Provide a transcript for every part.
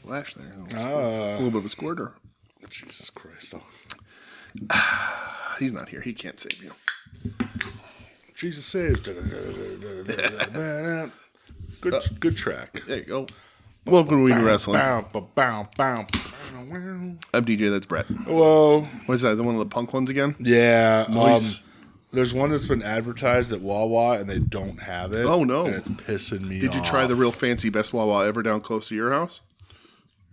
splash there. A little bit of a squirter. Jesus Christ. He's not here. He can't save you. Jesus saves. Good track. There you go. Welcome to WeNeedWrestling. I'm DJ, that's Brett. Hello. What is that, one of the punk ones again? Yeah. Nice. There's one that's been advertised at Wawa, and they don't have it. Oh, no. And it's pissing me off. Did you try the real fancy best Wawa ever down close to your house?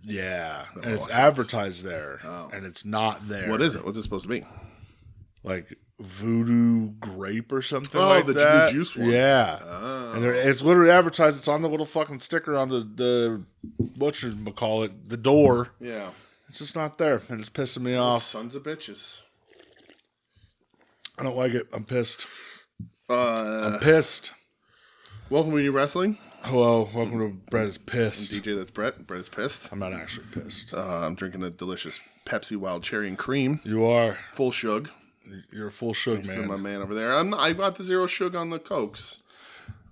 Yeah. And it's advertised there, and it's not there. What is it? What's it supposed to be? Like voodoo grape or something like that. Oh, the juice one. Yeah. And it's literally advertised. It's on the little fucking sticker on the whatchamacallit, the door. Yeah. It's just not there, and it's pissing me off. Sons of bitches. I don't like it. I'm pissed. I'm pissed. Welcome to WeNeedWrestling. Hello. Welcome to Brett is Pissed. I'm DJ, that's Brett. Brett is pissed. I'm not actually pissed. I'm drinking a delicious Pepsi Wild Cherry and Cream. You are. Full shug. You're a full shug, Thanks man. to my man over there. I got the zero shug on the Cokes.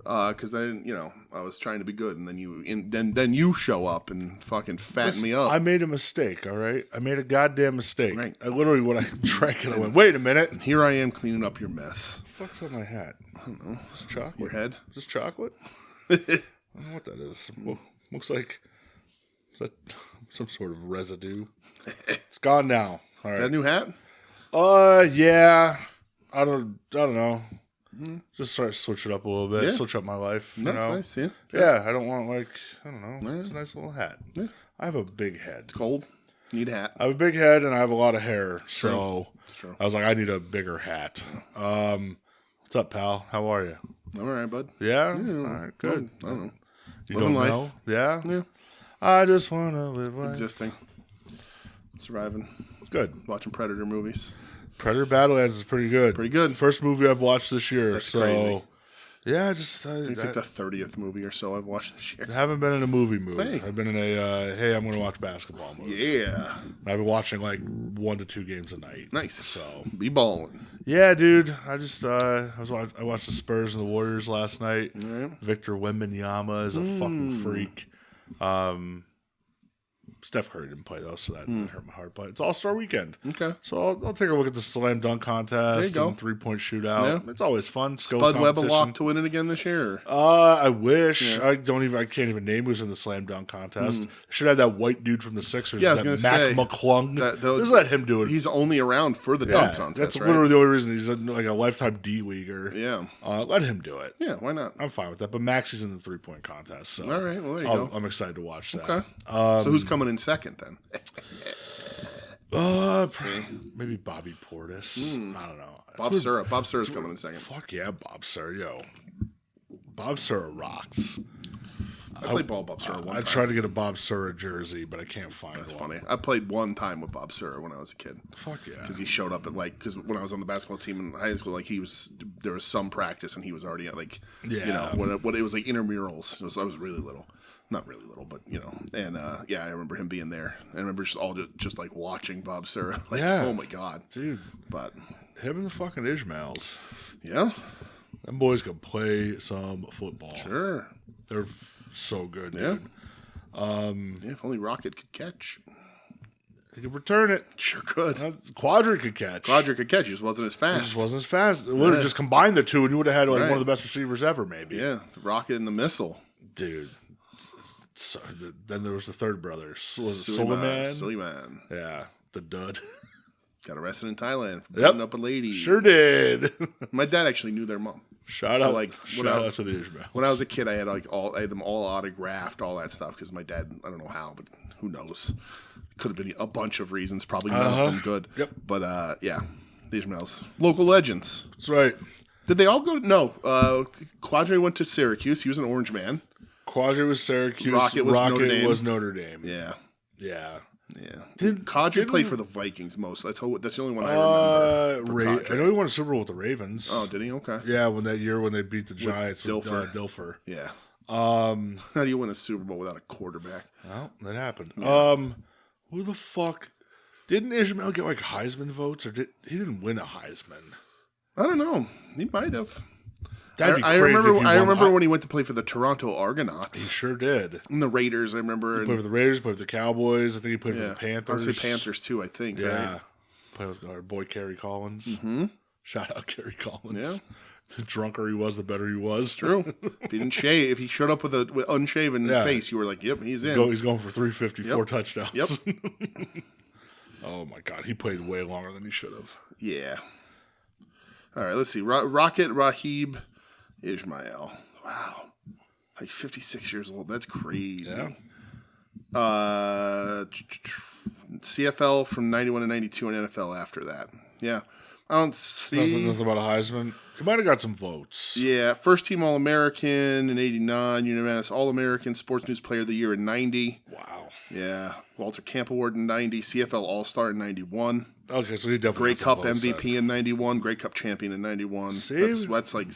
Because then, I was trying to be good, and then you show up and fucking fatten me up. I made a mistake, all right? I made a goddamn mistake. Right. I literally, when I drank it, I went, wait a minute. And here I am cleaning up your mess. What the fuck's on my hat? I don't know. Is this chocolate? Your head? Is this chocolate? I don't know what that is. Looks like some sort of residue. It's gone now. All right. Is that a new hat? Yeah. I don't know. Just try to switch it up a little bit. Yeah. Switch up my life. That's nice, yeah. Yeah, I don't want I don't know. It's a nice little hat. Yeah. I have a big head. It's cold. Need a hat. I have a big head and I have a lot of hair. So true. I was like, I need a bigger hat. What's up, pal? How are you? I'm all right, bud. Yeah? All right, good. I don't know. You Living don't life. know? Yeah? Yeah. I just want to live life. Existing. Surviving. Good. Watching Predator movies. Predator Badlands is pretty good. Pretty good. First movie I've watched this year. That's so crazy. Yeah, It's like the 30th movie or so I've watched this year. I haven't been in a movie. Hey. I've been in a hey, I'm going to watch basketball movie. Yeah. I've been watching like 1 to 2 games a night. Nice. So Be balling. yeah, dude. I just I watched the Spurs and the Warriors last night. Right. Victor Wembanyama is a fucking freak. Steph Curry didn't play though, so that didn't hurt my heart. But it's All-Star Weekend. Okay. So I'll take a look at the slam dunk contest There you and go. 3-point shootout. Yeah. It's always fun. Bud Webb a lock to win it again this year? I wish. I can't even name who's in the slam dunk contest. Should have that white dude from the Sixers. Yeah, I was that gonna Mac say, McClung. that- Just let him do it. He's only around for the dunk contest, that's right? literally the only reason he's like a lifetime D-leaguer. Yeah. Let him do it. Yeah, why not? I'm fine with that. But Maxi's in the 3-point contest. So All right, well, there you go. I'm excited to watch that. Okay. So who's coming in second then? Maybe Bobby Portis. I don't know. Bob Sura. Bob Sura's coming in second. Fuck yeah, Bob Sura, yo. Bob Sura rocks. I played ball with Bob Sura one I time. tried to get a Bob Sura jersey, but I can't find That's one. funny. I played one time with Bob Sura when I was a kid. Fuck yeah. Because he showed up at because when I was on the basketball team in high school, there was some practice and he was already at when it was like intramurals. I was really little. Not really little, but and I remember him being there. I remember just like watching Bob Sura. Oh my god, dude. But him and the fucking Ishmaels. Yeah. Them boys can play some football. Sure. They're so good, Yeah. dude. If only Rocket could catch. He could return it. Sure could. Quadri could catch. Quadri could catch. He just wasn't as fast. He just wasn't as fast. It would have just combined the two, and you would have had one Right. of the best receivers ever, maybe. Yeah, the Rocket and the Missile. Dude. So, then there was the third brother, Suleiman. Suleiman. Yeah, the dud. Got arrested in Thailand for beating up a lady. Sure did. My dad actually knew their mom. Shout out to the Ishmaels. When I was a kid, I had them all autographed, all that stuff, because my dad, I don't know how, but who knows? Could have been a bunch of reasons, probably none of them good. Yep. But the Ishmaels, local legends. That's right. Did they all go? No. Quadri went to Syracuse. He was an Orange Man. Quadri was Syracuse. Rocket was Notre Dame. Yeah. Yeah. Yeah. Quadri played for the Vikings most. That's the only one I remember. I know he won a Super Bowl with the Ravens. Oh, did he? Okay. Yeah, when they beat the Giants with Dilfer. Yeah. How do you win a Super Bowl without a quarterback? Well, that happened. Yeah. Who the fuck didn't Ishmael get like Heisman votes, or he didn't win a Heisman? I don't know. He might have. That'd be I crazy. remember when he went to play for the Toronto Argonauts. He sure did. And the Raiders, I remember. He played for the Raiders, played for the Cowboys. I think he played for the I Panthers. would say Panthers too, I think. Yeah. Right? Played with our boy Kerry Collins. Mm-hmm. Shout out Kerry Collins. Yeah. The drunker he was, the better he was. True. If he didn't shave, if he showed up with an unshaven face, you were like, "Yep, he's in." He's going for 354 touchdowns. Yep. Oh my God, he played way longer than he should have. Yeah. All right, let's see. Rocket Rahib Ismail. Wow, he's 56 years old. That's crazy. Yeah. CFL from 91 to 92 and NFL after that. Yeah. I don't see. Nothing about a Heisman. He might have got some votes. Yeah. First team All American in 89. Unanimous All American Sports News Player of the Year in 90. Wow. Yeah. Walter Camp Award in 90. CFL All Star in 91. Okay, so he definitely Grey Cup MVP in 91. Grey Cup champion in 91. See? That's Canadian,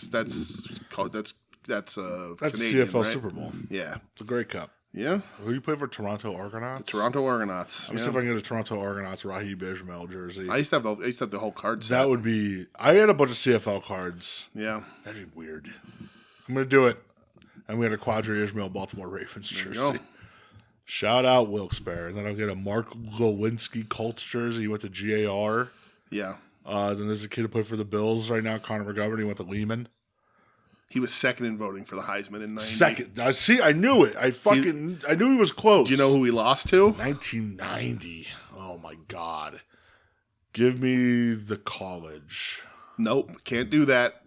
CFL right? Super Bowl. Yeah. It's a Grey Cup. Yeah. Who do you play for? Toronto Argonauts? Toronto Argonauts. Let me see if I can get a Toronto Argonauts Rahib Ismail jersey. I used to have the whole card set. That would be... I had a bunch of CFL cards. Yeah. That'd be weird. I'm going to do it. I'm going to get a Quadri Ismail Baltimore Ravens jersey. Shout out Wilkes-Barre. And then I'll get a Mark Glowinski Colts jersey. He went to GAR. Yeah. Then there's a kid who played for the Bills right now, Connor McGovern. He went to Lehman. He was second in voting for the Heisman in 90. Second. I knew it. I knew he was close. Do you know who he lost to? 1990. Oh, my God. Give me the college. Nope. Can't do that.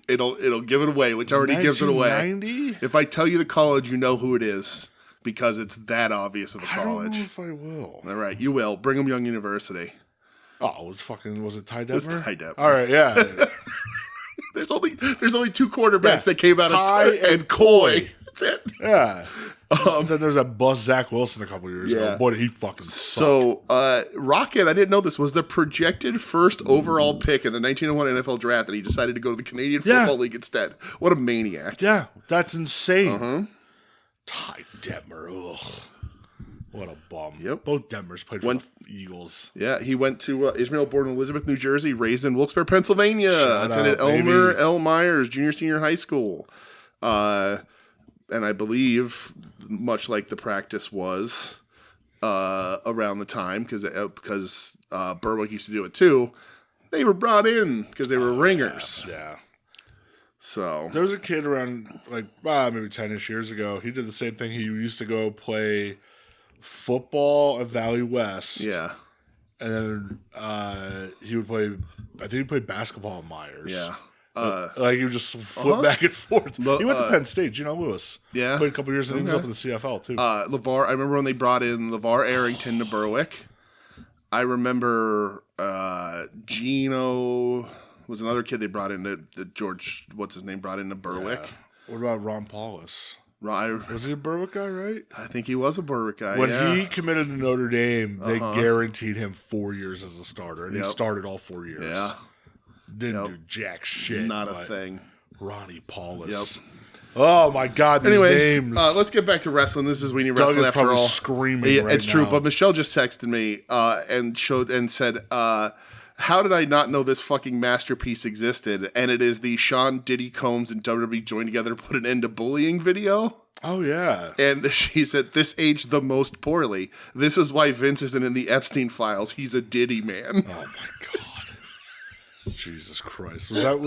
It'll give it away, which already gives it away. 1990? If I tell you the college, you know who it is. Because it's that obvious of a college. I don't know if I will. All right, you will. Brigham Young University. Oh, was it Ty Detmer? It's Ty Detmer. All right, yeah. There's only two quarterbacks that came out Ty of and Coy. That's it. Yeah. Then there's that bust Zach Wilson a couple years ago. Boy, did he fucking suck. So, Rocket, I didn't know this, was the projected first overall pick in the 1901 NFL draft, and he decided to go to the Canadian Football League instead. What a maniac. Yeah, that's insane. Ty Detmer, ugh. What a bum. Yep. Both Detmers played for the Eagles. Yeah, he went to Ishmael, born in Elizabeth, New Jersey, raised in Wilkes-Barre, Pennsylvania. Attended Elmer L. Myers Junior Senior High School. And I believe, much like the practice was around the time, because Berwick used to do it too, they were brought in because they were ringers. Yeah. So there was a kid around maybe 10-ish years ago. He did the same thing. He used to go play football at Valley West. Yeah. And then he would play, I think he played basketball at Myers. Yeah. He would just flip back and forth. He went to Penn State, Gino Lewis. Yeah. Played a couple years and he was up in the CFL too. LeVar, I remember when they brought in LeVar Arrington to Berwick. I remember Gino was another kid they brought in that George, what's his name, brought into Berwick. Yeah. What about Ron Paulus? Was he a Berwick guy, right? I think he was a Berwick guy. When he committed to Notre Dame, they guaranteed him 4 years as a starter, and he started all 4 years. Yeah. Didn't do jack shit. Not a thing. Ronnie Paulus. Yep. Oh my God! These names. Let's get back to wrestling. This is WeNeedWrestling Doug is after probably all. Screaming right it's true, now. but Michelle just texted me and said, "How did I not know this fucking masterpiece existed?" And it is the Sean Diddy Combs and WWE joined together to put an end to bullying video. Oh yeah. And she said, "This aged the most poorly. This is why Vince isn't in the Epstein files. He's a Diddy man." Oh my God. Jesus Christ! Was that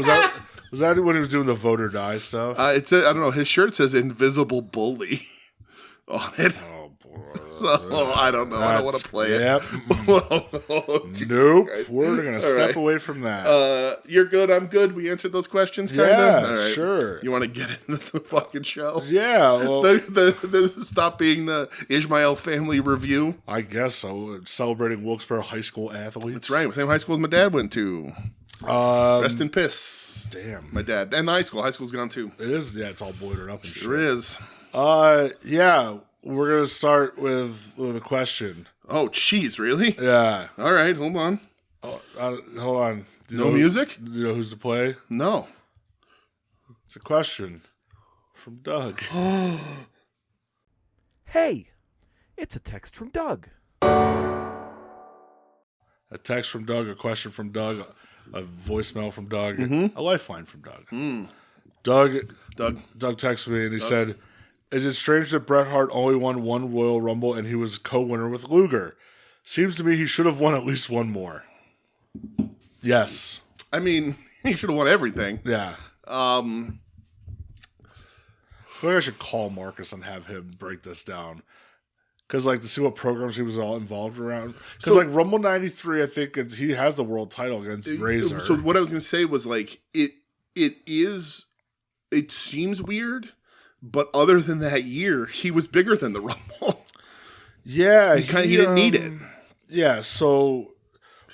when he was doing the vote or die stuff? I don't know. His shirt says "Invisible Bully" on it. Oh boy! So, I don't know. I don't want to play it. Yep. Nope. We're gonna step away from that. You're good. I'm good. We answered those questions. Kinda? Yeah, all right. sure. You want to get into the fucking show? Yeah. Well, the stop being the Ishmael family review. I guess so. Celebrating Wilkes-Barre high school athletes. That's right. Same high school as my dad went to. Rest in piss. Damn. My dad. And the high school. High school's gone too. It is. Yeah, it's all boilered up and Sure shit. is. Yeah. We're going to start with a question. Oh, jeez. Really? Yeah. All right. Hold on. Hold on. No music? Do you know who's to play? No. It's a question from Doug. Hey, it's a text from Doug. A text from Doug, a question from Doug, a voicemail from Doug, Mm-hmm. a lifeline from Doug. Doug texted me and he said, "Is it strange that Bret Hart only won one Royal Rumble and he was co-winner with Luger? Seems to me he should have won at least one more." Yes. I mean, he should have won everything. Yeah. I feel like I should call Marcus and have him break this down. Because, to see what programs he was all involved around. Because, Rumble 93, I think he has the world title against Razor. So, what I was going to say was, it seems weird, but other than that year, he was bigger than the Rumble. Yeah. He didn't need it. Yeah, so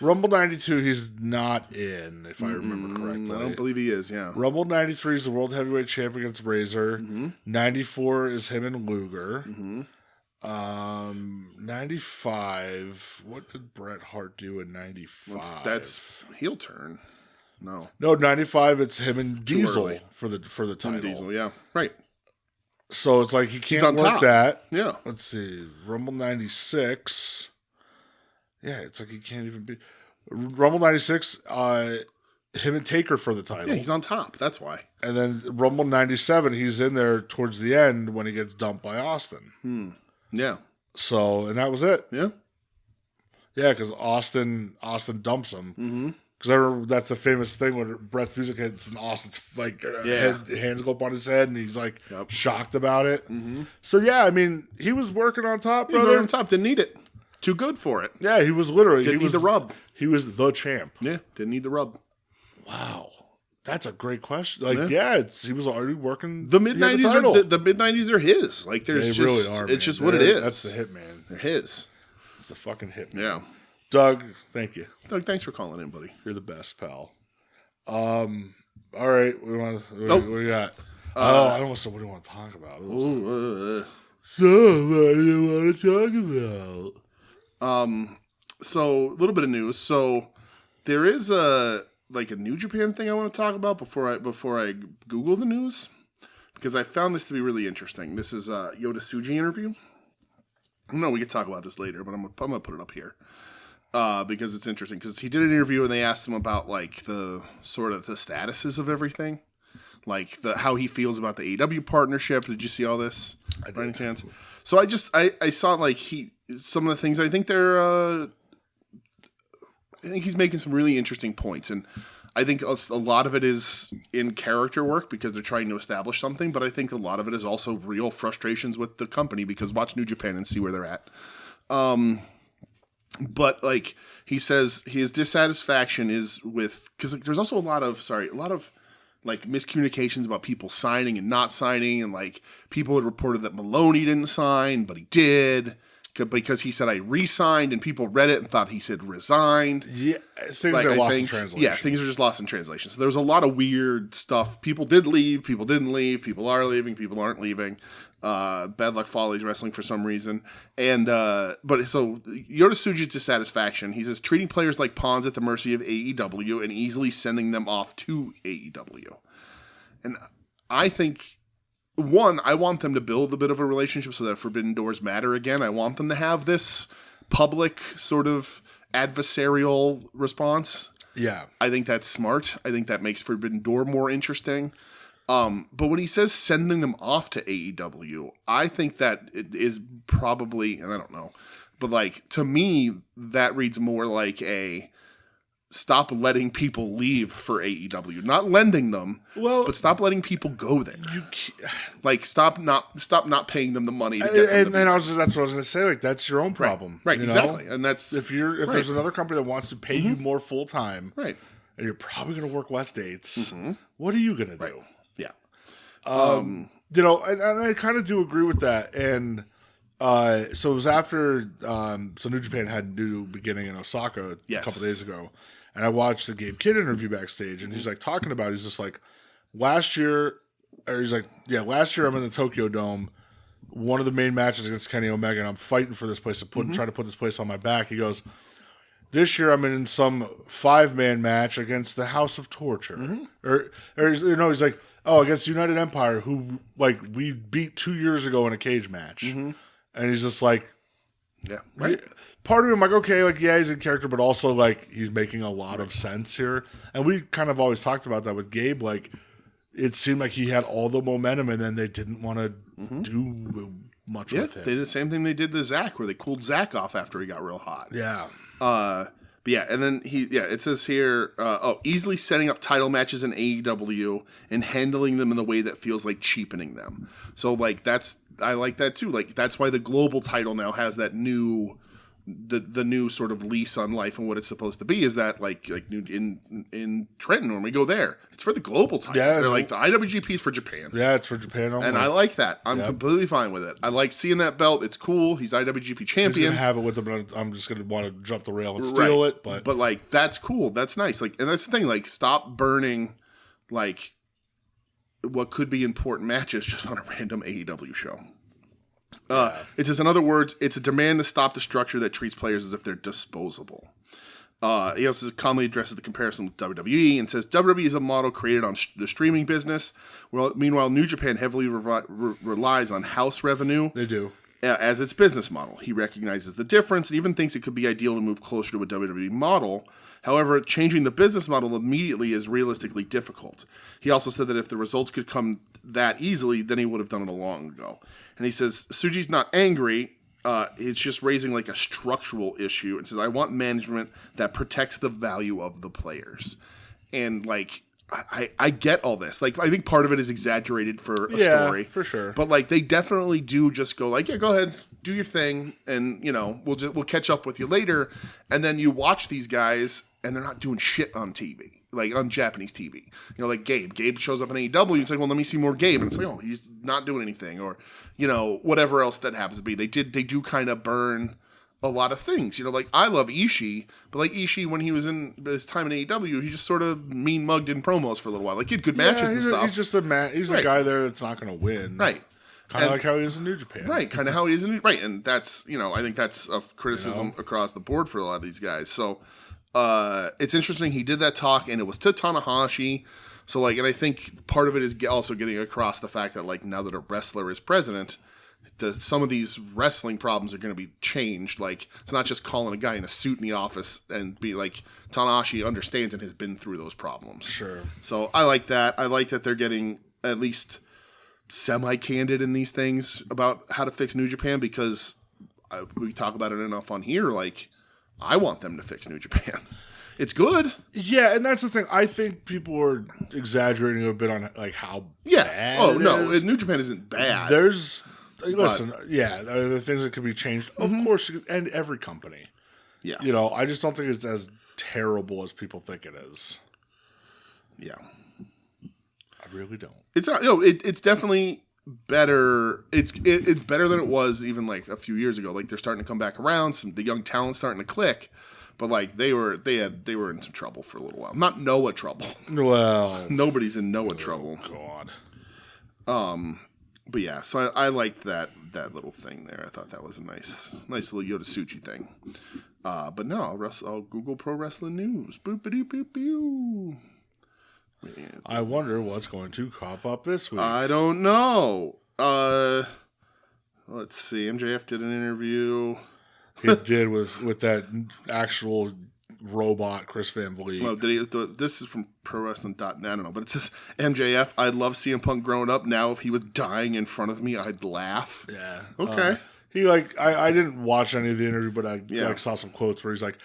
Rumble 92, he's not in, if I remember correctly. I don't believe he is, yeah. Rumble 93 is the World Heavyweight Champ against Razor. 94 is him and Luger. 95, what did Bret Hart do in 95? That's heel turn. No, 95, it's him and Diesel for the title. Diesel, yeah. Right. So it's he can't work that. Yeah. Let's see. Rumble 96. Yeah, it's he can't even be. Rumble 96, him and Taker for the title. Yeah, he's on top. That's why. And then Rumble 97, he's in there towards the end when he gets dumped by Austin. Yeah. So, and that was it. Yeah. Yeah, because Austin dumps him. Because I remember that's the famous thing when Bret's music hits and Austin's hands go up on his head and he's shocked about it. So, yeah, I mean, he was working on top, brother. He was on top. Didn't need it. Too good for it. Yeah, he was literally. Didn't need the rub. He was the champ. Yeah, didn't need the rub. Wow. That's a great question. He was already working the mid-90s. The mid-90s are his. There's they really are. It's just what it is. That's the Hitman. They're his. It's the fucking Hitman. Yeah. Doug, thank you. Doug, thanks for calling in, buddy. You're the best, pal. All right, what do we got? I don't know. So what do you want to talk about? So a little bit of news. So there is a New Japan thing I want to talk about before I Google the news, because I found this to be really interesting. This is a Yota Tsuji interview. No, we could talk about this later, but I'm gonna put it up here because it's interesting. Because he did an interview and they asked him about the sort of the statuses of everything, how he feels about the AEW partnership. Did you see all this? By any chance? So I saw some of the things. I think he's making some really interesting points, and I think a lot of it is in character work because they're trying to establish something, but I think a lot of it is also real frustrations with the company because watch New Japan and see where they're at. But he says his dissatisfaction is with, because there's also a lot of miscommunications about people signing and not signing, and people had reported that Maloney didn't sign, but he did. Because he said I re-signed and people read it and thought he said resigned. Yeah, things are lost in translation. Yeah, things are just lost in translation. So there was a lot of weird stuff. People did leave, people didn't leave, people are leaving, people aren't leaving. Bad Luck Fale's wrestling for some reason. And but so Yota Tsuji's dissatisfaction, he says treating players like pawns at the mercy of AEW and easily sending them off to AEW. And I think, one, I want them to build a bit of a relationship so that Forbidden Doors matter again. I want them to have this public sort of adversarial response. Yeah. I think that's smart. I think that makes Forbidden Door more interesting. But when he says sending them off to AEW, I think that it is probably, and I don't know, but to me, that reads more like a stop letting people leave for AEW, not lending them, but stop letting people go there. Stop not paying them the money. To get them that's what I was going to say. That's your own problem, right? Exactly. And that's if there's another company that wants to pay you more full time, right? And you're probably going to work West dates. What are you going to do? Right. Yeah. And I kind of do agree with that. And so it was after so New Japan had a new beginning in Osaka a couple days ago. And I watched the Gabe Kidd interview backstage, and he's talking about, he's just last year I'm in the Tokyo Dome, one of the main matches against Kenny Omega, and I'm fighting for this place trying to put this place on my back. He goes, this year I'm in some 5-man match against the House of Torture. He's against United Empire, who we beat 2 years ago in a cage match. And he's just yeah, right. Part of him, okay, he's in character, but also, he's making a lot of sense here. And we kind of always talked about that with Gabe. it seemed like he had all the momentum, and then they didn't want to do much with him. They did the same thing they did to Zach, where they cooled Zach off after he got real hot. Yeah. But yeah, and then it says here, easily setting up title matches in AEW and handling them in a way that feels like cheapening them. So like I like that too. Like that's why the global title now has that new, the new sort of lease on life and what it's supposed to be is that like in Trenton when we go there, it's for the global title. Yeah, they're like the IWGP is for Japan. Yeah, it's for Japan only. And I like that. I'm completely fine with it. I like seeing that belt. It's cool. He's IWGP champion. He's gonna have it with him, but I'm just gonna want to jump the rail and steal it. But like that's cool. That's nice. Like, and that's the thing. Like, stop burning like what could be important matches just on a random AEW show. It says, in other words, it's a demand to stop the structure that treats players as if they're disposable. He also commonly addresses the comparison with WWE and says WWE is a model created on the streaming business. Well, meanwhile, New Japan heavily relies on house revenue. They do. As its business model. He recognizes the difference and even thinks it could be ideal to move closer to a WWE model. However, changing the business model immediately is realistically difficult. He also said that if the results could come that easily, then he would have done it a long ago. And he says, Tsuji's not angry. It's just raising like a structural issue. And says, I want management that protects the value of the players. And like, I get all this. Like, I think part of it is exaggerated for a story. For sure. But like, they definitely do just go like, yeah, go ahead, do your thing. And you know, we'll catch up with you later. And then you watch these guys and they're not doing shit on TV. Like on Japanese TV, you know, like Gabe. Gabe shows up in AEW. It's like, well, let me see more Gabe, and it's like, oh, he's not doing anything, or you know, whatever else that happens to be. They do kind of burn a lot of things. You know, like I love Ishii, but like Ishii when he was in his time in AEW, he just sort of mean mugged in promos for a little while. Like he had good matches and stuff. He's just he's a guy there that's not going to win, right? Kind of like how he is in New Japan, right? Kind of how he is in right, and that's I think that's a criticism across the board for a lot of these guys. So. It's interesting. He did that talk, and it was to Tanahashi. So, like, and I think part of it is also getting across the fact that, like, now that a wrestler is president, some of these wrestling problems are going to be changed. Like, it's not just calling a guy in a suit in the office and be like, Tanahashi understands and has been through those problems. Sure. So I like that. I like that they're getting at least semi-candid in these things about how to fix New Japan because we talk about it enough on here, like, I want them to fix New Japan. It's good. Yeah, and that's the thing. I think people are exaggerating a bit on like how bad it is. New Japan isn't bad. There are things that could be changed. Of course, and every company. Yeah. You know, I just don't think it's as terrible as people think it is. Yeah. I really don't. It's not. It's definitely better. It's better than it was even like a few years ago. Like they're starting to come back around. The young talent's starting to click, but like they were in some trouble for a little while. Not Noah trouble. Well, nobody's in Noah trouble. God. But yeah, so I liked that little thing there. I thought that was a nice little Yoda Tsuji thing. But no, I'll Google Pro Wrestling News. Boop a doop boop boo. I wonder what's going to crop up this week. I don't know. Let's see. MJF did an interview. He did with that actual robot, Chris Van Vliet. Well, this is from ProWrestling.net. I don't know, but it says MJF. I'd love CM Punk growing up. Now, if he was dying in front of me, I'd laugh. Yeah. Okay. He I didn't watch any of the interview, but I saw some quotes where he's like,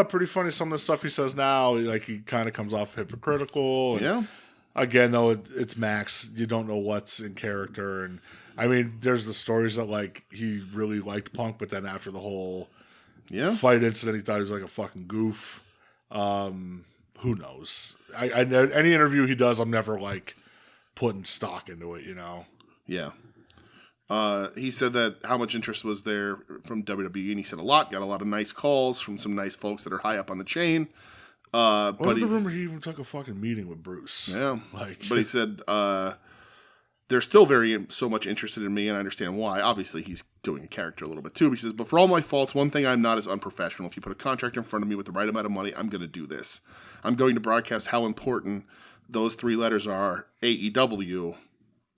pretty funny some of the stuff he says now. Like he kind of comes off hypocritical. And again, though, it's Max. You don't know what's in character, and I mean, there's the stories that like he really liked Punk, but then after the whole fight incident, he thought he was like a fucking goof. Who knows? I any interview he does, I'm never like putting stock into it. You know? Yeah. He said that how much interest was there from WWE, and he said a lot. Got a lot of nice calls from some nice folks that are high up on the chain. But the rumor he even took a fucking meeting with Bruce. Yeah, but he said they're still so much interested in me, and I understand why. Obviously, he's doing a character a little bit too. But he says, but for all my faults, one thing I'm not is unprofessional. If you put a contract in front of me with the right amount of money, I'm going to do this. I'm going to broadcast how important those three letters are, AEW.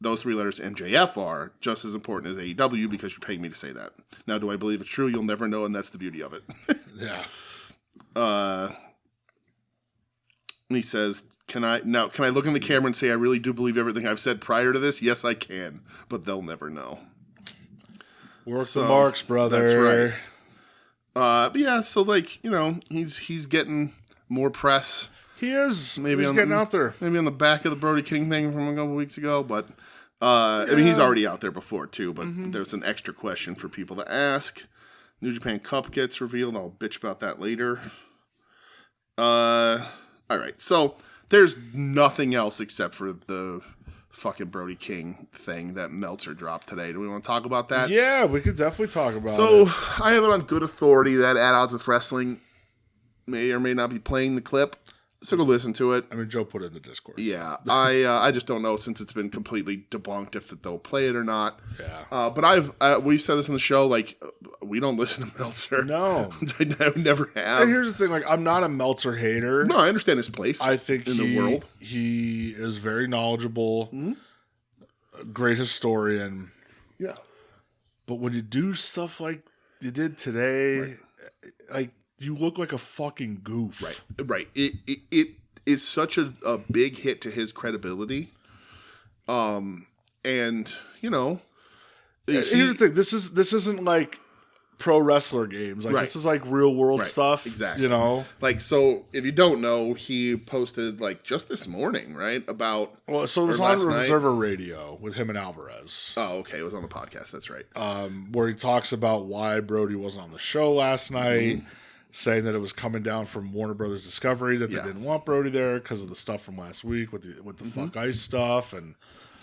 Those three letters MJF are just as important as AEW because you're paying me to say that. Now, do I believe it's true? You'll never know, and that's the beauty of it. Yeah. And he says, can I look in the camera and say I really do believe everything I've said prior to this? Yes, I can, but they'll never know. Work the marks, brother. That's right. But yeah, so like, he's getting more press. He is. Maybe he's getting out there. Maybe on the back of the Brody King thing from a couple weeks ago, but I mean, he's already out there before too, but there's an extra question for people to ask. New Japan Cup gets revealed. I'll bitch about that later. All right, so there's nothing else except for the fucking Brody King thing that Meltzer dropped today. Do we want to talk about that? Yeah, we could definitely talk about it. So I have it on good authority that At Odds with Wrestling may or may not be playing the clip. So go listen to it. I mean, Joe put it in the Discord. Yeah, I just don't know since it's been completely debunked if they'll play it or not. Yeah. But we've said this in the show, like, we don't listen to Meltzer. No. I never have. And here's the thing, like, I'm not a Meltzer hater. No, I understand his place I think in the world. He is very knowledgeable, a great historian. Yeah. But when you do stuff like you did today, like, you look like a fucking goof. Right. It is such a big hit to his credibility. And, here's the thing. This isn't like pro wrestler games. Like, this is like real world stuff. Exactly. Like, so if you don't know, he posted like just this morning, right? About, well, so it was on Observer Radio with him and Alvarez. Oh, okay. It was on the podcast. That's right. Where he talks about why Brody wasn't on the show last night. Saying that it was coming down from Warner Brothers Discovery, that they didn't want Brody there because of the stuff from last week with the fuck ice stuff, and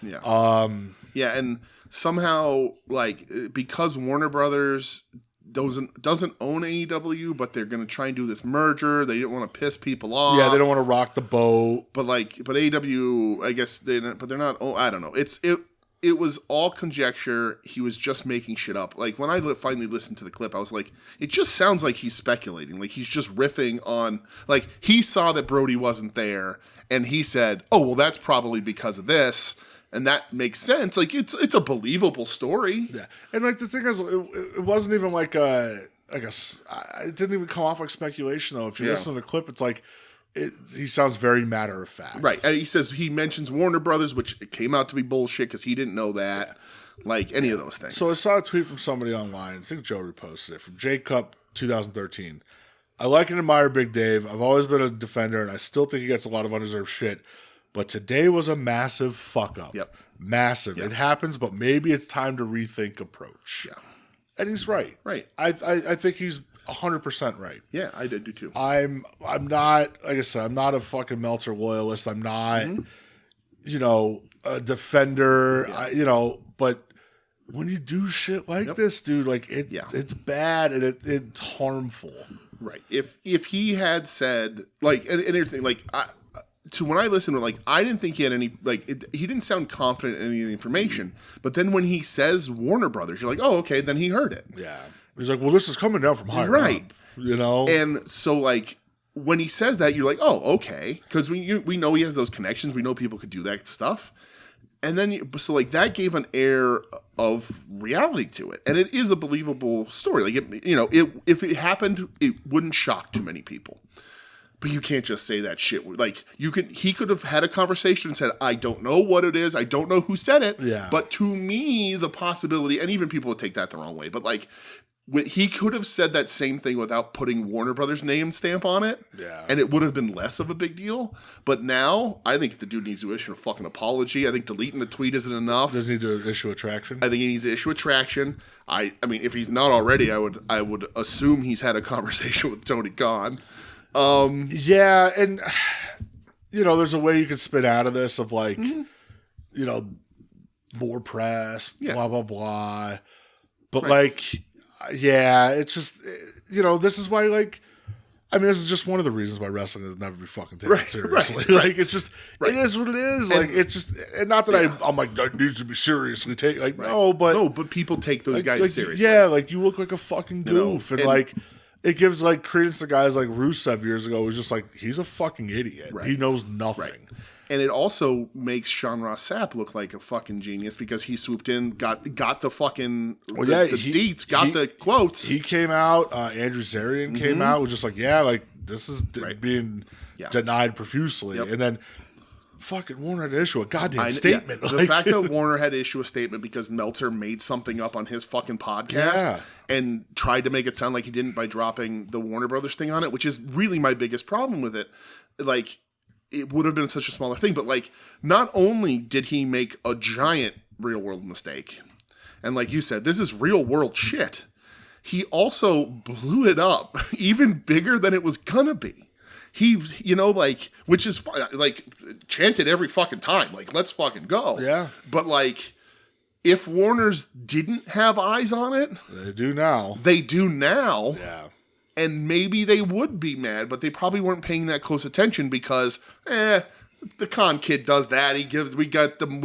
and somehow, like, because Warner Brothers doesn't own AEW, but they're going to try and do this merger. They didn't want to piss people off. Yeah, they don't want to rock the boat. But AEW, I guess they're not. Oh, I don't know. It was all conjecture. He was just making shit up. Like, when I finally listened to the clip, I was like, it just sounds like he's speculating. Like, he's just riffing on, like, he saw that Brody wasn't there, and he said, oh, well, that's probably because of this, and that makes sense. Like, it's a believable story. Yeah. And, like, the thing is, it wasn't even like it didn't even come off like speculation, though. If you listen to the clip, it's like, he sounds very matter of fact. Right. And he mentions Warner Brothers, which came out to be bullshit because he didn't know that. Like, any of those things. So I saw a tweet from somebody online. I think Joe reposted it. From J Cup 2013. I like and admire Big Dave. I've always been a defender, and I still think he gets a lot of undeserved shit. But today was a massive fuck up. Yep. Massive. Yep. It happens, but maybe it's time to rethink approach. Yeah. And he's right. Right. I think he's 100% right. Yeah, I did do too. I'm not, like I said, I'm not a fucking Meltzer loyalist. I'm not, a defender. Yeah. But when you do shit like this, dude, like it's bad and it's harmful. Right. If he had said, like, and here's the thing, like, when I listened to it, like, I didn't think he had any, like, he didn't sound confident in any of the information. But then when he says Warner Brothers, you're like, oh, okay, then he heard it. Yeah. He's like, well, this is coming down from higher up, And so, like, when he says that, you're like, oh, okay. Because we know he has those connections. We know people could do that stuff. And then, so, like, that gave an air of reality to it. And it is a believable story. Like, if it happened, it wouldn't shock too many people. But you can't just say that shit. Like, he could have had a conversation and said, I don't know what it is. I don't know who said it. Yeah. But to me, the possibility, and even people would take that the wrong way, but, like, he could have said that same thing without putting Warner Brothers' name stamp on it. Yeah. And it would have been less of a big deal. But now, I think the dude needs to issue a fucking apology. I think deleting the tweet isn't enough. Does he need to issue a traction? I think he needs to issue a traction. I mean, if he's not already, I would assume he's had a conversation with Tony Khan. Yeah, and there's a way you could spin out of this of like, more press, blah blah blah. But it's just this is why, like, I mean, this is just one of the reasons why wrestling is never be fucking taken seriously. Like, it's just it is what it is. And, like, it's just, and not that I'm like, that needs to be seriously taken. Like, no, but people take those guys seriously. Yeah, like, you look like a fucking goof, and like, it gives like credence to guys like Rusev years ago. It was just like, he's a fucking idiot. Right. He knows nothing. Right. And it also makes Sean Ross Sapp look like a fucking genius because he swooped in, got the fucking the deets, got the quotes. He came out. Andrew Zarian came out, was just like, yeah, like, this is being denied profusely. Yep. And then fucking Warner had to issue a goddamn statement. Yeah. The fact that Warner had to issue a statement because Meltzer made something up on his fucking podcast and tried to make it sound like he didn't by dropping the Warner Brothers thing on it, which is really my biggest problem with it. Like, it would have been such a smaller thing, but like, not only did he make a giant real world mistake, and like you said, this is real world shit, he also blew it up even bigger than it was gonna be. He, you know, like, which is like chanted every fucking time, like, let's fucking go. Yeah. But like, if Warner's didn't have eyes on it, they do now. Yeah. And maybe they would be mad, but they probably weren't paying that close attention because, the con kid does that. We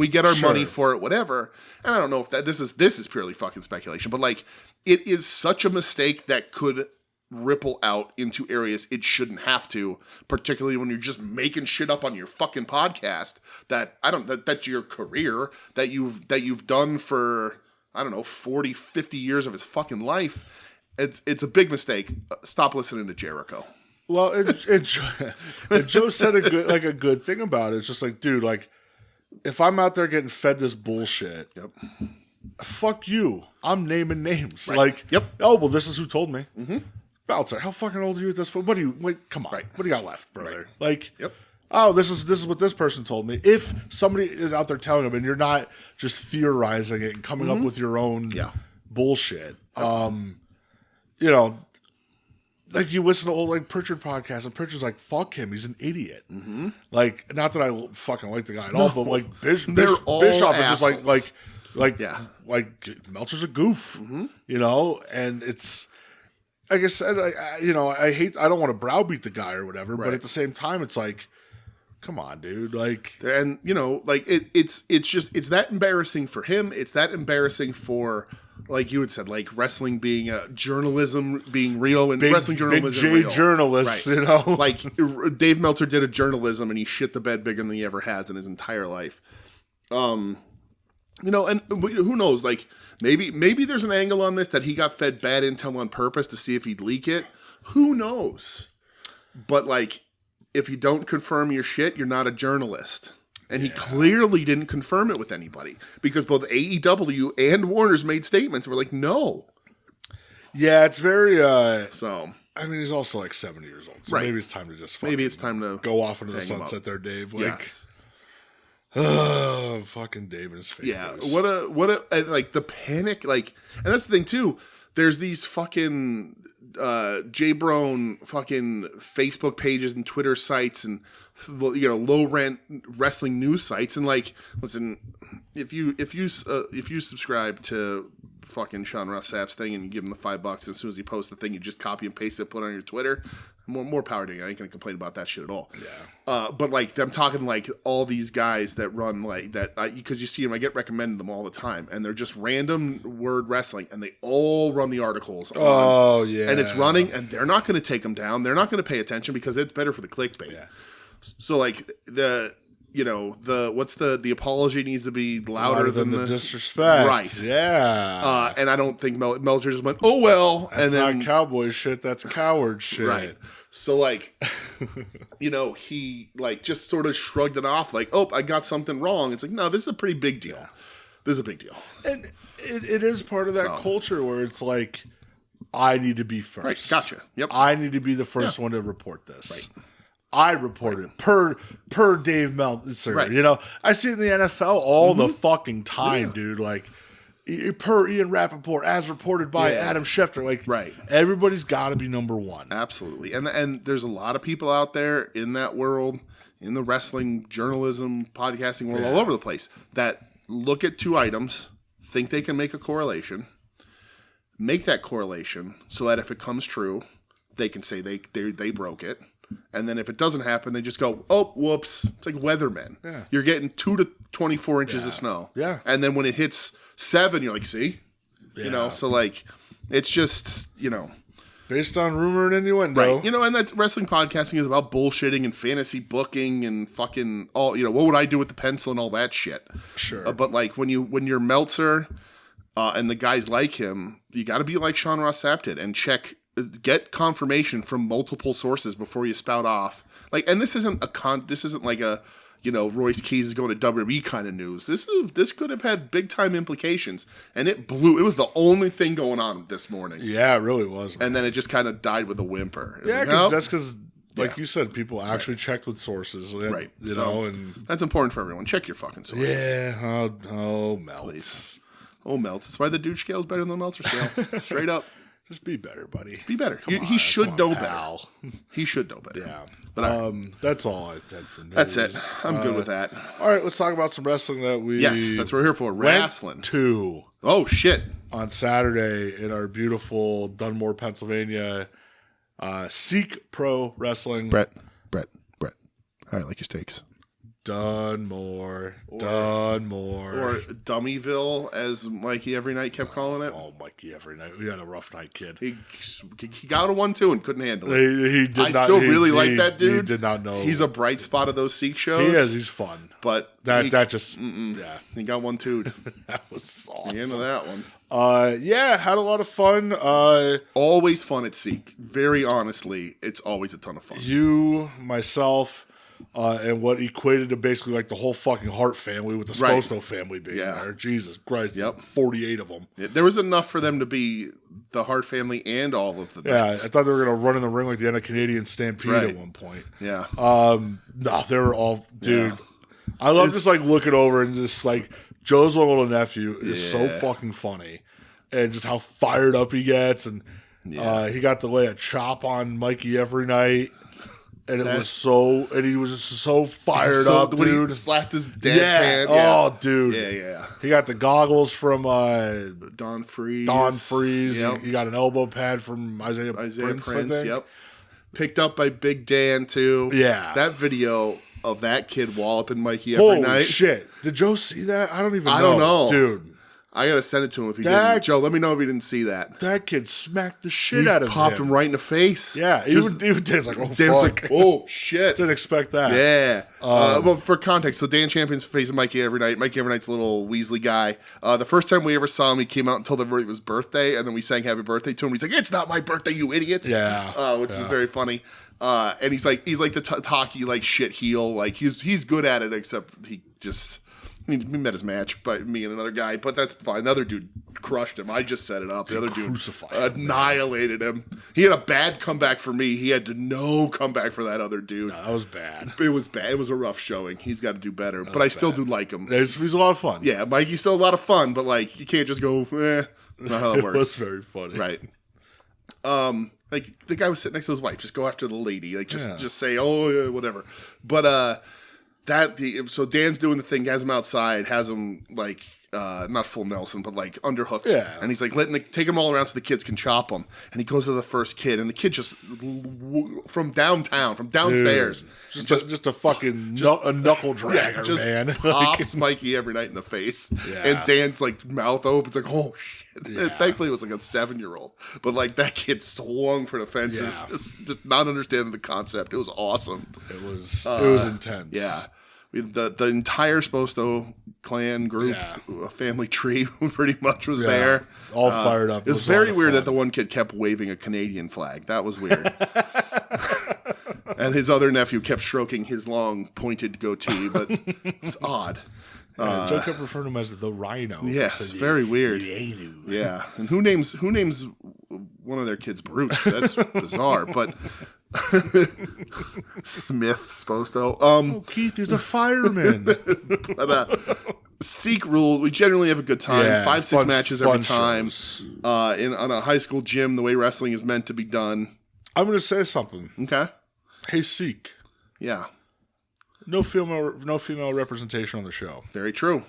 get our money for it, whatever. And I don't know if this is purely fucking speculation, but like, it is such a mistake that could ripple out into areas it shouldn't have to, particularly when you're just making shit up on your fucking podcast that's your career that you've done for, I don't know, 40, 50 years of his fucking life. It's a big mistake. Stop listening to Jericho. Well, Joe said a good thing about it. It's just like, dude, like, if I'm out there getting fed this bullshit, fuck you. I'm naming names. Right. Like, oh, well, this is who told me. Mm-hmm. Balzer, how fucking old are you at this point? Come on. Right. What do you got left, brother? Right. Like, oh, this is what this person told me. If somebody is out there telling them and you're not just theorizing it and coming up with your own bullshit, you know, like you listen to old like Pritchard podcasts, and Pritchard's like, "Fuck him, he's an idiot." Mm-hmm. Like, not that I fucking like the guy at all, but like Bischoff is just like Meltzer's a goof, you know. And it's, like I said, I don't want to browbeat the guy or whatever, but at the same time, it's like, come on, dude. Like, and you know, like it's that embarrassing for him. It's that embarrassing for, like you had said, like wrestling being journalism being real, and wrestling journalism big J real. Journalists, you know. Like Dave Meltzer did a journalism, and he shit the bed bigger than he ever has in his entire life. You know, and who knows? Like maybe there's an angle on this that he got fed bad intel on purpose to see if he'd leak it. Who knows? But like, if you don't confirm your shit, you're not a journalist. And he clearly didn't confirm it with anybody because both AEW and Warner's made statements. We're like, no. Yeah, it's very. So I mean, he's also like 70 years old, so maybe it's time to just go off into the sunset there, Dave. Like, fucking Dave and his face. Yeah, what a like the panic, like, and that's the thing too. There's these fucking J Brone fucking Facebook pages and Twitter sites and, you know, low rent wrestling news sites, and like, listen, if you subscribe to fucking Sean Ross Sapp's thing and you give him the $5, and as soon as he posts the thing, you just copy and paste it, put it on your Twitter. More power to you. I ain't gonna complain about that shit at all. Yeah. But like, I'm talking like all these guys that run like that, because you see them, I get recommended them all the time, and they're just random word wrestling, and they all run the articles. And it's running, and they're not gonna take them down. They're not gonna pay attention because it's better for the clickbait. Yeah. So like the apology needs to be louder than the disrespect. Right. Yeah. And I don't think Meltzer just went, oh well. That's not cowboy shit. That's coward shit. Right. So like, you know, he like just sort of shrugged it off like, oh, I got something wrong. It's like, no, this is a pretty big deal. Yeah. This is a big deal. And it is part of that culture where it's like, I need to be first. Right. Gotcha. Yep. I need to be the first one to report this. Right. I report it per Dave Meltzer. Right. You know, I see it in the NFL all the fucking time, dude. Like, per Ian Rappaport, as reported by Adam Schefter. Like, everybody's got to be number one. Absolutely. And there's a lot of people out there in that world, in the wrestling, journalism, podcasting world, all over the place, that look at two items, think they can make a correlation, make that correlation so that if it comes true, they can say they broke it. And then if it doesn't happen, they just go, oh, whoops. It's like weathermen. Yeah. You're getting 2 to 24 inches of snow. Yeah. And then when it hits 7, you're like, see? Yeah. You know, so like, it's just, you know. Based on rumor and innuendo. Right. You know, and that wrestling podcasting is about bullshitting and fantasy booking and fucking all, you know, what would I do with the pencil and all that shit. Sure. But like, when you're Meltzer and the guys like him, you got to be like Sean Ross Sapp did and check get confirmation from multiple sources before you spout off. Like, and this isn't like a, Royce Keys is going to WWE kind of news. This could have had big time implications, and it blew. It was the only thing going on this morning. Yeah, it really was. And then it just kind of died with a whimper. Yeah, that's because. Like you said, people actually checked with sources. Right. And that's important for everyone. Check your fucking sources. Yeah. Oh, Melts. Please. Oh, Melts. That's why the douche scale is better than the Meltzer scale. Straight up. Just be better, buddy. Be better. He should know better. He should know better. Yeah. But that's all I had for news. That's it. I'm good with that. All right, let's talk about some wrestling that we... Yes, that's what we're here for. Wrestling. To oh, shit. On Saturday in our beautiful Dunmore, Pennsylvania... Seek Pro Wrestling. Brett. I like your steaks. Dunmore. Or Dummyville, as Mikey Every Night kept calling it. Oh, Mikey Every Night. We had a rough night, kid. He got a 1-2 and couldn't handle it. He did not. Still really like that dude. He did not know. He's a bright spot of those Seek shows. He is. He's fun. But yeah. He got 1-2'd. That was awesome. The end of that one. Had a lot of fun. Always fun at Seek. Very honestly, it's always a ton of fun. You, myself, and what equated to basically like the whole fucking Hart family with the Sposto family being there. Jesus Christ. Yep. 48 of them. Yeah, there was enough for them to be the Hart family and all of the I thought they were going to run in the ring like the end of Canadian Stampede at one point. Yeah. No, they were all... Dude, I love just like looking over and just like... Joe's little nephew is so fucking funny, and just how fired up he gets, and he got to lay a chop on Mikey Every Night, and he was just so fired up, dude. When he slapped his dad's hand. Oh, dude. Yeah. He got the goggles from Don Freeze. Yep. He got an elbow pad from Isaiah Prince. Yep. Picked up by Big Dan too. Yeah. That video of that kid walloping Mikey every night. Holy shit. Did Joe see that? I don't even know. I don't know. Dude. I gotta send it to him if he didn't. Joe, let me know if he didn't see that. That kid smacked the shit out of him. Popped him right in the face. Yeah. Even Dan's like, oh, Dan's fuck. like, oh, shit. Didn't expect that. Yeah. Well, for context, so Dan Champion's facing Mikey Every Night. Mikey Every Night's a little Weasley guy. The first time we ever saw him, he came out and told everybody it was birthday, and then we sang happy birthday to him. He's like, it's not my birthday, you idiots. Yeah. Which was very funny. And he's like the hockey like shit heel. Like he's good at it, except he just he met his match by me and another guy, but that's fine. Another dude crushed him. I just set it up. The other dude annihilated him. He had a bad comeback for me. He had no comeback for that other dude. No, that was bad. It was bad. It was a rough showing. He's got to do better. But I still do like him. He's a lot of fun. Yeah, Mikey's still a lot of fun, but like you can't just go, not how that works. That's very funny. Right. Like the guy was sitting next to his wife. Just go after the lady. Like just say, oh yeah, whatever. But so Dan's doing the thing, has him outside, has him like not full Nelson, but like underhooked. Yeah. And he's like take them all around so the kids can chop them. And he goes to the first kid, and the kid just from downstairs, just a fucking a knuckle dragger, man. Pops Mikey Every Night in the face. Yeah. And Dan's like mouth opens, like, oh shit. Yeah. Thankfully, it was like a 7-year-old, but like that kid swung for the fences, just not understanding the concept. It was awesome. It was intense. Yeah, the entire Sposto clan group, family tree, pretty much was there, all fired up. It was very weird that the one kid kept waving a Canadian flag. That was weird. And his other nephew kept stroking his long pointed goatee, but it's odd. Joe kept referring to him as the Rhino. Yes, it's very weird. Yeah, and who names one of their kids Bruce? That's bizarre. But Smith Sposto. Keith is a fireman. But, Seek rules. We generally have a good time. 5-6 matches every time. On a high school gym, the way wrestling is meant to be done. I'm going to say something. Okay. Hey, Seek. Yeah. No female representation on the show. Very true.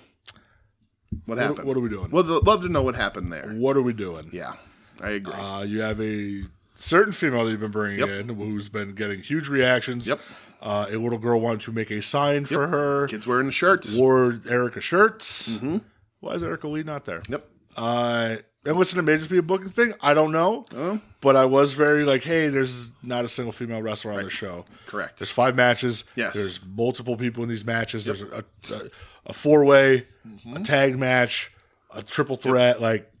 What happened? What are we doing? Well, I'd love to know what happened there. What are we doing? Yeah, I agree. You have a certain female that you've been bringing in who's been getting huge reactions. Yep. A little girl wanted to make a sign for her. Kids wearing the shirts. Wore Erica shirts. Mm-hmm. Why is Erica Lee not there? Yep. And listen, it may just be a booking thing. I don't know. But I was very like, hey, there's not a single female wrestler on the show. Correct. There's 5 matches. Yes. There's multiple people in these matches. There's a 4-way, a tag match, a triple threat. Like,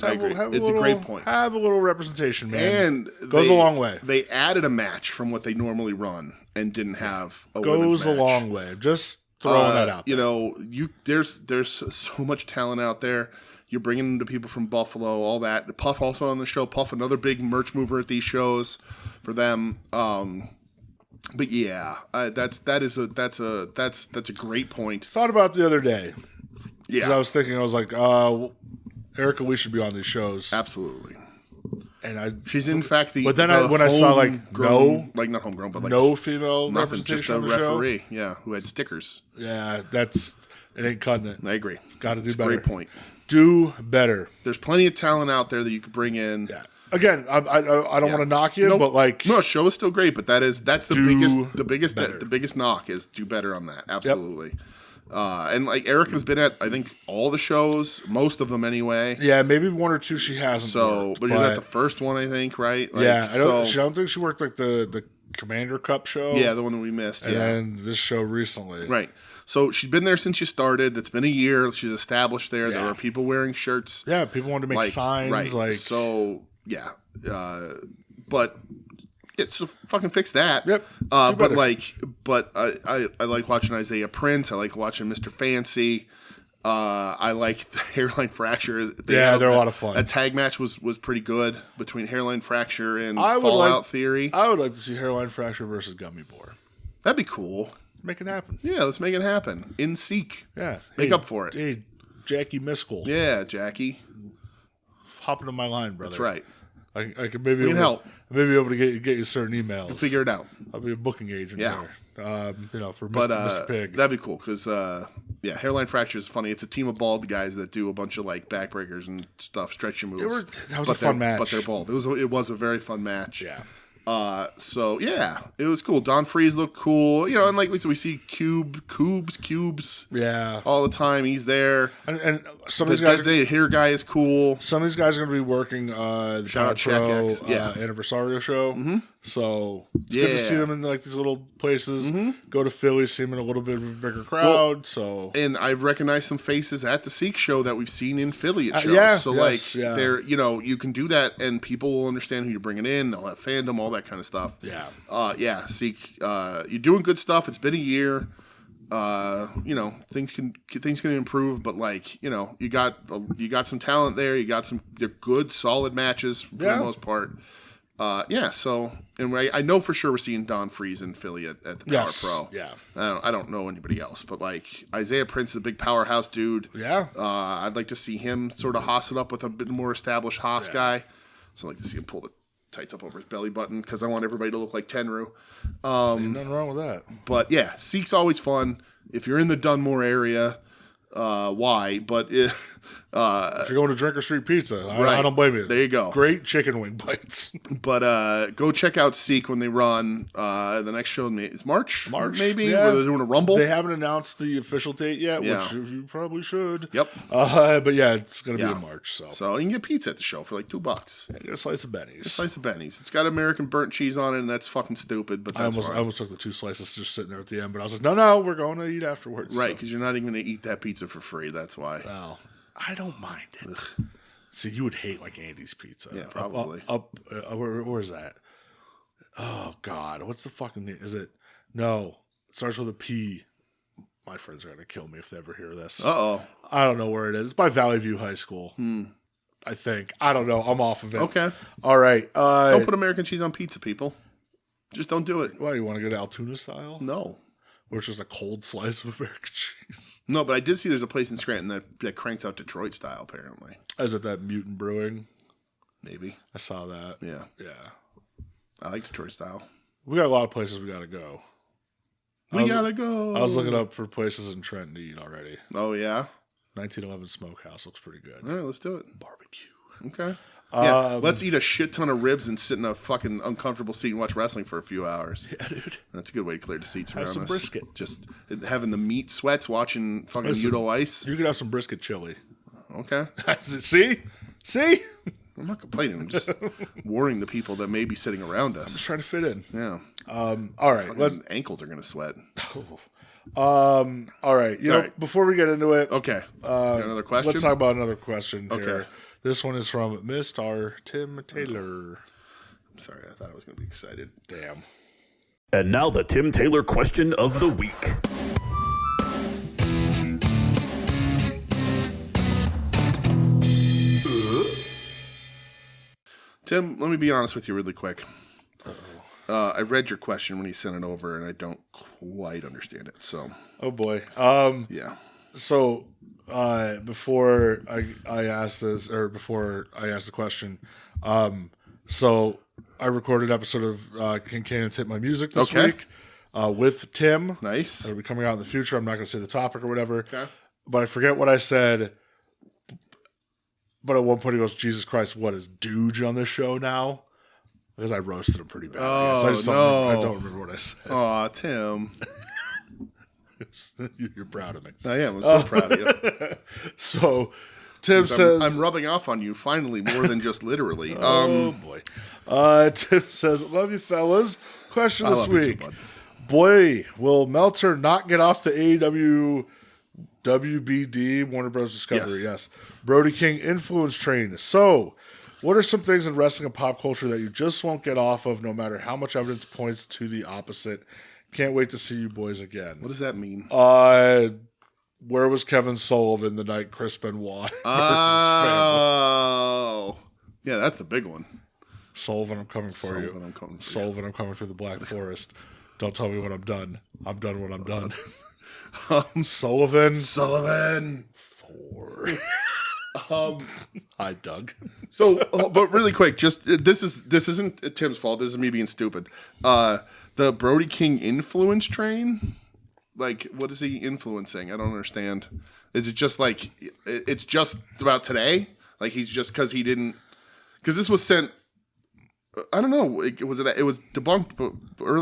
I agree. It's a great point. Have a little representation, man. And goes a long way. They added a match from what they normally run and didn't have a goes women's match. A long way. Just throwing that out there. You know, there's so much talent out there. You're bringing in the people from Buffalo, all that. Puff also on the show. Puff, another big merch mover at these shows for them. But yeah, that's a great point. Thought about the other day. Yeah, because I was thinking, I was like, Erica, we should be on these shows. Absolutely. And she's in fact But then when I saw not homegrown, but no female nothing, just a referee, show. Yeah, who had stickers. Yeah, it ain't cutting it. I agree. Got to do better. Great point. Do better. There's plenty of talent out there that you could bring in. Yeah. Again, I don't want to knock you, but like show is still great, but that's the biggest knock is do better on that. Absolutely. Yep. And like Erica's been at, I think, all the shows, most of them anyway. Yeah, maybe one or two she hasn't. But she's at the first one, I think, right? Like, yeah, I don't think she worked like the Commander Cup show. Yeah, the one that we missed. And this show recently, right? So she's been there since you started. It's been a year. She's established there. Yeah. There are people wearing shirts. Yeah, people wanted to make signs. Right. Like so, yeah. But. Yeah, so fucking fix that. Yep. But I like watching Isaiah Prince. I like watching Mr. Fancy. I like the Hairline Fracture. They're a lot of fun. A tag match was pretty good between Hairline Fracture and Fallout Theory. I would like to see Hairline Fracture versus Gummy Boar. That'd be cool. Let's make it happen. Yeah, let's make it happen. In Seek. Yeah. Make up for it. Hey, Jackie Miskell. Yeah, Jackie. Hop into my line, brother. That's right. I could maybe help. Maybe able to get you certain emails. We'll figure it out. I'll be a booking agent there. For Mr. Pig. That'd be cool because Hairline Fracture is funny. It's a team of bald guys that do a bunch of like backbreakers and stuff, stretchy moves. That was a fun match. But they're bald. It was a very fun match. Yeah. So yeah, it was cool. Don Freeze looked cool, and like we see Cubes, yeah, all the time. He's there, and some of these guys. The hair guy is cool. Some of these guys are going to be working the Shout out Pro Anniversario show. Mm-hmm. So it's good to see them in like these little places. Mm-hmm. Go to Philly, see them in a little bit of a bigger crowd. And I've recognized some faces at the Seek show that we've seen in Philly at shows. They're you can do that, and people will understand who you're bringing in. They'll have fandom, all that kind of stuff. Yeah. Seek, you're doing good stuff. It's been a year. Things can improve, but you got some talent there. They're good, solid matches for the most part. And I know for sure we're seeing Don Freeze in Philly at the Power Pro. Yeah. I don't know anybody else, but Isaiah Prince is a big powerhouse dude. Yeah. I'd like to see him sort of hoss it up with a bit more established Haas guy. So I'd like to see him pull the tights up over his belly button because I want everybody to look like Tenru. Ain't nothing wrong with that. But yeah, Seek's always fun. If you're in the Dunmore area, why? But if you're going to Drinker Street Pizza, I don't blame you. There you go. Great chicken wing bites. But go check out Seek when they run. The next show is March maybe, yeah. where they're doing a Rumble. They haven't announced the official date yet, which you probably should. Yep. But yeah, it's going to be in March. So you can get pizza at the show for like $2. Yeah, get a slice of Benny's. It's got American burnt cheese on it, and that's fucking stupid. But that's I almost took the 2 slices just sitting there at the end, but I was like, no, we're going to eat afterwards. Right, because you're not even going to eat that pizza for free. That's why. Well, I don't mind it. Ugh. See, you would hate like Andy's Pizza. Yeah, probably. Where is that? Oh God, what's the fucking name? Is it? No, it starts with a P. My friends are gonna kill me if they ever hear this. I don't know where it is. It's by Valley View High School. I think. I don't know. I'm off of it. Okay. All right. Don't put American cheese on pizza, people. Just don't do it. Why, you want to go to Altoona style? No. Or it's just a cold slice of American cheese. No, but I did see there's a place in Scranton that cranks out Detroit style, apparently. Is it that Mutant Brewing? Maybe. I saw that. Yeah. I like Detroit style. We got a lot of places we got to go. We got to go. I was looking up for places in Trenton to eat already. Oh, yeah? 1911 Smokehouse looks pretty good. All right, let's do it. Barbecue. Okay. Yeah, let's eat a shit ton of ribs and sit in a fucking uncomfortable seat and watch wrestling for a few hours. Yeah, dude. That's a good way to clear the seats around us. Have some brisket. Just having the meat sweats, watching fucking Udo Ice. You could have some brisket chili. Okay. See? I'm not complaining. I'm just warning the people that may be sitting around us. I'm just trying to fit in. Yeah. All right. Ankles are going to sweat. All right. Before we get into it. Okay. Got another question? Let's talk about another question here. This one is from Mr. Tim Taylor. I'm sorry, I thought I was going to be excited. Damn. And now the Tim Taylor question of the week. Tim, let me be honest with you really quick. I read your question when he sent it over, and I don't quite understand it. So, oh boy. Yeah. So, before I asked this, or before I asked the question, so I recorded an episode of Kincannon Hit My Music this week with Tim. Nice. It'll be coming out in the future. I'm not going to say the topic or whatever. Okay. But I forget what I said. But at one point he goes, Jesus Christ, what is Dooge on this show now? Because I roasted him pretty bad. Oh, I don't remember what I said. Aw, Tim. You're proud of me. I am. I'm so proud of you. So Tim says... I'm rubbing off on you, finally, more than just literally. Oh, boy. Tim says, love you, fellas. Question this week. Too, boy, will Meltzer not get off the AEW WBD, Warner Bros. Discovery? Yes. Brody King influence train. So, what are some things in wrestling and pop culture that you just won't get off of no matter how much evidence points to the opposite? Can't wait to see you boys again. What does that mean? Where was Kevin Sullivan the night Chris Benoit? Oh. Yeah, that's the big one. Sullivan, I'm coming for you. Sullivan, I'm coming through the Black Forest. Don't tell me when I'm done. I'm done when I'm done. Sullivan. 4. Hi, Doug. So, but really quick, just this isn't Tim's fault. This is me being stupid. The Brody King influence train. Like, what is he influencing? I don't understand. Is it just like it's just about today? Like he's just because he didn't because this was sent. I don't know. It was debunked, but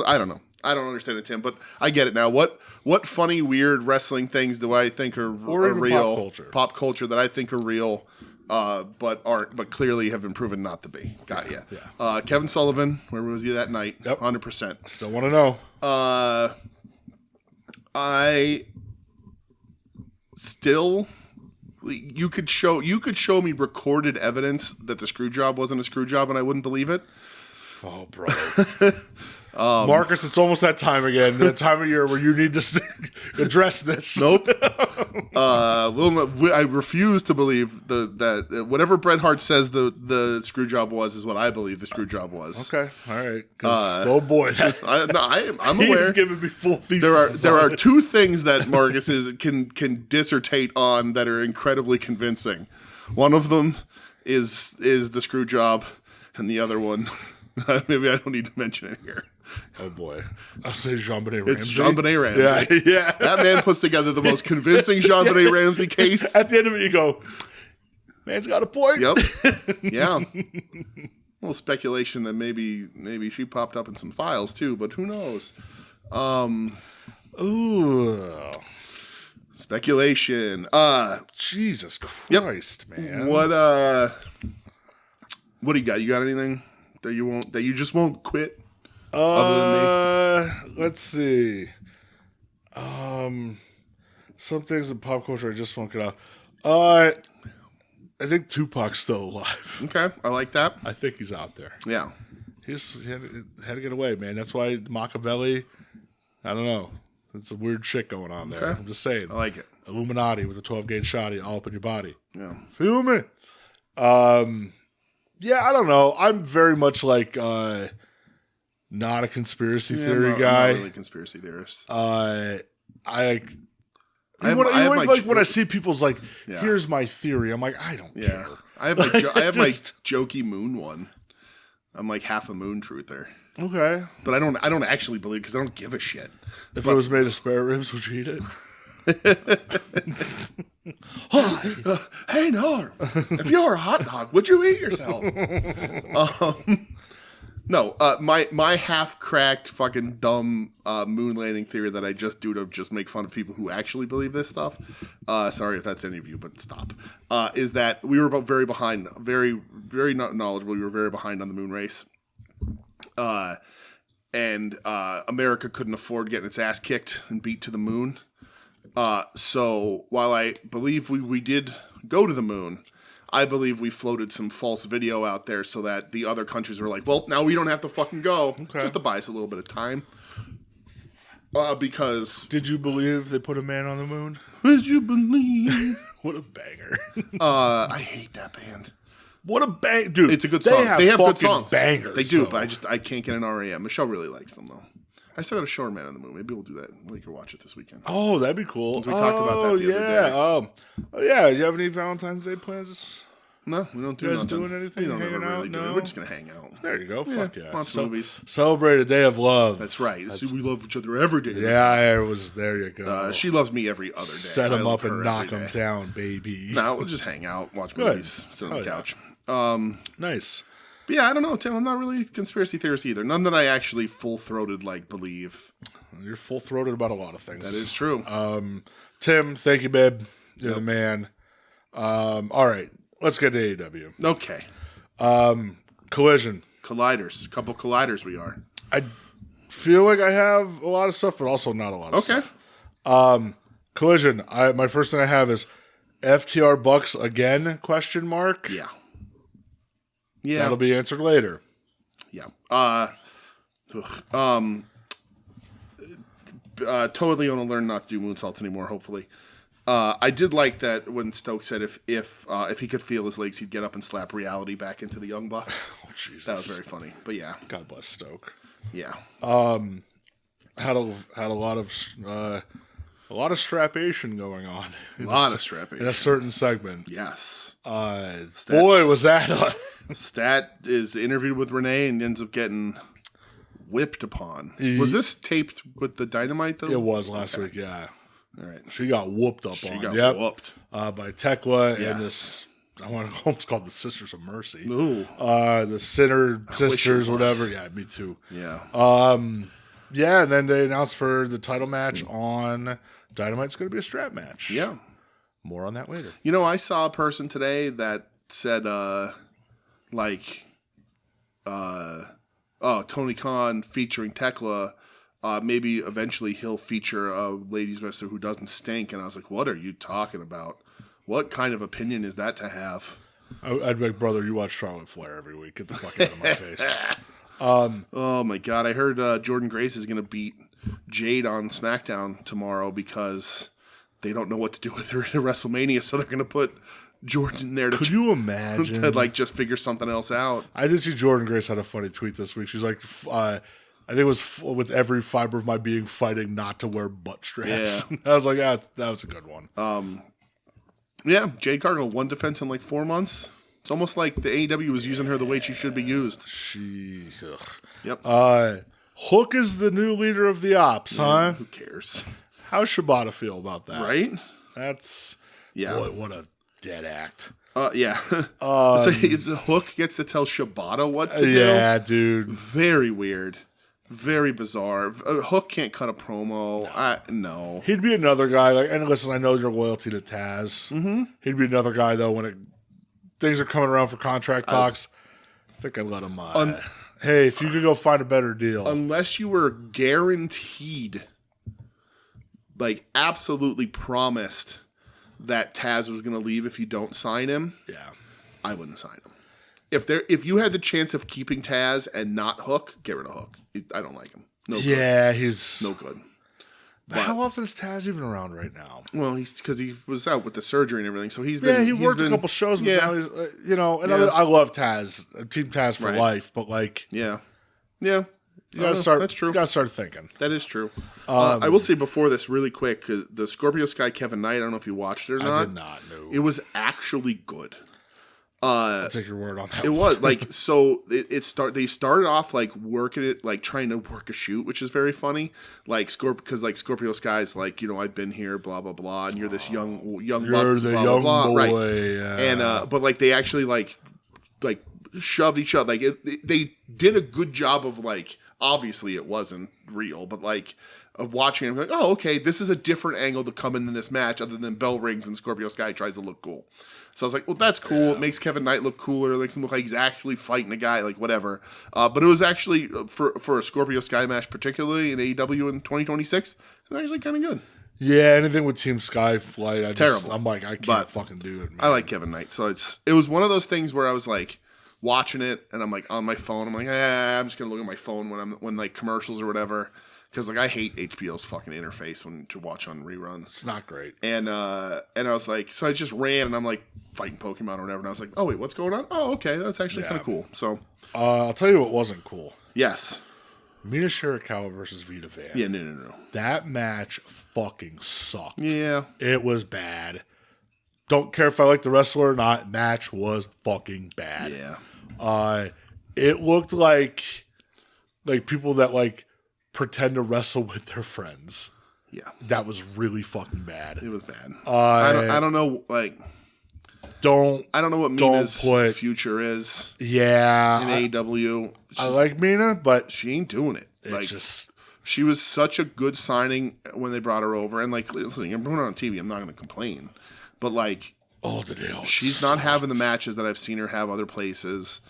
I don't know. I don't understand it, Tim, but I get it now. What funny, weird wrestling things do I think are real? Pop culture that I think are real, but clearly have been proven not to be. Got ya. Yeah. Kevin Sullivan, where was he that night? Yep. 100%. Still want to know. I still. You could show me recorded evidence that the screw job wasn't a screw job, and I wouldn't believe it. Oh, bro. Marcus, it's almost that time again. The time of year where you need to address this. Nope. I refuse to believe that whatever Bret Hart says the screw job is what I believe the screw job was. Okay, all right. Oh boy, I'm aware. He's giving me full thesis. There are two things that Marcus can dissertate on that are incredibly convincing. One of them is the screw job, and the other one, maybe I don't need to mention it here. Oh boy, I'll say Jean-Benet Ramsey. It's Jean-Benet Ramsey. Yeah. That man puts together the most convincing Jean-Benet Ramsey case. At the end of it, you go, man's got a point. Yep. Yeah. A little speculation that maybe she popped up in some files too, but who knows? Ooh. Speculation. Jesus Christ, man. What do you got? You got anything that you just won't quit? Other than me? Let's see. Some things in pop culture I just won't get off. I think Tupac's still alive. Okay, I like that. I think he's out there. Yeah. He had to get away, man. That's why Machiavelli, I don't know. It's a weird shit going on there. Okay. I'm just saying. I like it. Illuminati with a 12-gauge shotty all up in your body. Yeah. Feel me? Yeah, I don't know. I'm very much like not a conspiracy theory guy. I'm not really a conspiracy theorist. When I see people's like, here's my theory, I'm like, I don't care. I have my jokey moon one. I'm like half a moon truther. Okay, but I don't actually believe because I don't give a shit. If it was made of spare ribs, would you eat it? Hi, hey Norm, if you're a hot dog, would you eat yourself? No, my half-cracked, fucking dumb moon landing theory that I just do to just make fun of people who actually believe this stuff. Sorry if that's any of you, but stop. Is that we were very behind, very, very not knowledgeable. We were very behind on the moon race. And America couldn't afford getting its ass kicked and beat to the moon. So while I believe we did go to the moon, I believe we floated some false video out there so that the other countries were like, well, now we don't have to fucking go. Okay. Just to buy us a little bit of time. Because... Did you believe they put a man on the moon? Did you believe? What a banger. I hate that band. What a bang, dude! It's a good song. They have good songs. Bangers. They do, but I can't get an REM. Michelle really likes them though. I still got a short Man on the Moon. Maybe we'll do that. We can watch it this weekend. Oh, that'd be cool. We talked about that the other day. Oh yeah. Do you have any Valentine's Day plans? No, we don't do you guys nothing. doing anything? We don't hanging ever out? really do No? it. We're just gonna hang out. There you go. Fuck yeah. Watch movies. Celebrate a day of love. That's right. We love each other every day. Yeah, it was. There you go. She loves me every other day. Set them up and knock them down, baby. No, we'll just hang out, watch movies, sit on the couch. Nice. But yeah, I don't know, Tim. I'm not really a conspiracy theorist either. None that I actually full-throated believe. You're full-throated about a lot of things. That is true. Tim, thank you, babe. You're the man. All right, let's get to AEW. Okay. Collision. Colliders. Couple colliders we are. I feel like I have a lot of stuff, but also not a lot of stuff. Collision. My first thing I have is FTR Bucks again? Question mark. Yeah. That'll be answered later. Yeah. Totally going to learn not to do moonsaults anymore, hopefully. I did like that when Stoke said if he could feel his legs, he'd get up and slap Reality back into the Young Bucks. Oh, Jesus. That was very funny. But yeah. God bless Stoke. Yeah. Had a lot of strapation going on. A lot of strapation in a certain segment. Yes. Boy, was that. Stat is interviewed with Renee and ends up getting whipped upon. Was this taped with the Dynamite though? It was last week. Yeah. All right. She got whooped up on. She got whooped by Tekla and this. I want to almost call the Sisters of Mercy. Ooh. The Sinner Sisters, whatever. Yeah, me too. Yeah. Yeah, and then they announced for the title match on Dynamite, it's going to be a strap match. Yeah. More on that later. You know, I saw a person today that said, Tony Khan featuring Tekla. Maybe eventually he'll feature a ladies wrestler who doesn't stink. And I was like, what are you talking about? What kind of opinion is that to have? I'd be like, brother, you watch Charlotte Flair every week. Get the fuck out of my face. Oh my God. I heard Jordan Grace is going to beat Jade on SmackDown tomorrow because they don't know what to do with her at WrestleMania. So they're going to put Jordan there to Could you imagine? To just figure something else out. I did see Jordan Grace had a funny tweet this week. She's like, I think it was with every fiber of my being fighting not to wear butt straps. Yeah. I was like, that was a good one. Yeah, Jade Cargill, one defense in 4 months. It's almost like the AEW was using her the way she should be used. Yep. Hook is the new leader of the Ops, huh? Who cares? How's Shibata feel about that? Right? That's boy, what a dead act. Yeah. So Hook gets to tell Shibata what to do. Yeah, dude. Very weird. Very bizarre. Hook can't cut a promo. No. He'd be another guy. And listen, I know your loyalty to Taz. Mm-hmm. He'd be another guy though when things are coming around for contract talks. I think I'd let him. Hey, if you could go find a better deal, unless you were guaranteed, absolutely promised that Taz was going to leave if you don't sign him. Yeah, I wouldn't sign him. If you had the chance of keeping Taz and not Hook, get rid of Hook. I don't like him. No good. Yeah, he's no good. How often is Taz even around right now? Well, because he was out with the surgery and everything, so he's been. Yeah, he worked a couple shows, but now he's I love Taz, Team Taz for life, but yeah. You gotta start. That's true. You gotta start thinking. That is true. I will say before this, really quick, the Scorpio Sky Kevin Knight. I don't know if you watched it or not. I did not. No. It was actually good. I'll take your word on that. It was so. They started off working it, trying to work a shoot, which is very funny. Because Scorpio Sky's I've been here, blah blah blah, and you're this young you're buck, the blah, young blah, blah, boy, right? Yeah. And but they actually shoved each other. They did a good job of obviously it wasn't real, but of watching him oh okay, this is a different angle to come in this match other than bell rings and Scorpio Sky tries to look cool. So I was like, well, that's cool. Yeah. It makes Kevin Knight look cooler. It makes him look like he's actually fighting a guy, whatever. But it was actually, for a Scorpio Sky match, particularly in AEW in 2026, it was actually kind of good. Yeah, anything with Team Skyflight, Terrible. I'm like, I can't fucking do it, man. I like Kevin Knight, so it was one of those things where I was like watching it, and I'm like on my phone. I'm like, I'm just gonna look at my phone when like commercials or whatever, because like I hate HBO's fucking interface to watch on reruns. It's not great. And I was like, so I just ran, and I'm like fighting Pokemon or whatever, and I was like, oh wait, what's going on? Oh, okay, that's actually kind of cool. So I'll tell you what wasn't cool. yes. Mina Shirakawa versus Vita Van. Yeah, no. That match fucking sucked. Yeah. It was bad. Don't care if I like the wrestler or not. Match was fucking bad. Yeah. It looked like people that like pretend to wrestle with their friends. Yeah. That was really fucking bad. It was bad. I don't know, like... I don't know what Mina's future is. Yeah. In AEW. I like Mina, but she ain't doing it. Like, just... She was such a good signing when they brought her over. And, like, listen, I'm putting her on TV. I'm not going to complain. But, like, she's not having the matches that I've seen her have other places.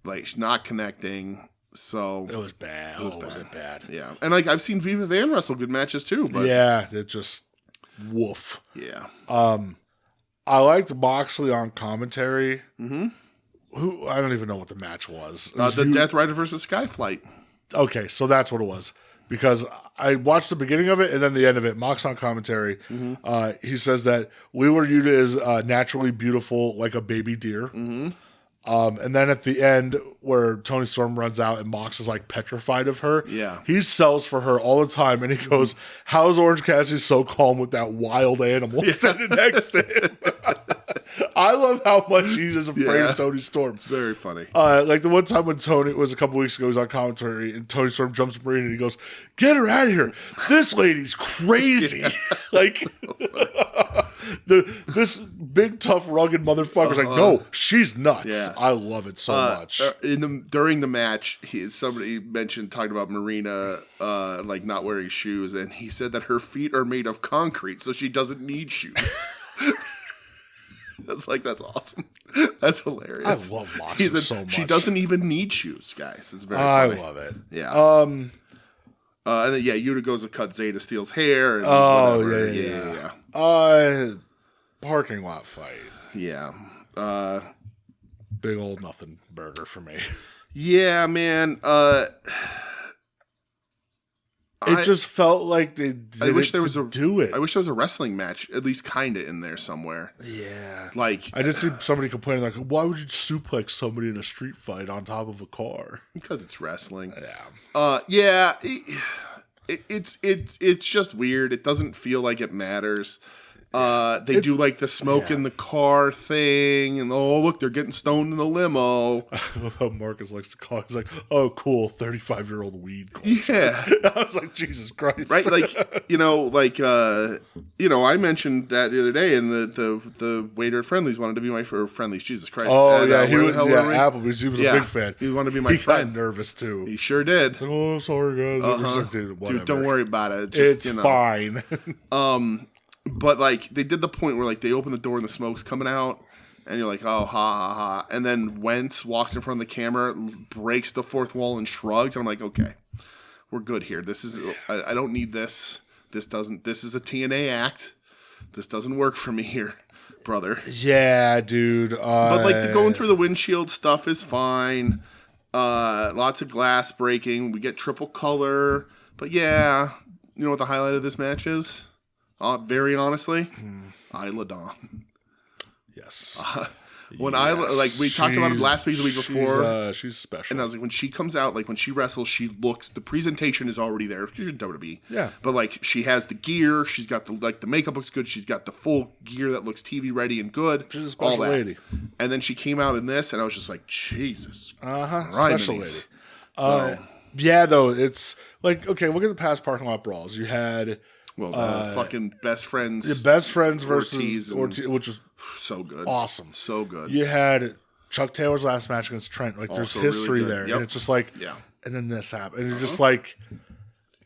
Like, she's not connecting. So... It was bad. Was it bad? Yeah. And, like, I've seen Viva Van wrestle good matches, too. But yeah, it just... Woof. Yeah. I liked Moxley on commentary. Mm-hmm. Who I don't even know what the match was. The Death Rider versus Skyflight. Okay, so that's what it was. Because I watched the beginning of it and then the end of it. Mox on commentary. Mm-hmm. He says that we were viewed as naturally beautiful like a baby deer. Mm-hmm. And then at the end, where Tony Storm runs out and Mox is like petrified of her, he sells for her all the time. And he goes, "How's Orange Cassidy so calm with that wild animal standing next to him?" I love how much he is afraid of Tony Storm. It's very funny. Like the one time when Tony, it was a couple weeks ago, he was on commentary and Tony Storm jumps in the ring and he goes, "Get her out of here. This lady's crazy." Like, this big, tough, rugged motherfucker's like, "No, she's nuts." I love it so much. During the match, somebody talked about Marina like not wearing shoes, and he said that her feet are made of concrete, so she doesn't need shoes. That's awesome. That's hilarious. I love Moxley so much. She doesn't even need shoes, guys. It's very funny. I love it. Yeah. And then Yuta goes to cut Zeta Steel's hair. And yeah. Parking lot fight. Yeah. Big old nothing burger for me. Yeah, man. It just felt like they did I wish there was do it. I wish there was a wrestling match, at least kind of in there somewhere. Yeah. Like, I did see somebody complaining, like, why would you suplex somebody in a street fight on top of a car? Because it's wrestling. Yeah. It's just weird. It doesn't feel like it matters. They do like the smoke in the car thing, and look, they're getting stoned in the limo. I love how Marcus likes to call it. He's like, "Oh, cool, 35-year-old weed culture." Yeah, I was like, Jesus Christ, right? I mentioned that the other day, and the waiter at Friendly's wanted to be my Friendly's. Jesus Christ! Oh he was Applebee's. He was a big fan. He wanted to be my friend. He got nervous too. He sure did. Like, oh, sorry guys. Like, Dude, don't worry about it. It's fine. But, like, they did the point where, like, they open the door and the smoke's coming out, and you're like, oh, ha, ha, ha. And then Wentz walks in front of the camera, breaks the fourth wall and shrugs. And I'm like, okay, we're good here. I don't need this. This is a TNA act. This doesn't work for me here, brother. Yeah, dude. But, like, the going through the windshield stuff is fine. Lots of glass breaking. We get triple color. But, yeah, you know what the highlight of this match is? Very honestly, Isla Dawn. Yes. We talked about it last week, the week before. She's special. And I was like, when she comes out, like when she wrestles, the presentation is already there. She's in WWE. Yeah. But like, she has the gear. She's got the makeup looks good. She's got the full gear that looks TV ready and good. She's a special lady. And then she came out in this, and I was just like, Jesus. Special lady. So. Yeah, though, it's like, okay, look at the past parking lot brawls. You had. Well, fucking best friends. The best friends versus Ortiz, which was so good, awesome, so good. You had Chuck Taylor's last match against Trent. Like, there's history really there, and it's just like, and then this happened, and you're just like,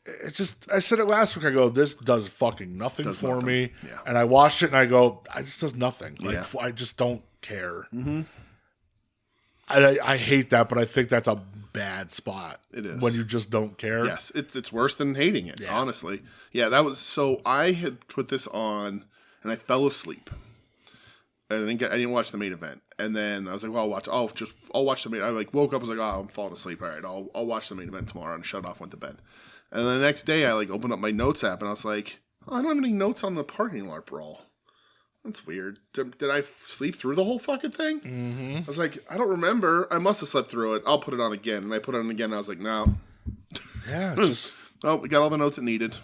it's just. I said it last week. I go, this does fucking nothing for me, and I watched it, and I go, this does nothing. Like, I just don't care. Mm-hmm. I hate that, but I think that's a bad spot. It is. When you just don't care. Yes, it's worse than hating it, honestly. Yeah, that was, so I had put this on, and I fell asleep. I didn't watch the main event. And then I was like, well, I'll watch the main. I woke up, I was like, oh, I'm falling asleep. All right, I'll watch the main event tomorrow, and shut off, went to bed. And then the next day, I opened up my notes app, and I was like, oh, I don't have any notes on the parking lot brawl. That's weird. Did I sleep through the whole fucking thing? Mm-hmm. I was like, I don't remember. I must have slept through it. I'll put it on again. And I put it on again, and I was like, no. Yeah, just... Oh, we got all the notes it needed.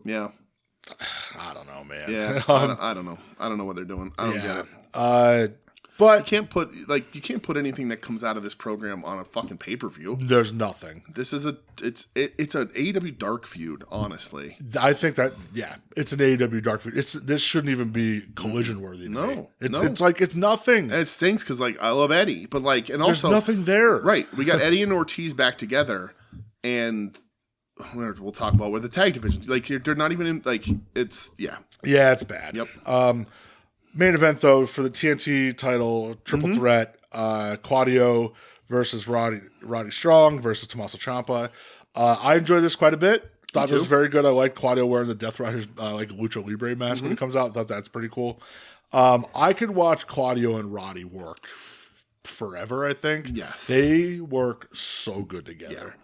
Yeah. I don't know, man. Yeah, I don't know. I don't know what they're doing. I don't get it. But you can't put anything that comes out of this program on a fucking pay-per-view. There's nothing. This is it's an AEW dark feud, honestly. I think that it's an AEW dark feud. This shouldn't even be collision worthy. No, it's like it's nothing. And it stinks because I love Eddie, but and there's also nothing there. Right, we got Eddie and Ortiz back together, and we'll talk about where the tag divisions they're not even in it's it's bad. Yep. Main event, though, for the TNT title, triple threat, Claudio versus Roddy Strong versus Tommaso Ciampa. I enjoyed this quite a bit. Thought this was very good. I like Claudio wearing the Death Rider's Lucha Libre mask when it comes out. Thought that's pretty cool. I could watch Claudio and Roddy work forever, I think. Yes. They work so good together.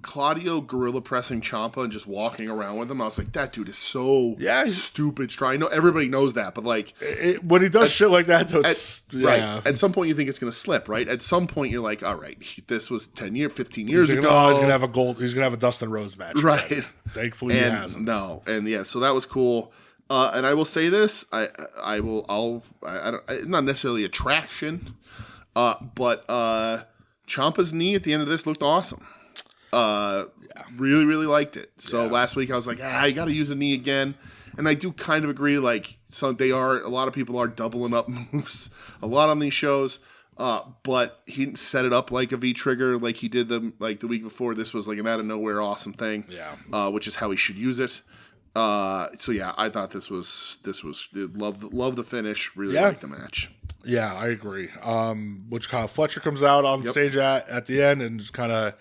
Claudio gorilla pressing Ciampa and just walking around with him. I was like, that dude is so stupid strong. I know everybody knows that, but when he does shit like that, though, right. At some point, you think it's going to slip, right? At some point, you're like, all right, this was 15 years ago. He's going to have a he's going to have a Dustin Rhodes match, right? Again. Thankfully, he hasn't. No, and so that was cool. And I will say this, I don't, not necessarily attraction, but Ciampa's knee at the end of this looked awesome. Really, really liked it. So last week I was like, you got to use the knee again. And I do kind of agree. A lot of people are doubling up moves a lot on these shows. But he didn't set it up like a V-trigger like he did the week before. This was an out of nowhere awesome thing. Yeah. Which is how he should use it. So yeah, I thought this was love the finish. Really liked the match. Yeah, I agree. Which Kyle Fletcher comes out on stage at the end and just kind of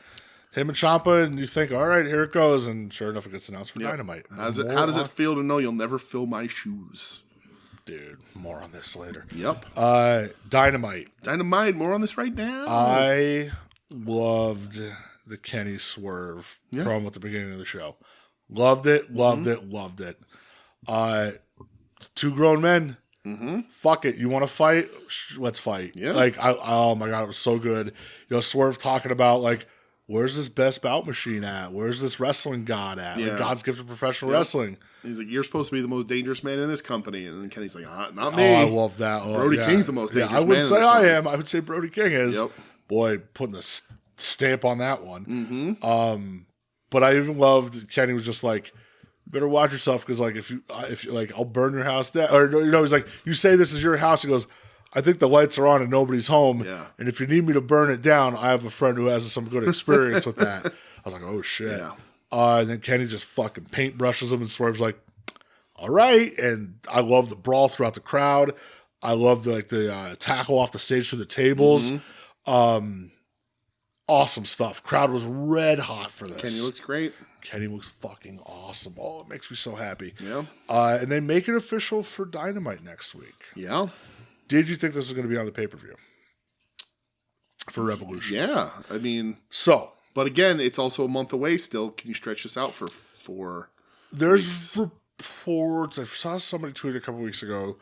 him and Ciampa, and you think, all right, here it goes, and sure enough, it gets announced for Dynamite. How does it feel to know you'll never fill my shoes? Dude, more on this later. Yep. Dynamite. More on this right now. I loved the Kenny Swerve promo at the beginning of the show. Loved it. Two grown men. Mm-hmm. Fuck it. You want to fight? Let's fight. Yeah. Oh my God, it was so good. Swerve talking about where's this best bout machine at? Where's this wrestling god at? Yeah. God's gift of professional wrestling. He's like, you're supposed to be the most dangerous man in this company. And then Kenny's like, not me. Oh, I love that. Brody King's the most dangerous man. I wouldn't say I am. I would say Brody King is. Yep. Boy, putting a stamp on that one. Mm-hmm. But I even loved Kenny was just like, you better watch yourself because if you I'll burn your house down. Or he's like, you say this is your house. He goes, I think the lights are on and nobody's home. Yeah. And if you need me to burn it down, I have a friend who has some good experience with that. I was like, oh shit. Yeah. And then Kenny just fucking paintbrushes him and Swerve's like, all right. And I love the brawl throughout the crowd. I love the tackle off the stage through the tables. Mm-hmm. Awesome stuff. Crowd was red hot for this. Kenny looks great. Kenny looks fucking awesome. Oh, it makes me so happy. Yeah. And they make it official for Dynamite next week. Yeah. Did you think this was going to be on the pay-per-view? For Revolution? Yeah. I mean... But again, it's also a month away still. Can you stretch this out for 4 There's reports. I saw somebody tweet a couple weeks ago.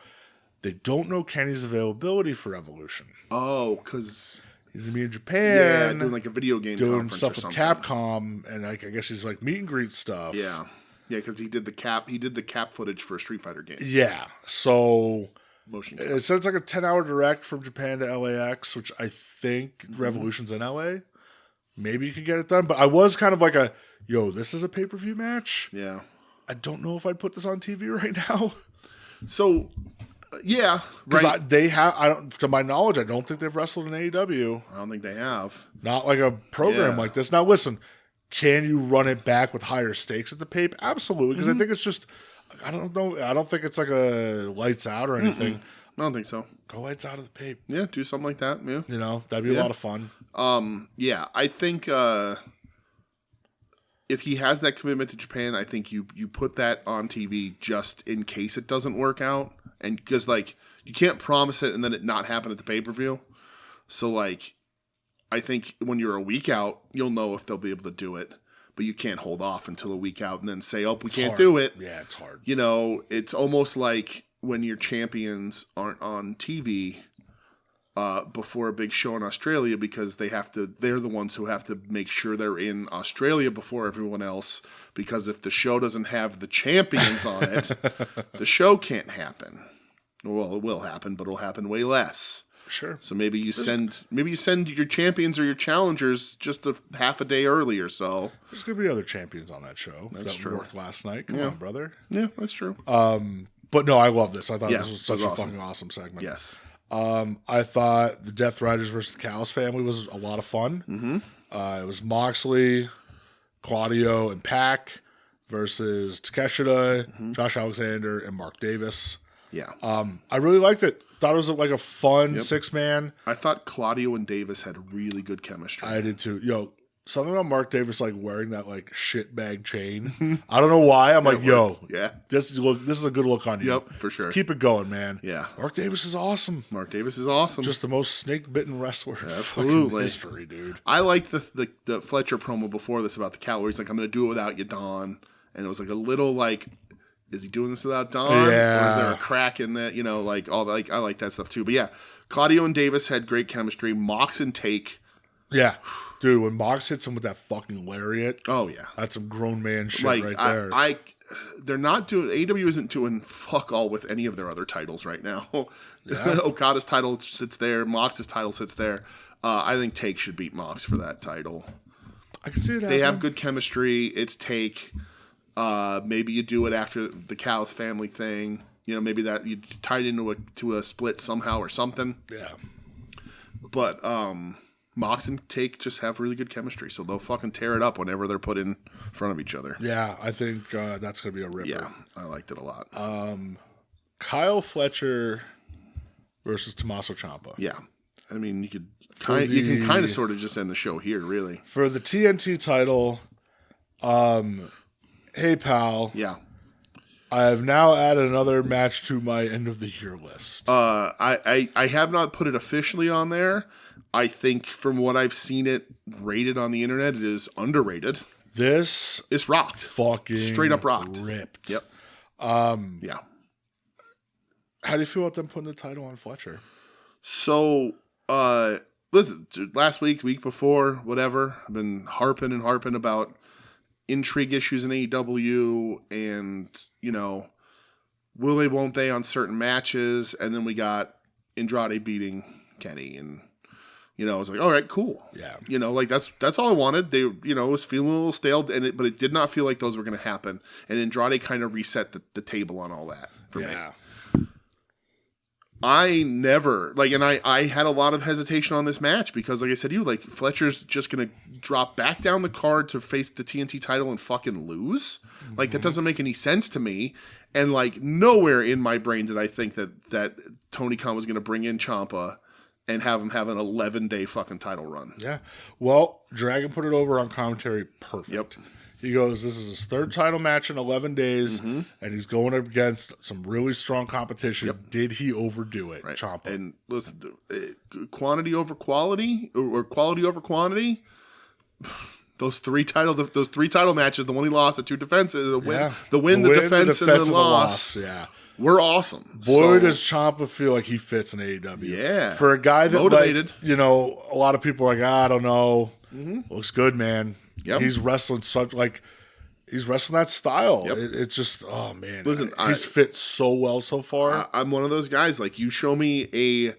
They don't know Kenny's availability for Revolution. Oh, because... He's going to be in Japan. Yeah, doing a video game doing conference stuff or something. with Capcom, and I guess he's meet and greet stuff. Yeah. Yeah, because he did the cap footage for a Street Fighter game. Yeah. So... Motion it says it's a 10-hour direct from Japan to LAX, which I think Revolution's in LA. Maybe you could get it done. But I was kind of like this is a pay-per-view match. Yeah. I don't know if I'd put this on TV right now. So, yeah. Right. To my knowledge, I don't think they've wrestled in AEW. I don't think they have. Not like a program like this. Now, listen, can you run it back with higher stakes at the Absolutely. Because I think it's just... I don't know. I don't think it's a lights out or anything. I don't think so. Go lights out of the paper. Yeah, do something like that. Yeah. You know, that'd be a lot of fun. Yeah, I think if he has that commitment to Japan, I think you put that on TV just in case it doesn't work out. And because, like, you can't promise it and then it not happen at the pay-per-view. So, like, I think when you're a week out, you'll know if they'll be able to do it. But you can't hold off until a week out and then say, oh, we can't do it. Yeah, it's hard. You know, it's almost like when your champions aren't on TV before a big show in Australia because they're the ones who have to make sure they're in Australia before everyone else, because if the show doesn't have the champions on it, the show can't happen. Well, it will happen, but it'll happen way less. Sure. So maybe you send your champions or your challengers just half a day early or so. There's gonna be other champions on that show. That's true. Worked last night. Come on, brother. Yeah, that's true. But no, I love this. I thought this was such a fucking awesome segment. Yes. I thought the Death Riders versus the Callis family was a lot of fun. Mm-hmm. It was Moxley, Claudio, and Pac versus Takeshita, Josh Alexander, and Mark Davis. Yeah. I really liked it. Thought it was like a fun 6-man. I thought Claudio and Davis had really good chemistry. I did too. Yo, something about Mark Davis like wearing that like shitbag chain. I don't know why. I'm like, yo, this is a good look on you. Yep, for sure. Keep it going, man. Yeah. Mark Davis is awesome. Mark Davis is awesome. Just the most snake-bitten wrestler Absolutely. in history, dude. I like the Fletcher promo before this about the Cal where he's like, I'm going to do it without you, Don. And it was like a little like, is he doing this without Don? Yeah. Or is there a crack in that? You know, like all that. Like, I like that stuff too. But yeah, Claudio and Davis had great chemistry. Mox and Take. Yeah. Dude, when Mox hits him with that fucking lariat. Oh, yeah. That's some grown man shit like, right there. They're not doing, AEW isn't doing fuck all with any of their other titles right now. Yeah. Okada's title sits there. Mox's title sits there. I think Take should beat Mox for that title. I can see it. They have good chemistry. It's Take. Maybe you do it after the Callis family thing. You know, maybe that you tie it into a split somehow or something. Yeah. But Mox and Take just have really good chemistry, so they'll fucking tear it up whenever they're put in front of each other. Yeah, I think that's going to be a ripper. Yeah, I liked it a lot. Kyle Fletcher versus Tommaso Ciampa. Yeah. I mean, you can kind of sort of just end the show here, really. For the TNT title, hey, pal. Yeah. I have now added another match to my end of the year list. I have not put it officially on there. I think from what I've seen it rated on the internet, it is underrated. It's rocked. Fucking straight up rocked. Ripped. Yep. Yeah. How do you feel about them putting the title on Fletcher? So, listen, last week, the week before, whatever, I've been harping about intrigue issues in AEW and, you know, will they, won't they on certain matches. And then we got Andrade beating Kenny and, you know, I was like, all right, cool. Yeah. You know, like that's all I wanted. They, you know, it was feeling a little stale, but it did not feel like those were going to happen. And Andrade kind of reset the table on all that for me. I never, like, and I had a lot of hesitation on this match because, like I said to you, like, Fletcher's just going to drop back down the card to face the TNT title and fucking lose. Mm-hmm. Like, that doesn't make any sense to me. And, like, nowhere in my brain did I think that Tony Khan was going to bring in Ciampa and have him have an 11-day fucking title run. Yeah. Well, Dragon put it over on commentary perfect. Yep. He goes, this is his third title match in 11 days, and he's going up against some really strong competition. Yep. Did he overdo it, right. Ciampa? And listen, quantity over quality, or quality over quantity, those three title matches, the one he lost, the two defenses, the win, the defense, and the loss. Yeah. We're awesome. Boy, does Ciampa feel like he fits in AEW. Yeah. For a guy that, motivated. Like, you know, a lot of people are like, I don't know. Looks good, man. Yep. He's wrestling he's wrestling that style. Yep. It's just, oh man. Listen, he's fit so well so far. I'm one of those guys. Like, you show me a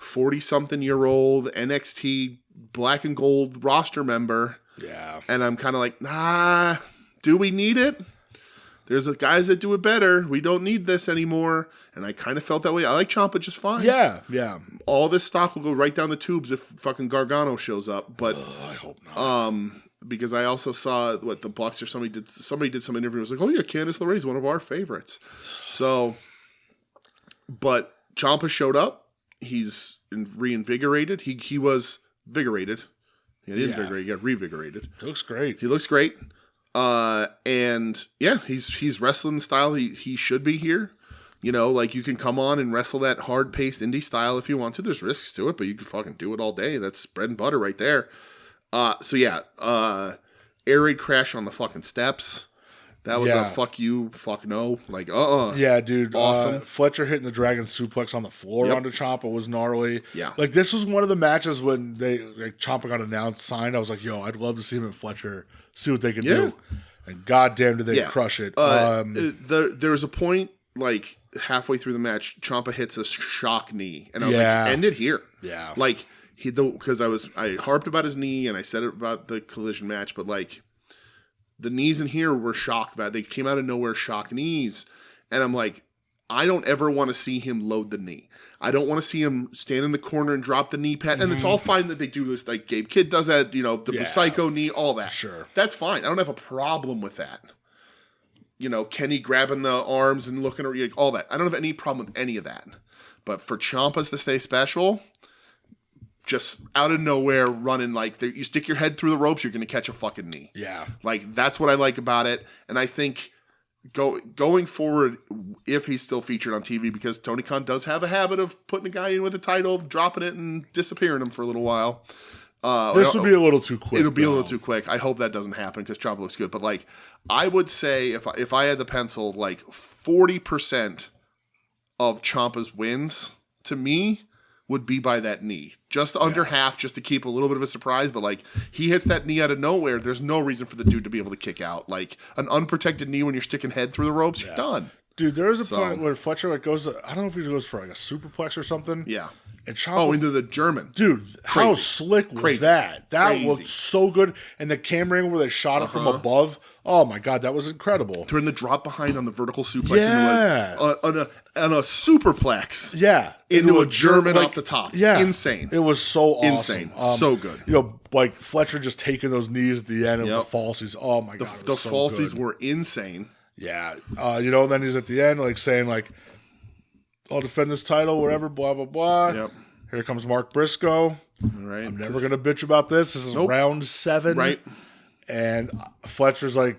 40-something-year-old NXT black and gold roster member. Yeah. And I'm kind of like, nah, do we need it? There's guys that do it better. We don't need this anymore. And I kind of felt that way. I like Ciampa just fine. Yeah, yeah. All this stock will go right down the tubes if fucking Gargano shows up. But I hope not. Because I also saw what the Bucks or somebody did some interview. It was like, oh yeah, Candice LeRae's one of our favorites. So, but Ciampa showed up. He's reinvigorated. He was vigorated. He didn't invigorate. He got revigorated. He looks great. He looks great. And yeah, he's wrestling the style he should be here. You know, like you can come on and wrestle that hard-paced indie style if you want to. There's risks to it, but you can fucking do it all day. That's bread and butter right there. So yeah, air raid crash on the fucking steps. That was a fuck you, fuck no. Like, Yeah, dude. Awesome. Fletcher hitting the dragon suplex on the floor onto Ciampa was gnarly. Yeah. Like, this was one of the matches when Ciampa got announced, signed. I was like, yo, I'd love to see him and Fletcher, see what they can do. And goddamn, did they crush it. There was a point, like, halfway through the match, Ciampa hits a shock knee. And I was like, end it here. Yeah. Like, because I harped about his knee and I said it about the collision match, but, like, the knees in here were shock. They came out of nowhere, shock knees. And I'm like, I don't ever want to see him load the knee. I don't want to see him stand in the corner and drop the knee pad. And it's all fine that they do this. Like Gabe Kidd does that, you know, the psycho knee, all that. Sure. That's fine. I don't have a problem with that. You know, Kenny grabbing the arms and looking at all that. I don't have any problem with any of that. But for Ciampa's to stay special, just out of nowhere running like you stick your head through the ropes, you're going to catch a fucking knee. Yeah. Like that's what I like about it. And I think going forward, if he's still featured on TV, because Tony Khan does have a habit of putting a guy in with a title, dropping it and disappearing him for a little while. This will be a little too quick. It'll be a little too quick. I hope that doesn't happen because Ciampa looks good. But like, I would say if I had the pencil, like 40% of Ciampa's wins to me would be by that knee. Just under half, just to keep a little bit of a surprise. But, like, he hits that knee out of nowhere. There's no reason for the dude to be able to kick out. Like, an unprotected knee when you're sticking head through the ropes, you're done. Dude, there is a point where Fletcher like goes, I don't know if he goes for like a superplex or something. Yeah. And Ciampa, into the German. Dude, how slick was that? That Crazy. looked so good. And the camera angle where they shot it from above, oh my God, that was incredible. Turn the drop behind on the vertical suplex into a superplex. Yeah. Into a German off the top. Yeah. Insane. It was so awesome. Insane. So good. You know, like Fletcher just taking those knees at the end of the falsies. Oh my God. The falsies were insane. Yeah. You know, then he's at the end like saying like, I'll defend this title, whatever, blah, blah, blah. Yep. Here comes Mark Briscoe. Right. I'm never going to bitch about this. This is round 7. Right. And Fletcher's like,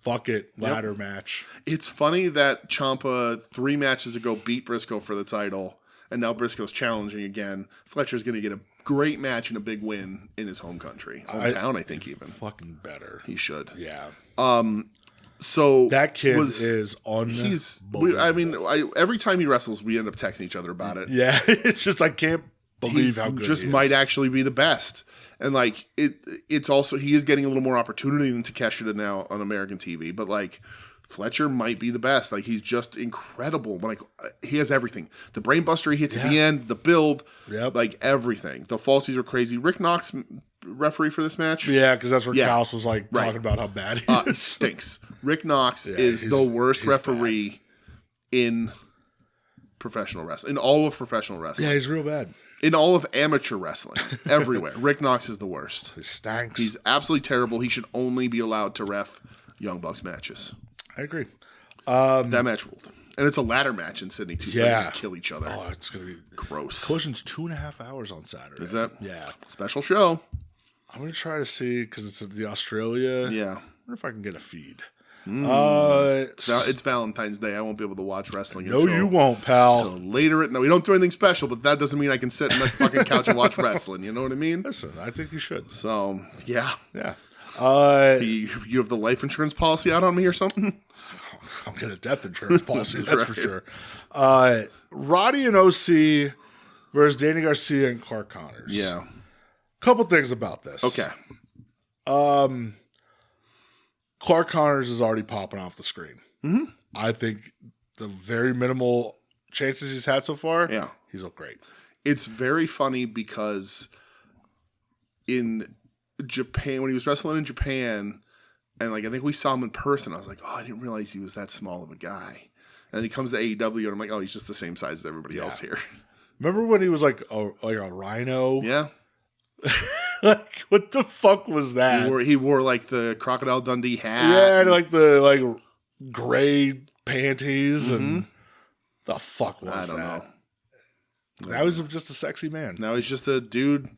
fuck it, ladder match. It's funny that Ciampa 3 matches ago beat Briscoe for the title, and now Briscoe's challenging again. Fletcher's going to get a great match and a big win in his home country. Hometown, I think even. Fucking better. He should. Yeah. So that kid is every time he wrestles, we end up texting each other about it. Yeah, it's just I can't believe how good just he is. might actually be the best. And like it's also he is getting a little more opportunity than Takeshita now on American TV. But like Fletcher might be the best. Like he's just incredible. Like he has everything. The brainbuster he hits at the end, the build, like everything. The falsies were crazy. Rick Knox referee for this match. Yeah, because that's where Kaus was like talking about how bad he is. It stinks. Rick Knox is the worst referee in professional wrestling, in all of professional wrestling. Yeah, he's real bad. In all of amateur wrestling, everywhere. Rick Knox is the worst. He stinks. He's absolutely terrible. He should only be allowed to ref Young Bucks matches. I agree. That match ruled. And it's a ladder match in Sydney, too, so they're going to kill each other. Oh, it's going to be gross. Collision's 2.5 hours on Saturday. Is that? Yeah. Special show. I'm going to try to see, because it's the Australia. Yeah. I wonder if I can get a feed. It's Valentine's Day. I won't be able to watch wrestling until you won't, pal. Until later. No, we don't do anything special, but that doesn't mean I can sit on the fucking couch and watch wrestling. You know what I mean? Listen, I think you should. So, yeah. Yeah. You have the life insurance policy out on me or something? I'm getting a death insurance policy, that's for sure. Roddy and OC versus Danny Garcia and Clark Connors. Yeah. Couple things about this. Okay. Clark Connors is already popping off the screen. Mm-hmm. I think the very minimal chances he's had so far, he's looked great. It's very funny because in Japan, when he was wrestling in Japan, and like I think we saw him in person, I was like, oh, I didn't realize he was that small of a guy. And then he comes to AEW, and I'm like, oh, he's just the same size as everybody else here. Remember when he was like a rhino? Yeah. Like, what the fuck was that? He wore like the Crocodile Dundee hat. Yeah, and like the gray panties and the fuck was that? I don't know. Now he's just a sexy man. Now he's just a dude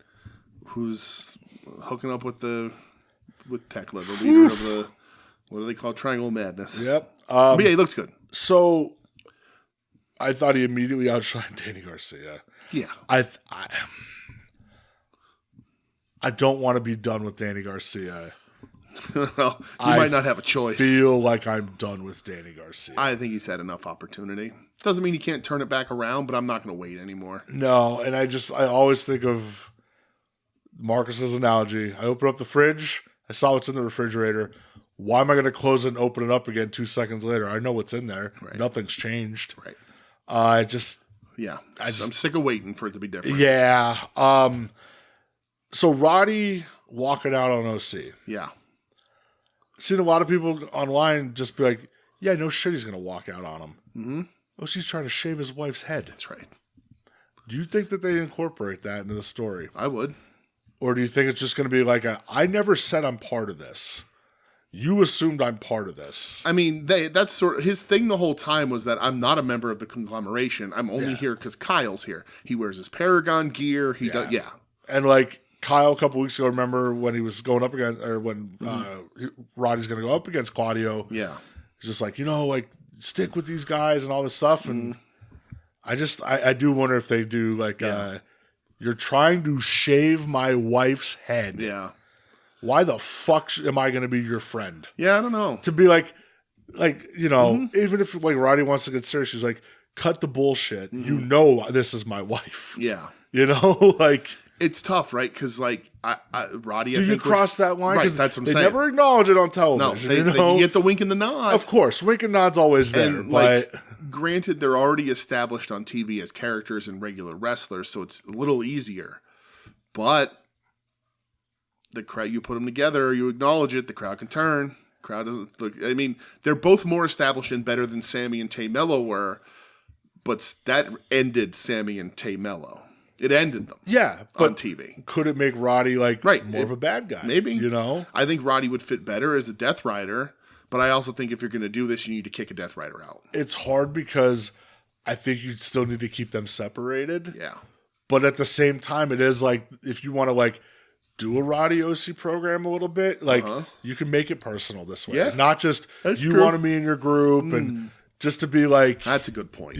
who's hooking up with Tekla, the leader of the, what do they call it? Triangle Madness. Yep. But yeah, he looks good. So I thought he immediately outshined Danny Garcia. Yeah. I don't want to be done with Danny Garcia. Well, you might not have a choice. I feel like I'm done with Danny Garcia. I think he's had enough opportunity. Doesn't mean he can't turn it back around, but I'm not going to wait anymore. No, and I always think of Marcus's analogy. I open up the fridge. I saw what's in the refrigerator. Why am I going to close it and open it up again 2 seconds later? I know what's in there. Right. Nothing's changed. Right. I'm sick of waiting for it to be different. Yeah. So Roddy walking out on OC. Yeah. Seen a lot of people online just be like, yeah, no shit he's going to walk out on him. Mm-hmm. OC's trying to shave his wife's head. That's right. Do you think that they incorporate that into the story? I would. Or do you think it's just going to be like I never said I'm part of this. You assumed I'm part of this. I mean, that's sort of his thing the whole time was that I'm not a member of the conglomeration. I'm only here because Kyle's here. He wears his Paragon gear. He does, yeah. And like Kyle a couple weeks ago, remember when he was going up against, or when Roddy's going to go up against Claudio? Yeah. He's just like, like stick with these guys and all this stuff. And I do wonder if they do like, you're trying to shave my wife's head. Yeah. Why the fuck am I going to be your friend? Yeah, I don't know. To be like, even if like Roddy wants to get serious, she's like, cut the bullshit. You know this is my wife. Yeah. Like it's tough, right? Because like Roddy, do you cross that line? Right, that's what I'm saying. They never acknowledge it on television. No, they get the wink and the nod. Of course, wink and nod's always there. And, but granted, they're already established on TV as characters and regular wrestlers, so it's a little easier. But the crowd, you put them together, you acknowledge it, the crowd can turn. Crowd doesn't look. I mean, they're both more established and better than Sammy and Tay Mello were, but that ended Sammy and Tay Mello. It ended them. Yeah, but on TV. Could it make Roddy more of a bad guy? Maybe. I think Roddy would fit better as a Death Rider, but I also think if you're going to do this, you need to kick a Death Rider out. It's hard because I think you still need to keep them separated. Yeah. But at the same time, it is like if you want to do a Roddy OC program a little bit, you can make it personal this way. Yeah. Not just you want to be in your group and just to be like. That's a good point.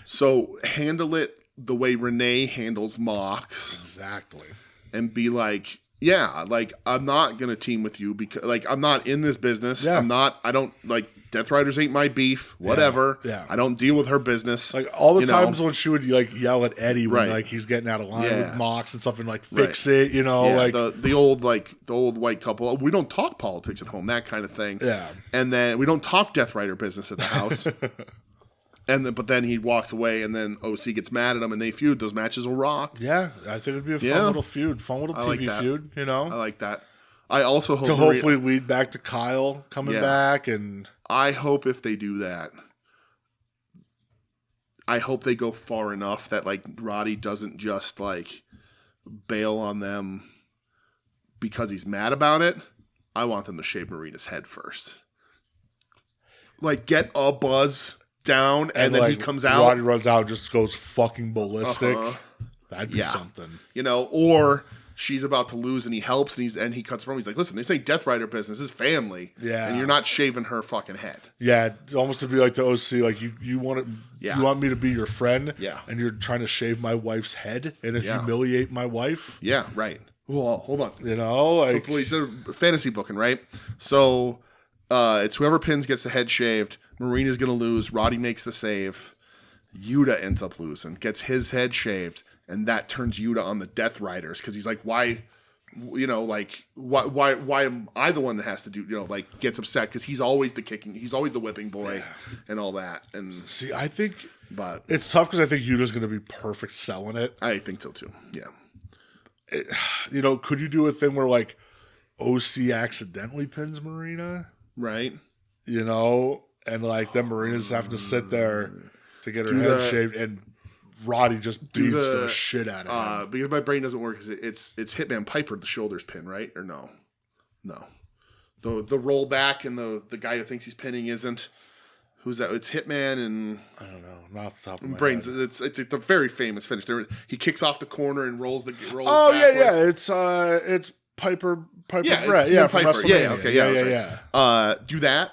So handle it the way Renee handles Mox. Exactly. And be like, I'm not going to team with you because I'm not in this business. Yeah. I don't Death Riders ain't my beef, whatever. Yeah. I don't deal with her business. All the times when she would yell at Eddie when he's getting out of line Yeah. with Mox and stuff and fix it, the old white couple. We don't talk politics at home, that kind of thing. Yeah. And then we don't talk Death Rider business at the house. But then he walks away, and then OC gets mad at him, and they feud. Those matches will rock. Yeah, I think it'd be a fun little feud, fun little TV feud. I like that. I also hope to hopefully lead back to Kyle coming back, and I hope if they do that, I hope they go far enough that Roddy doesn't just bail on them because he's mad about it. I want them to shave Marina's head first. Get a buzz down, and then he comes out. Roddy runs out and just goes fucking ballistic. That'd be something. Or she's about to lose and he helps and he cuts from. He's like, listen, this ain't Death Rider business. This is family. Yeah. And you're not shaving her fucking head. Yeah. Almost to be like the OC, you want me to be your friend. Yeah. And you're trying to shave my wife's head and humiliate my wife. Yeah, right. Well, hold on. He's fantasy booking, right? So it's whoever pins gets the head shaved. Marina's going to lose. Roddy makes the save. Yuta ends up losing, gets his head shaved, and that turns Yuta on the Death Riders because he's like, why am I the one that has to do, gets upset because he's always he's always the whipping boy and all that. And see, I think but it's tough because I think Yuta's going to be perfect selling it. I think so too. Yeah. Could you do a thing where OC accidentally pins Marina? Right. And then Marina's having to sit there to get her head shaved, and Roddy just beats the shit out of him. Because my brain doesn't work. It's Hitman Piper, the shoulders pin, right? Or no? The roll back and the guy who thinks he's pinning isn't. Who's that? It's Hitman and I don't know. Not off the top of my Brains. head. It's a very famous finish. He kicks off the corner and rolls Oh backwards. yeah. It's Piper Brett. It's from Piper. WrestleMania. Yeah. Do that.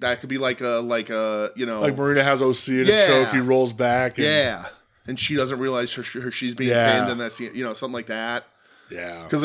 That could be like a like Marina has OC in a choke. He rolls back. And she doesn't realize she's being pinned, and that's something like that. Yeah, because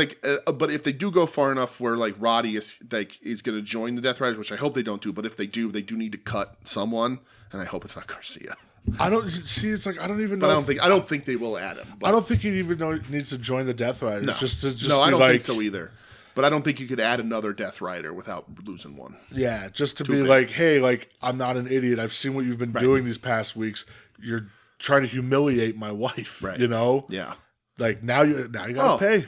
but if they do go far enough where like Roddy is going to join the Death Riders, which I hope they don't do, but if they do need to cut someone, and I hope it's not Garcia. I don't see. It's like I don't even know. But I don't think they will add him. But. I don't think he even needs to join the Death Riders. No, I don't think so either. But I don't think you could add another Death Rider without losing one. Yeah, just to be like, hey, like I'm not an idiot. I've seen what you've been doing these past weeks. You're trying to humiliate my wife. Right. Yeah. Like now you gotta pay.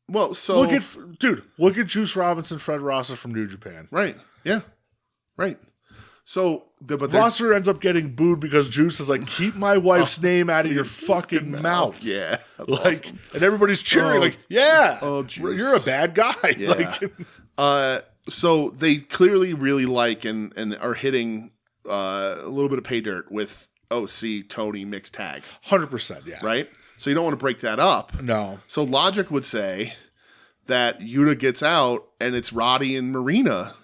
Well, so look at Juice Robinson, Fred Rosser from New Japan. Right. Yeah. Right. So, Rosser ends up getting booed because Juice is like, keep my wife's name out of your fucking mouth. Yeah. That's awesome. And everybody's cheering yeah. Oh, Juice. You're a bad guy. Yeah. So they clearly really like and are hitting a little bit of pay dirt with OC, Tony, mixed tag. 100%, yeah. Right? So you don't want to break that up. No. So logic would say that Yuta gets out and it's Roddy and Marina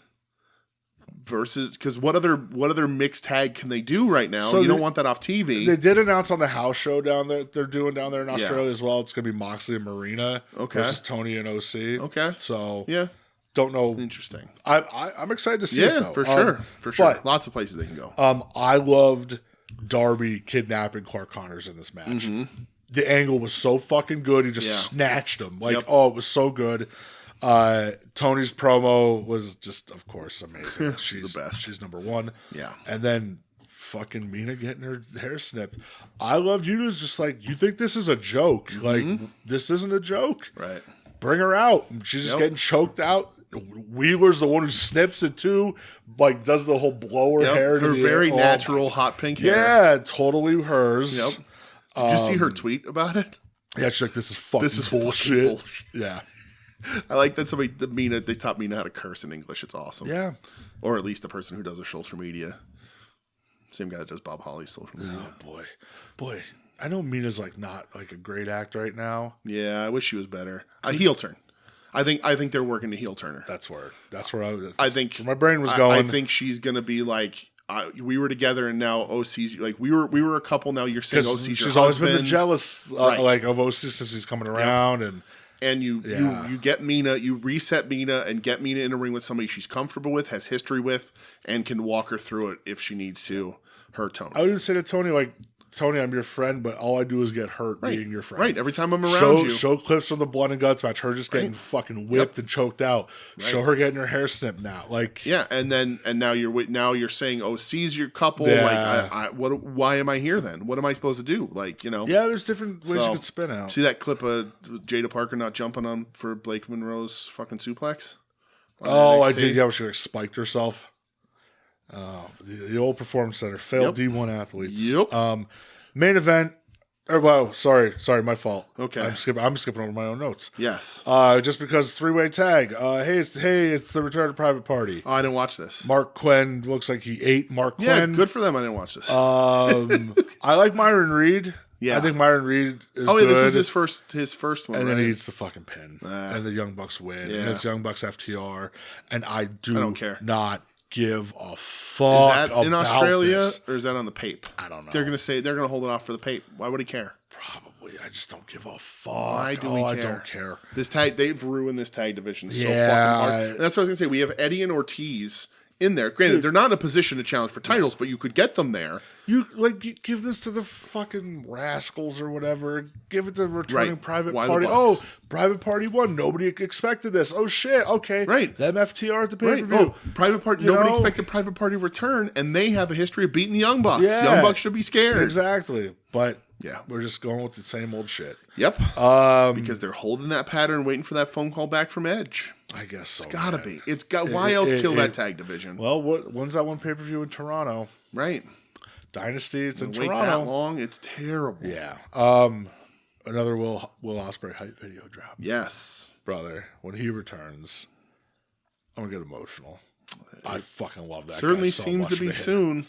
versus, because what other mixed tag can they do right now? So you don't want that off TV. They did announce on the house show down there they're doing down there in Australia as well. It's going to be Moxley and Marina versus Tony and OC. Okay. So yeah. Don't know. Interesting. I'm excited to see it, though. For sure. For sure. But, lots of places they can go. I loved Darby kidnapping Clark Connors in this match. Mm-hmm. The angle was so fucking good. He just snatched him. It was so good. Tony's promo was just, of course, amazing. She's the best. She's number one. Yeah. And then fucking Mina getting her hair snipped. I loved you. It's just like, you think this is a joke. Mm-hmm. Like, this isn't a joke. Right. Bring her out. She's just getting choked out. Wheeler's the one who snips it too, like does the whole blow her hair. Her very natural hot pink hair. Yeah, totally hers. Yep. Did you see her tweet about it? Yeah, she's like, this is bullshit. Yeah. I like that they taught Mina how to curse in English. It's awesome. Yeah. Or at least the person who does her social media. Same guy that does Bob Holly's social media. Oh, boy. I know Mina's like not like a great act right now. Yeah, I wish she was better. A heel turn. I think they're working to heel turn her. That's where I think my brain was going. I think she's gonna be like, we were together and now OC's like we were a couple. Now you're saying OC's your she's husband. Always been the jealous like of OC since he's coming around and you get Mina, you reset Mina and get Mina in a ring with somebody she's comfortable with, has history with, and can walk her through it if she needs to. Her Tony. I would even say to Tony, like, Tony, I'm your friend, but all I do is get hurt being your friend. Right. Every time I'm around you. Show clips from the Blood and Guts match. Her just getting fucking whipped and choked out. Right. Show her getting her hair snipped now. Like, yeah, and now you're saying OC's your couple. Yeah. Like, why am I here then? What am I supposed to do? Like, Yeah, there's different ways you could spin out. See that clip of Jada Parker not jumping on for Blake Monroe's fucking suplex? I did. Yeah, she spiked herself. The old Performance Center failed D1 athletes. Yep. Main event. Sorry, my fault. Okay, I'm skipping over my own notes. Yes. Just because three-way tag. Hey, it's the return of Private Party. Oh, I didn't watch this. Mark Quinn looks like he ate Mark Quinn. Yeah, good for them. I didn't watch this. I like Myron Reed. Yeah, I think Myron Reed is good. This is his first one, and then he eats the fucking pin, and the Young Bucks win. Yeah. And it's Young Bucks FTR, and I don't care. Not give a fuck. Is that in Australia or is that on the Pape? I don't know. They're gonna hold it off for the Pape. Why would he care? Probably. I just don't give a fuck. Why do we care? I don't care. This tag, they've ruined this tag division so fucking hard. And that's what I was gonna say. We have Eddie and Ortiz in there. Granted, they're not in a position to challenge for titles, but you could get them there. You give this to the fucking Rascals or whatever. Give it to returning Private Party. Oh, Private Party won. Nobody expected this. Oh shit. Okay. Right. Them FTR at the pay per view. Oh, Private Party. Nobody expected Private Party return, and they have a history of beating the Young Bucks. Yeah. Young Bucks should be scared. Exactly. But we're just going with the same old shit. Yep. Because they're holding that pattern, waiting for that phone call back from Edge. I guess so. It's gotta be. Why else kill that tag division? Well, when's that one pay per view in Toronto? Right. Dynasty. It's in Wait Toronto. That long? It's terrible. Yeah. Another Will Ospreay hype video drop. Yes, brother. When he returns, I'm gonna get emotional. I fucking love that. Certainly guy so seems much, to be man. soon,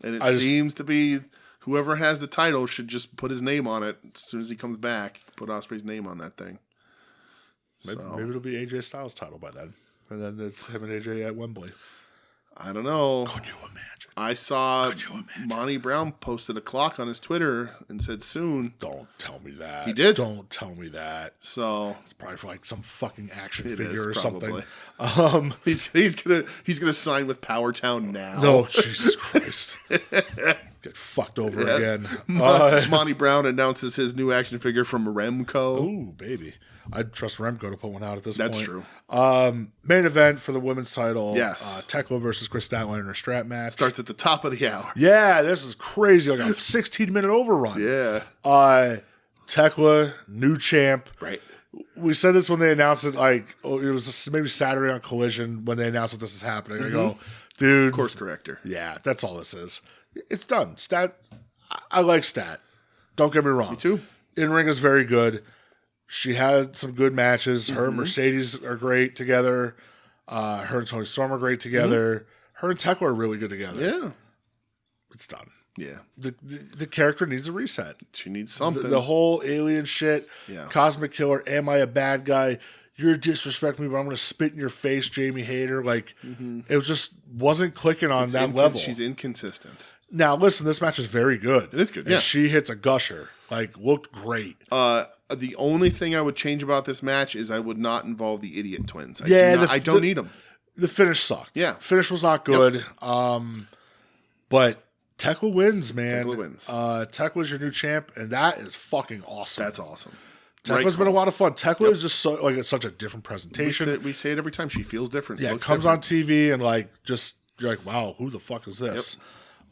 and it seems to be whoever has the title should just put his name on it as soon as he comes back. Put Ospreay's name on that thing. Maybe it'll be AJ Styles' title by then, and then it's him and AJ at Wembley. I don't know. Could you imagine? I saw Monty Brown posted a clock on his Twitter and said soon. Don't tell me that. He did? Don't tell me that. So it's probably for like some fucking action it figure is, or probably. something. He's gonna sign with Powertown now. No, Jesus Christ. Get fucked over again. Monty Brown announces his new action figure from Remco. Ooh, baby. I'd trust Remco to put one out at this That's point. That's true. Main event for the women's title. Yes. Tekla versus Chris Statlander in a strap match. Starts at the top of the hour. Yeah, this is crazy. Like a 16-minute overrun. Yeah. Tekla, new champ. Right. We said this when they announced it, like, it was maybe Saturday on Collision when they announced that this is happening. I go, dude. Course corrector. Yeah, that's all this is. It's done. Stat. I like Stat. Don't get me wrong. Me too. In-ring is very good. She had some good matches. Her and Mercedes are great together. Her and Tony Storm are great together. Her and Tekla are really good together. Yeah. It's done. Yeah. The character needs a reset. She needs something. The whole alien shit. Yeah. Cosmic Killer. Am I a bad guy? You're disrespecting me, but I'm going to spit in your face, Jamie Hayter. Like, it just wasn't clicking on that level. She's inconsistent. Now, listen, this match is very good. It is good, And she hits a gusher. Like, looked great. The only thing I would change about this match is I would not involve the idiot twins. I don't need them. The finish sucked. Yeah. Finish was not good. But Tekla wins, man. Tekla wins. Tekla's your new champ, and that is fucking awesome. That's awesome. Tekla's been a lot of fun. Tekla is just it's such a different presentation. We say it every time. She feels different. Yeah, it comes on TV and you're like, wow, who the fuck is this?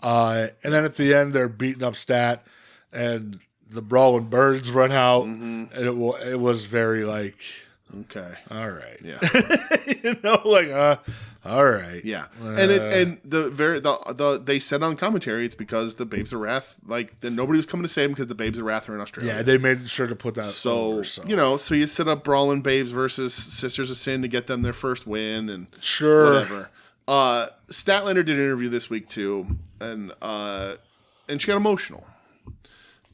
And then at the end, they're beating up Stat, and the Brawling Birds run out, and it was very like, okay, all right, yeah, all right, yeah. And they said on commentary it's because the Babes of Wrath, nobody was coming to save them because the Babes of Wrath are in Australia. Yeah, they made sure to put that. So you set up Brawling Babes versus Sisters of Sin to get them their first win, and whatever. Statlander did an interview this week too, and she got emotional,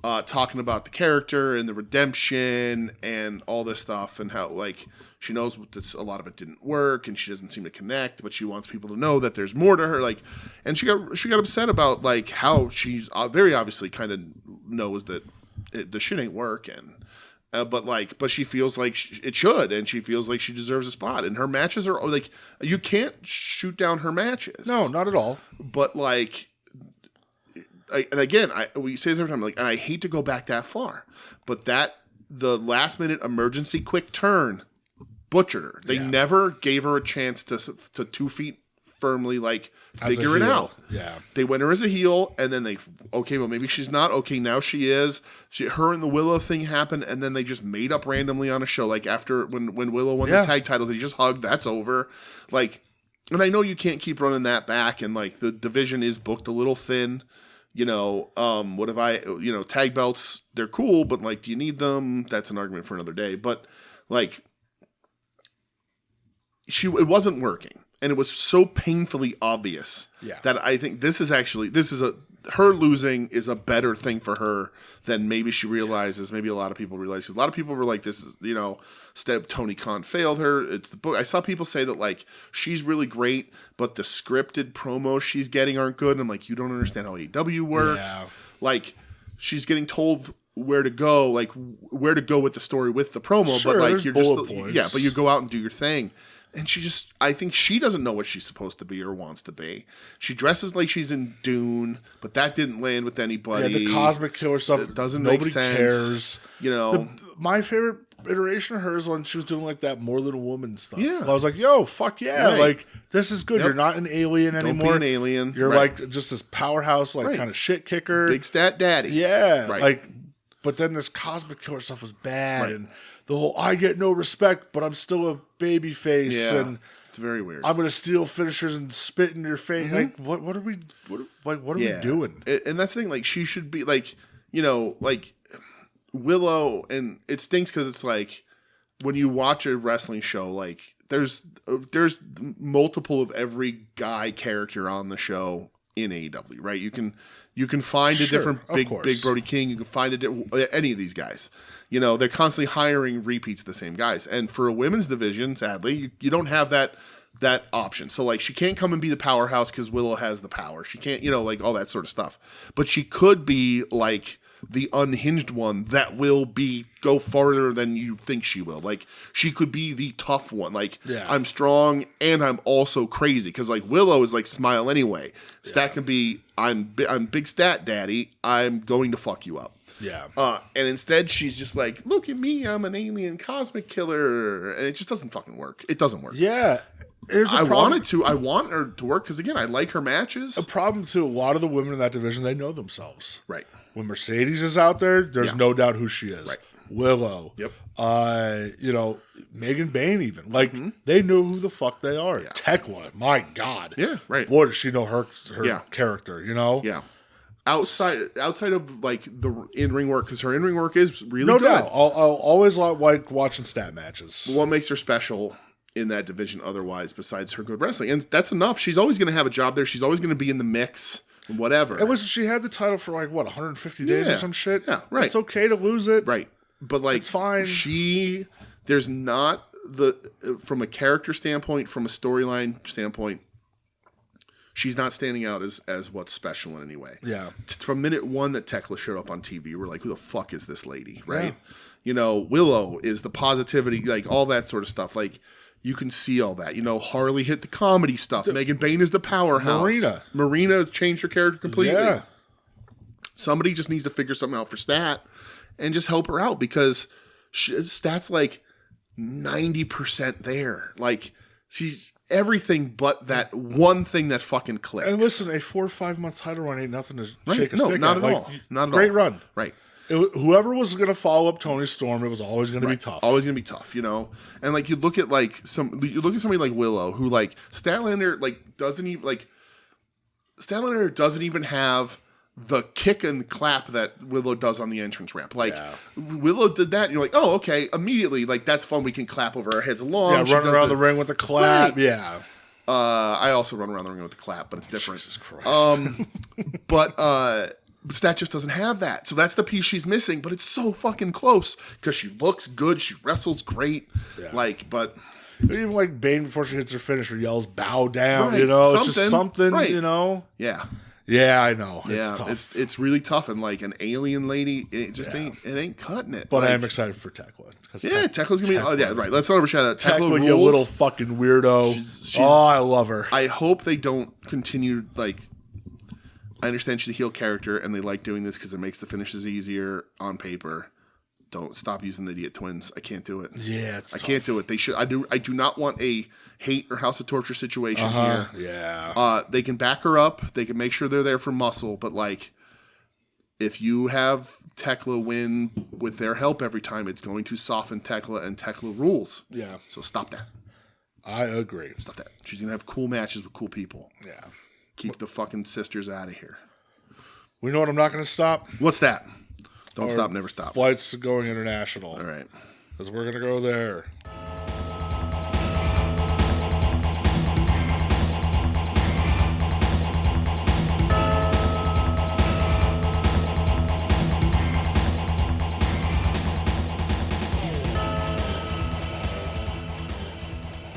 talking about the character and the redemption and all this stuff, and how she knows a lot of it didn't work, and she doesn't seem to connect, but she wants people to know that there's more to her. And she got upset about how she's very obviously kind of knows that the shit ain't working. But she feels like it should, and she feels like she deserves a spot. And her matches are you can't shoot down her matches. No, not at all. But and again, we say this every time. And I hate to go back that far, but the last minute emergency quick turn butchered her. They never gave her a chance to 2 feet firmly figure it out. Yeah, they went her as a heel, and then well, maybe she's not. Okay, now she is. Her and the Willow thing happened, and then they just made up randomly on a show. After when Willow won the tag titles, they just hugged. That's over. And I know you can't keep running that back, and the division is booked a little thin. What if tag belts? They're cool, but do you need them? That's an argument for another day. But it wasn't working. And it was so painfully obvious that I think her losing is a better thing for her than maybe she realizes. Maybe a lot of people realize. A lot of people were like, "This is Tony Khan failed her." It's the book. I saw people say that she's really great, but the scripted promos she's getting aren't good. And I'm like, you don't understand how AEW works. Yeah. She's getting told where to go, where to go with the story with the promo, sure, but you're just points. but you go out and do your thing. And I think she doesn't know what she's supposed to be or wants to be. She dresses like she's in Dune, but that didn't land with anybody. Yeah, the Cosmic Killer stuff doesn't nobody make sense. Cares. My favorite iteration of hers when she was doing that More Than a Woman stuff. Yeah. I was like, yo, fuck yeah. Right. This is good. Yep. You're not an alien anymore. Don't be an alien. You're just this powerhouse, kind of shit kicker. Big stat daddy. Yeah. Right. But then this Cosmic Killer stuff was bad. Right. And the whole, I get no respect, but I'm still a baby face. Yeah. And it's very weird. I'm going to steal finishers and spit in your face. Mm-hmm. What are we doing? And that's the thing. She should be Willow, and it stinks because it's when you watch a wrestling show, there's multiple of every guy character on the show in AEW, right? You can find a different Big Brody King. You can find any of these guys. They're constantly hiring repeats of the same guys. And for a women's division, sadly, you don't have that option. So like she can't come and be the powerhouse because Willow has the power. She can't, like all that sort of stuff. But she could be like the unhinged one that will go farther than you think she will. Like she could be the tough one. Like I'm strong and I'm also crazy because like Willow is like smile anyway. Stat can be I'm big stat daddy. I'm going to fuck you up. Yeah. And instead she's just like, look at me, I'm an alien cosmic killer, and it just doesn't fucking work. It doesn't work. Yeah. I want her to work because again, I like her matches. A problem too. A lot of the women in that division, they know themselves. Right. When Mercedes is out there, there's no doubt who she is. Right. Willow. Yep. Megan Bayne even. Like they know who the fuck they are. Yeah. Tekla, my God. Yeah. Right. Boy, does she know her character? Yeah. Outside of like the in-ring work, because her in-ring work is really good. No doubt. I'll always like watching stat matches. What makes her special in that division otherwise besides her good wrestling? And that's enough. She's always going to have a job there. She's always going to be in the mix and whatever. And she had the title for like, 150 days or some shit? Yeah, right. It's okay to lose it. Right. But like, it's fine. There's not from a character standpoint, from a storyline standpoint, she's not standing out as what's special in any way. Yeah. From minute one that Tekla showed up on TV, we're like, who the fuck is this lady, right? Yeah. Willow is the positivity, like all that sort of stuff. Like, you can see all that. Harley hit the comedy stuff. Megan Bayne is the powerhouse. Marina has changed her character completely. Yeah. Somebody just needs to figure something out for Stat and just help her out because Stat's like 90% there. Like, she's everything but that one thing that fucking clicks. And listen, a 4 or 5 month title run ain't nothing to shake a stick at. Not at all. Not at all. Great run. Right. Whoever was going to follow up Tony Storm, it was always going to be tough. Always going to be tough, And like you look at somebody like Willow, who like Statlander doesn't even have the kick and clap that Willow does on the entrance ramp. Like Willow did that, and you're like, oh, okay, immediately, like that's fun. We can clap over our heads along. Yeah, run around the ring with the clap. Right. Yeah. I also run around the ring with the clap, but it's different. Jesus Christ. But Stat just doesn't have that. So that's the piece she's missing, but it's so fucking close because she looks good. She wrestles great. Yeah. But even like Bayne before she hits her finisher yells, bow down, it's just something, Yeah. Yeah, I know. Yeah, it's tough. It's really tough, and like an alien lady, it just ain't cutting it. But I am excited for Tekla. Tekla's gonna be. Oh yeah, right. Let's not overshadow that. Tekla, you little fucking weirdo. She's, I love her. I hope they don't continue. Like, I understand she's a heel character, and they like doing this because it makes the finishes easier on paper. Don't stop using the idiot twins. I can't do it. Yeah, I can't do it. They should. I do not want a hate or House of Torture situation here. Yeah. They can back her up. They can make sure they're there for muscle. But like, if you have Tekla win with their help every time, it's going to soften Tekla, and Tekla rules. Yeah. So stop that. I agree. Stop that. She's gonna have cool matches with cool people. Yeah. Keep the fucking sisters out of here. We know what I'm not going to stop? What's that? Don't stop, never stop. Flights going international. All right. Because we're going to go there.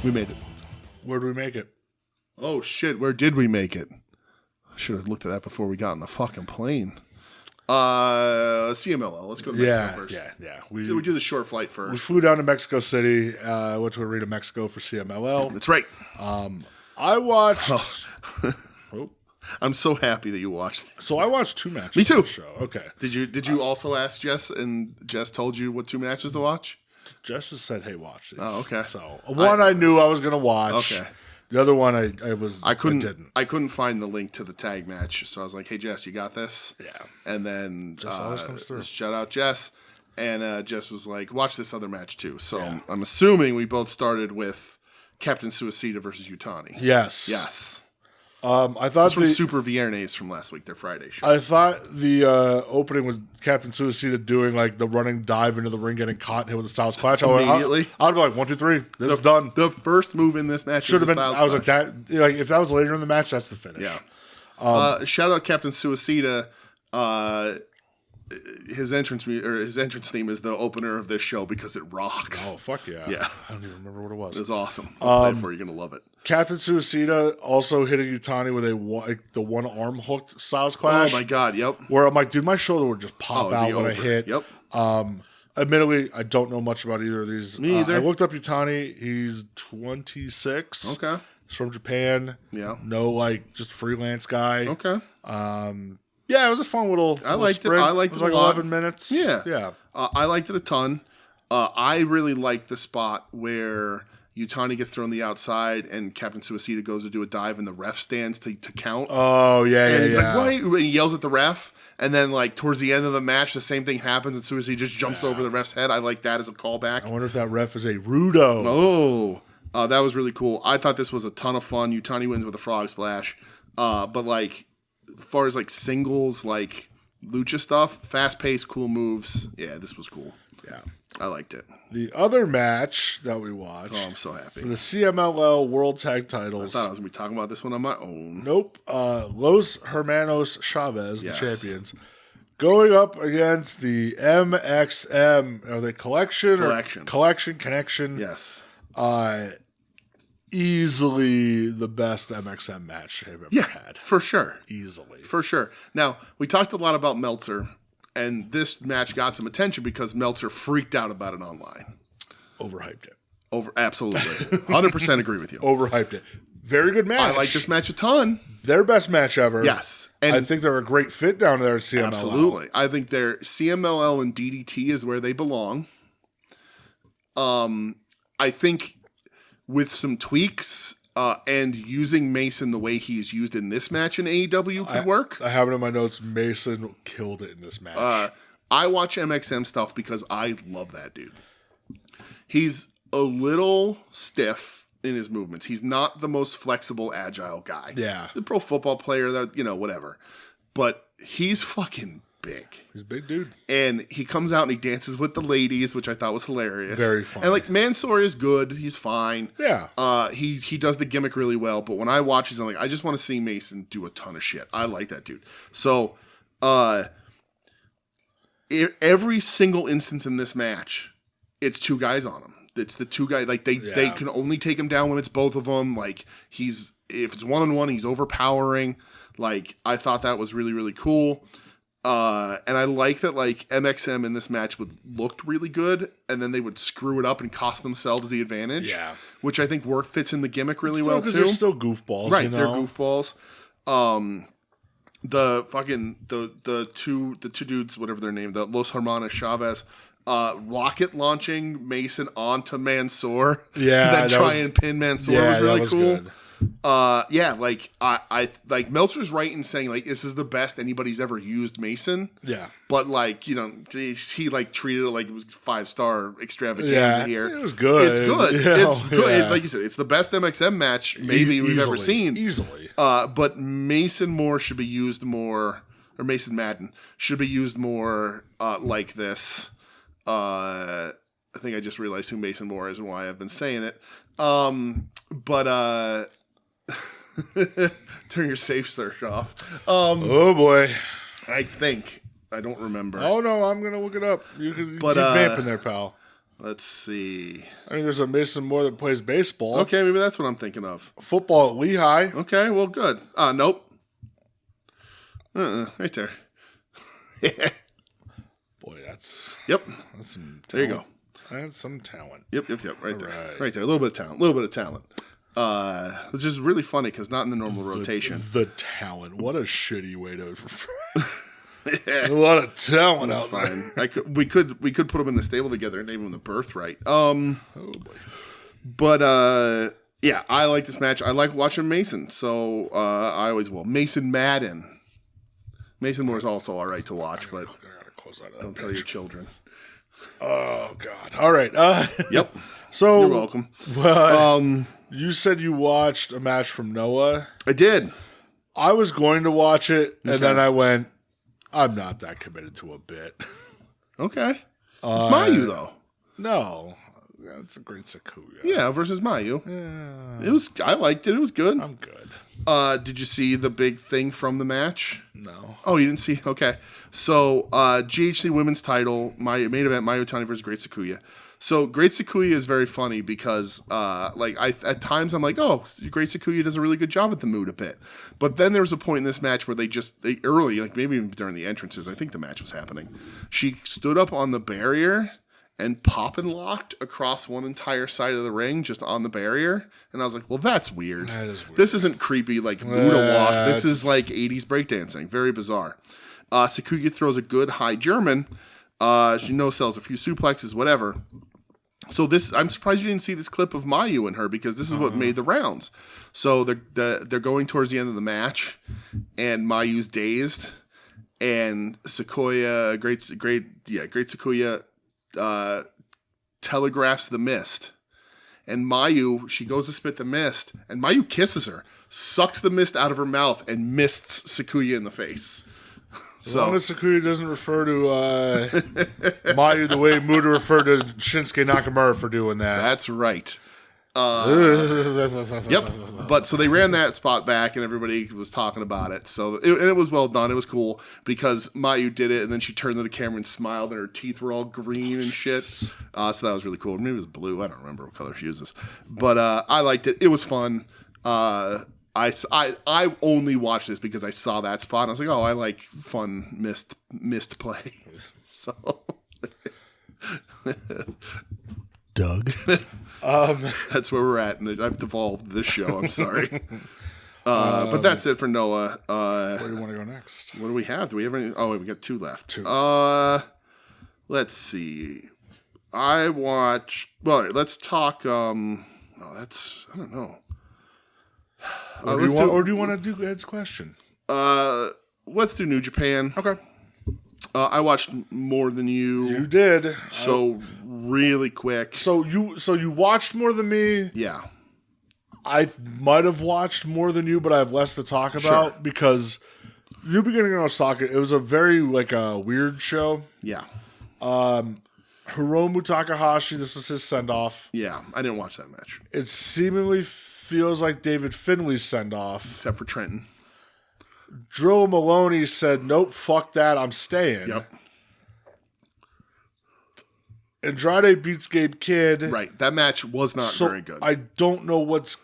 We made it. Where did we make it? Oh, shit. Where did we make it? I should have looked at that before we got on the fucking plane. CMLL. Let's go to Mexico first. Yeah. We do the short flight first. We flew down to Mexico City. Went to Arena, Mexico for CMLL. That's right. I watched... I'm so happy that you watched this. So I watched 2 matches. Me too. On the show. Okay. Did you also ask Jess, and Jess told you what 2 matches to watch? Jess just said, hey, watch these. Oh, okay. So one I knew I was going to watch. Okay. The other one I couldn't find the link to the tag match, so I was like, "Hey Jess, you got this?" Yeah. And then Jess always comes through. Shout out Jess, and Jess was like, "Watch this other match too." So I'm assuming we both started with Captain Suicida versus Utani. Yes. I thought from Super Viernes from last week, their Friday show. I thought the opening with Captain Suicida doing like the running dive into the ring, getting caught and hit with the Styles Clash. Immediately, I'd be like 1, 2, 3. This is done. The first move in this match should have been. Styles I was Clash. like that. Like if that was later in the match, that's the finish. Yeah. Shout out Captain Suicida. His entrance theme is the opener of this show because it rocks. Oh fuck yeah! Yeah, I don't even remember what it was. It was awesome. I'll play it for you. You're gonna love it. Captain Suicida also hitting Utani with the one arm hooked Styles Clash. Oh my god! Yep. Where I'm like, dude, my shoulder would just pop out when I hit. Yep. Admittedly, I don't know much about either of these. Me either. I looked up Utani. He's 26. Okay. He's from Japan. Yeah. No, like just freelance guy. Okay. Yeah, it was a fun little. I liked sprint. it. I liked it. It was a like lot. 11 minutes. Yeah. Yeah. I liked it a ton. I really liked the spot where Utani gets thrown the outside and Captain Suicida goes to do a dive and the ref stands to count. Oh yeah, and yeah. he's like, "Why?" And he yells at the ref. And then, like towards the end of the match, the same thing happens, and Suicida just jumps over the ref's head. I like that as a callback. I wonder if that ref is a Rudo. Oh, that was really cool. I thought this was a ton of fun. Utani wins with a frog splash. But like, as far as like singles, like lucha stuff, fast paced, cool moves. Yeah, this was cool. Yeah, I liked it. The other match that we watched. Oh, I'm so happy. For the CMLL World Tag Titles. I thought I was gonna be talking about this one on my own. Nope. Los Hermanos Chavez, Yes. the champions, going up against the MXM. Are they Collection? Connection. Yes. Easily the best MXM match I've ever had. For sure. Easily. For sure. Now, we talked a lot about Meltzer, and this match got some attention because Meltzer freaked out about it online. Overhyped it. Absolutely. 100% agree with you. Overhyped it. Very good match. I like this match a ton. Their best match ever. Yes. And I think they're a great fit down there at CMLL. Absolutely. I think their CMLL and DDT is where they belong. I think with some tweaks and using Mason the way he's used in this match in AEW could work. I have it in my notes. Mason killed it in this match. I watch MXM stuff because I love that dude. He's a little stiff in his movements. He's not the most flexible, agile guy. Yeah. The pro football player that, whatever. But he's fucking big. He's a big dude. And he comes out and he dances with the ladies, which I thought was hilarious. Very funny. And like Mansoor is good. He's fine. Yeah. He does the gimmick really well. But when I watch these, I'm like, I just want to see Mason do a ton of shit. I like that dude. So every single instance in this match, it's two guys on him. It's the two guys. Like they can only take him down when it's both of them. Like if it's 1-on-1, he's overpowering. Like I thought that was really, really cool. And I like that like MXM in this match looked really good, and then they would screw it up and cost themselves the advantage. Yeah, which I think fits in the gimmick really well too. They're still goofballs, right? They're goofballs. The two dudes, whatever their name, the Los Hermanos Chavez, rocket launching Mason onto Mansoor. Yeah, and then try and pin Mansoor was really cool. Good. Like I like Meltzer's right in saying like this is the best anybody's ever used Mason. Yeah, but like he like treated it like it was 5-star extravaganza here. It was good. It's good. Yeah, it's good. Yeah. Like you said, it's the best MXM match maybe we've ever seen. Easily. But Mason Moore should be used more, or Mason Madden should be used more like this. I think I just realized who Mason Moore is and why I've been saying it. But turn your safe search off. Oh boy, I don't remember. Oh no, I'm gonna look it up. You can keep vamping there, pal. Let's see. I mean, there's a Mason Moore that plays baseball. Okay, maybe that's what I'm thinking of. Football at Lehigh. Okay, well, good. Nope. Right there. Boy, that's There some talent. you go. That's some talent. Yep. Right there. Right there. A little bit of talent. Which is really funny because not in the normal rotation. The talent. What a shitty way to a lot of talent That's out fine. there. We could put them in the stable together and name them the Birthright. Oh boy. But yeah, I like this match. I like watching Mason, so I always will. Mason Madden. Mason Moore is also all right to watch, but don't tell your children. Oh God! All right. Yep. So you're welcome. You said you watched a match from Noah. I did. I was going to watch it, and then I went, I'm not that committed to a bit. Okay. It's Mayu, though. No. That's a great Sakuya. Yeah, versus Mayu. Yeah. I liked it. It was good. I'm good. Did you see the big thing from the match? No. Oh, you didn't see? Okay. So, GHC women's title, main event, Mayu Iwatani versus Great Sakuya. So, Great Sakuya is very funny because, at times I'm like, oh, Great Sakuya does a really good job at the mood a bit. But then there was a point in this match where they early, like maybe even during the entrances, I think the match was happening. She stood up on the barrier and pop and locked across one entire side of the ring just on the barrier. And I was like, well, that's weird. That is weird. This isn't creepy like Muda walk. This is like 80s breakdancing. Very bizarre. Sakuya throws a good high German. She sells a few suplexes, whatever. So I'm surprised you didn't see this clip of Mayu and her because this is what made the rounds. So they're going towards the end of the match, and Mayu's dazed, and Great Sakuya telegraphs the mist, and Mayu, she goes to spit the mist, and Mayu kisses her, sucks the mist out of her mouth, and mists Sakuya in the face. As long as Sakuya doesn't refer to Mayu the way Muda referred to Shinsuke Nakamura for doing that. That's right. Yep. But so they ran that spot back, and everybody was talking about it. So it was well done. It was cool because Mayu did it, and then she turned to the camera and smiled, and her teeth were all green and shit. So that was really cool. Maybe it was blue. I don't remember what color she uses, but I liked it. It was fun. I only watched this because I saw that spot, and I was like, oh, I like fun missed play. So. Doug. That's where we're at, and I've devolved this show. I'm sorry. But that's it for Noah. Where do you want to go next? What do we have? Do we have any? Oh, wait, we got 2 left. 2. Let's see. I watched. Well, let's talk. I don't know. Or do you want to do Ed's question? Let's do New Japan. Okay. I watched More Than You. You did. So really quick. So you watched more than me. Yeah. I might have watched more than you, but I have less to talk about because New Beginning in Osaka, it was a very weird show. Yeah. Hiromu Takahashi, this was his send-off. Yeah, I didn't watch that match. It seemingly feels like David Finley's send-off. Except for Trenton. Drew Maloney said, nope, fuck that, I'm staying. Yep. Andrade beats Gabe Kidd. Right, that match was not very good. I don't know what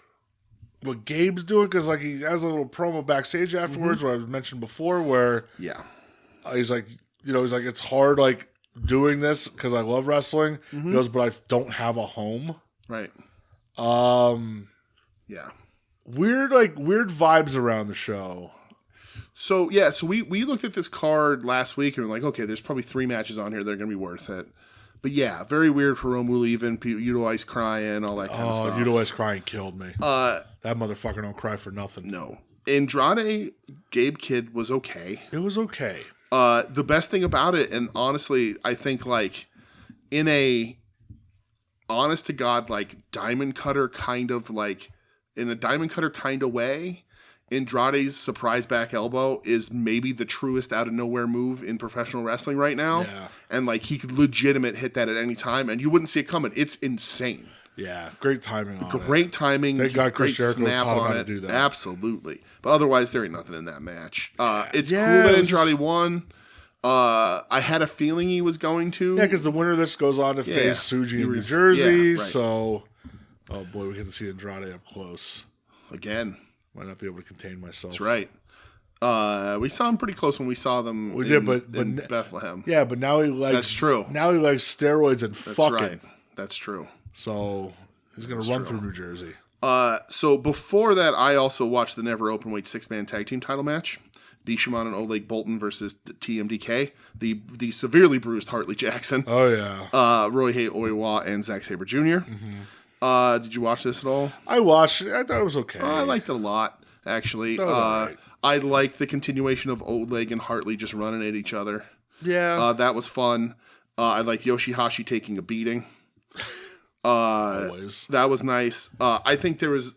Gabe's doing because he has a little promo backstage afterwards, what I mentioned before, where he's like, it's hard doing this because I love wrestling. He goes, but I don't have a home. Right. Yeah. Weird vibes around the show. So we looked at this card last week and we're like, okay, there's probably 3 matches on here that are going to be worth it. But yeah, very weird for Hiromu leaving, Yuto Ice crying, all that kind of stuff. Yuto Ice crying killed me. That motherfucker don't cry for nothing. No. Andrade Gabe Kidd was okay. It was okay. The best thing about it, and honestly, I think in a honest to God, diamond cutter kind of in a diamond cutter kind of way, Andrade's surprise back elbow is maybe the truest out of nowhere move in professional wrestling right now. Yeah. And he could legitimate hit that at any time and you wouldn't see it coming. It's insane. Yeah. Great timing on it. Great timing. Thank God Chris Jericho snap taught him on how it. to do that. Absolutely. But otherwise there ain't nothing in that match. It's cool that Andrade won. I had a feeling he was going to. Yeah, because the winner of this goes on to face Tsuji in New Jersey. Yeah, right. So, oh boy, we get to see Andrade up close. Again. Might not be able to contain myself. That's right. We saw him pretty close when we saw them in Bethlehem. Yeah, but now he likes... That's true. Now he likes steroids and fucking. Right. That's true. So, he's going to run through New Jersey. So, before that, I also watched the Never Openweight 6-man tag team title match. Bishamon and Oleg Bolton versus TMDK. The severely bruised Hartley Jackson. Oh, yeah. Rohei Oiwa and Zack Sabre Jr. Did you watch this at all? I watched it. I thought it was okay. I liked it a lot, actually. Right. I liked the continuation of Oleg and Hartley just running at each other. Yeah. That was fun. I liked Yoshihashi taking a beating. Always. That was nice. I think there was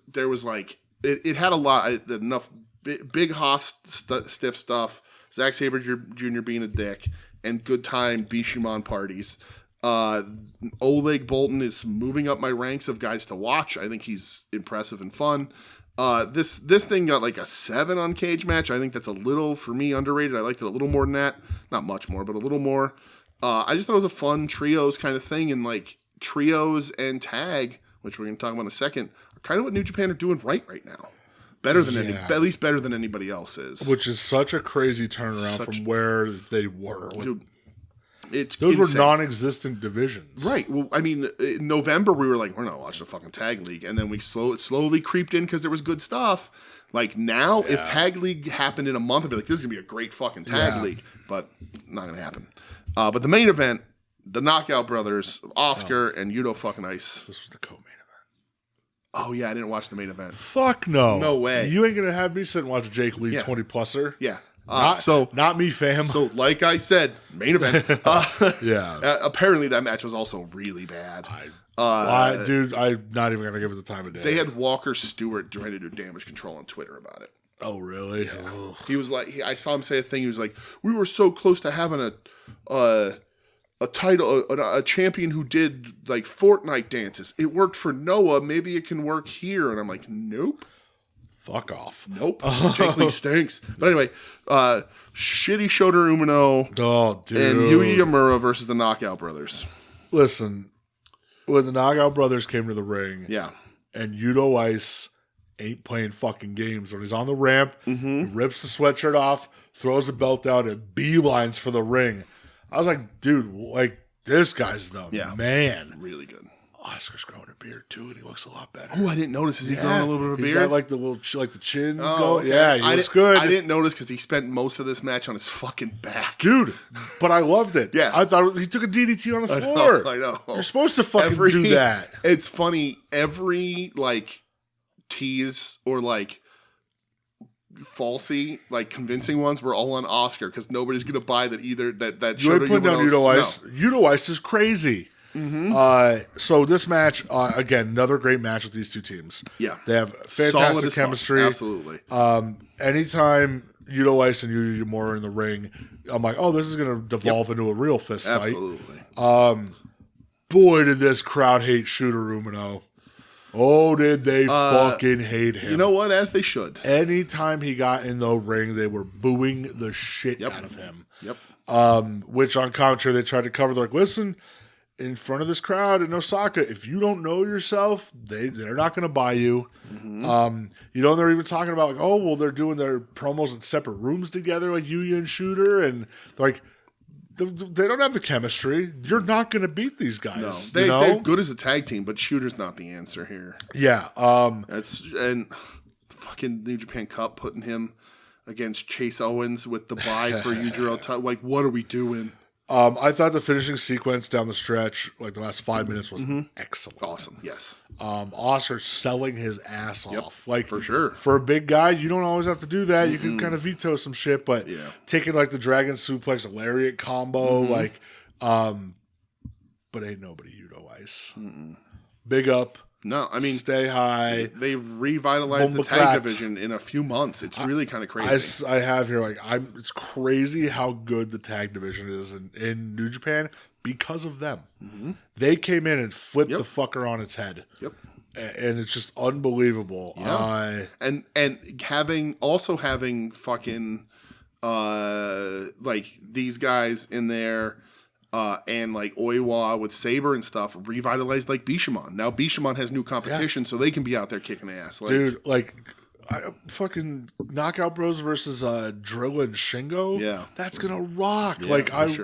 it had enough big Haas stiff stuff, Zack Sabre Jr. being a dick, and good time Bishamon parties. Oleg Bolton is moving up my ranks of guys to watch. I think he's impressive and fun. This thing got like a 7 on Cage Match. I think that's a little, for me, underrated. I liked it a little more than that. Not much more, but a little more. I just thought it was a fun trios kind of thing, and like trios and tag, which we're going to talk about in a second, are kind of what New Japan are doing right now. Better than at least better than anybody else is. Which is such a crazy turnaround from where they were. Dude, those were non-existent divisions. Right. Well, I mean, in November, we were like, we're not watching a fucking tag league. And then we slowly creeped in because there was good stuff. Like now, if tag league happened in a month, I'd be like, this is going to be a great fucking tag league. But not going to happen. But the main event, the Knockout Brothers, Oscar and Yuto fucking Ice. This was the co-main event. Oh, yeah, I didn't watch the main event. Fuck no. No way. You ain't going to have me sit and watch Jake Lee 20-pluser? Yeah. Not me, fam. So, like I said, main event. Yeah. Apparently, that match was also really bad. Dude, I'm not even going to give it the time of day. They had Walker Stewart trying to do damage control on Twitter about it. Oh, really? Yeah. He was like, I saw him say a thing. He was like, we were so close to having a title, a champion who did like Fortnite dances. It worked for Noah. Maybe it can work here. And I'm like, nope. Fuck off. Nope. Jake Lee stinks. But anyway, shitty Shota Umino and Yuya Yamura versus the Knockout Brothers. Listen, when the Knockout Brothers came to the ring, and Yuto Ice ain't playing fucking games. When he's on the ramp, he rips the sweatshirt off, throws the belt down, and beelines for the ring. I was like, dude, like, this guy's the man. Really good. Oscar's growing a beard too, and he looks a lot better. Oh, I didn't notice. Is he growing a little bit of a beard? He's got like the little, like the chin. Okay. Yeah, he looks good. I didn't notice because he spent most of this match on his fucking back, dude. But I loved it. Yeah, I thought he took a DDT on the floor. I know. You're supposed to fucking do that. It's funny. Every like tease or like falsy, like convincing ones were all on Oscar because nobody's gonna buy that either. That you ain't putting down Yuto Ice. No. Yuto Ice is crazy. So this match, again, another great match with these two teams. Yeah. They have fantastic chemistry. Absolutely. Anytime Yuto Ice and Yuya Yamura are in the ring, I'm like, oh, this is going to devolve into a real fist fight. Absolutely. Boy, did this crowd hate Shota Umino. Oh, did they fucking hate him. You know what? As they should. Anytime he got in the ring, they were booing the shit out of him. Yep. Which on commentary, they tried to cover. They're like, listen, in front of this crowd in Osaka, if you don't know yourself, they're not going to buy you. They're even talking about like, oh, well, they're doing their promos in separate rooms together, like Yuya and Shooter, and they're like, they don't have the chemistry. You're not going to beat these guys. No, they're good as a tag team, but Shooter's not the answer here. Yeah, and fucking New Japan Cup putting him against Chase Owens with the bye for Yujiro. Like, what are we doing? I thought the finishing sequence down the stretch, like the last 5 minutes, was excellent. Awesome, yes. Oscar selling his ass off. Like, for sure. For a big guy, you don't always have to do that. You can kind of veto some shit, but taking like the Dragon Suplex, a Lariat combo, but ain't nobody Yuto Ice. Big up. No, I mean, stay high. They revitalized the tag division in a few months. It's really kind of crazy. I have here, like, it's crazy how good the tag division is in New Japan because of them. They came in and flipped the fucker on its head. Yep. And it's just unbelievable. Yeah. And having fucking like these guys in there. And like Oiwa with Sabre and stuff revitalized like Bishamon. Now Bishamon has new competition, so they can be out there kicking ass. Like, dude, like fucking Knockout Bros versus Drill and Shingo. Yeah, that's gonna rock. Yeah,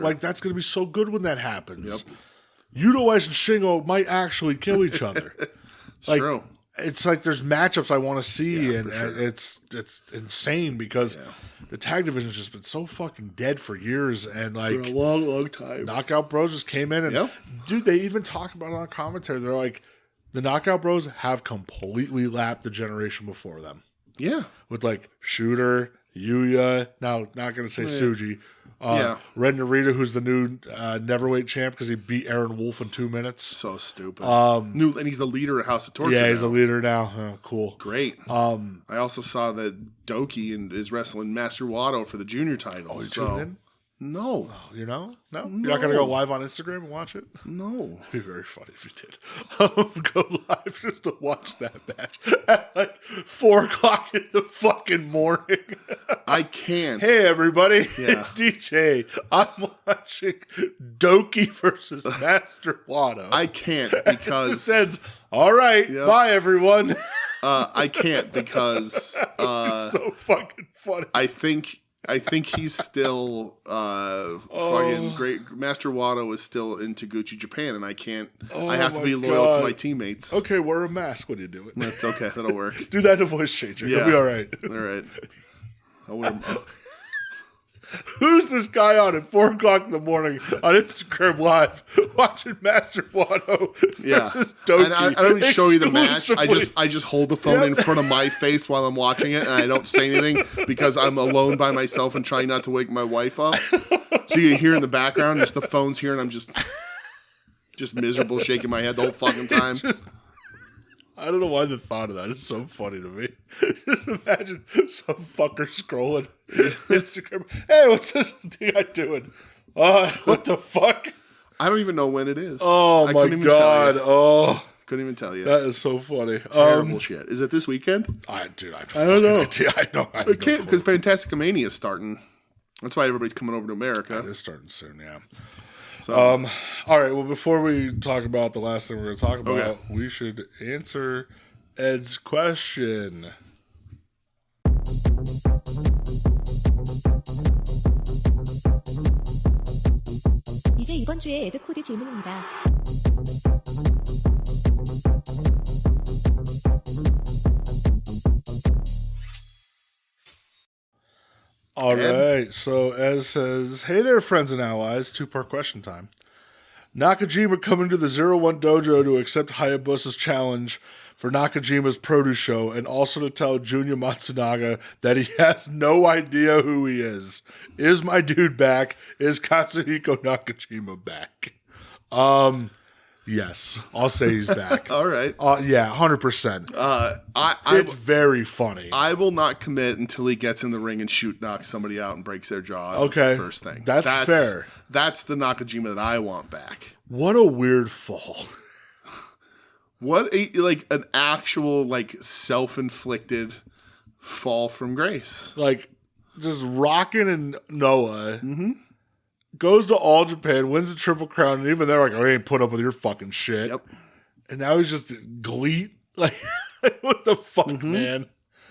like that's gonna be so good when that happens. Yuto Ice and Shingo might actually kill each other. It's true. It's like there's matchups I want to see, and it's insane because the tag division's just been so fucking dead for years, and like for a long time. Knockout Bros just came in, and dude, they even talk about it on commentary. They're like, the Knockout Bros have completely lapped the generation before them. Yeah, with like Shooter, Yuya. Now, not gonna say Tsuji. Ren Narita, who's the new neverweight champ because he beat Aaron Wolf in 2 minutes. So stupid. And he's the leader of House of Torture. Yeah, he's the leader now. Oh, cool. Great. I also saw that Doki is wrestling Master Wato for the junior title. Oh, you tuned in? No. Oh, you know? No? You're not going to go live on Instagram and watch it? No. It'd be very funny if you did. Go live just to watch that match at like 4 o'clock in the fucking morning. I can't. Hey, everybody. It's DJ. I'm watching Doki versus Master Wato. I can't because... Says, all right, bye, everyone. I can't because... It's so fucking funny. I think he's still fucking great. Master Wato is still in Taguchi, Japan, and I can't. I have to be loyal to my teammates. Okay, wear a mask when you do it. That's okay. That'll work. Do that in a voice changer. You'll be all right. All right. I'll wear. Who's this guy on at 4 o'clock in the morning on Instagram Live watching Master Wato versus Doki? And I don't even show you the match. I just hold the phone in front of my face while I'm watching it, and I don't say anything because I'm alone by myself and trying not to wake my wife up. So you hear in the background just the phone's here, and I'm just miserable, shaking my head the whole fucking time. I don't know why the thought of that is so funny to me. Just imagine some fucker scrolling Instagram. Hey, what's this guy doing? What the fuck? I don't even know when it is. Oh, my God. Oh. Couldn't even tell you. That is so funny. Terrible shit. Is it this weekend? I don't know. I can't because Fantastica is starting. That's why everybody's coming over to America. It is starting soon, yeah. So, all right, well, before we talk about the last thing we're going to talk about, we should answer Ed's question. 이제 이번 주에 에드 코드 질문입니다. All right, so Ez says, hey there, friends and allies. 2-part question time. Nakajima coming to the 01 dojo to accept Hayabusa's challenge for Nakajima's produce show and also to tell Junya Matsunaga that he has no idea who he is. Is my dude back? Is Katsuhiko Nakajima back? Yes, I'll say he's back. All right. Yeah, 100%. It's very funny. I will not commit until he gets in the ring and knocks somebody out and breaks their jaw. Okay. First thing. That's fair. That's the Nakajima that I want back. What a weird fall. What an actual self-inflicted fall from grace. Just rocking in Noah. Mm-hmm. Goes to All Japan, wins the Triple Crown, and even they're like, I ain't put up with your fucking shit. Yep. And now he's just gleet. What the fuck, man?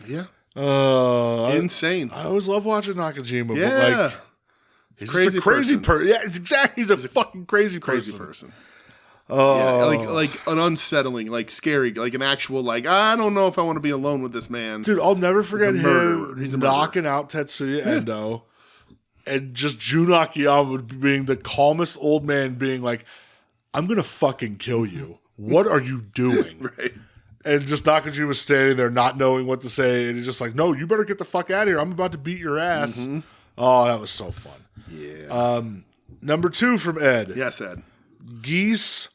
Yeah. Insane. I always love watching Nakajima, yeah. but he's just a crazy person. Yeah, it's exactly. He's a fucking crazy person. Oh. Yeah, an unsettling, scary, an actual, I don't know if I want to be alone with this man. Dude, I'll never forget him knocking out Tetsuya Endo. And just Jun Akiyama being the calmest old man being like, I'm going to fucking kill you. What are you doing? Right. And just Nakajima standing there not knowing what to say. And he's just like, no, you better get the fuck out of here. I'm about to beat your ass. Mm-hmm. Oh, that was so fun. Yeah. Number 2 from Ed. Yes, Ed. Geese,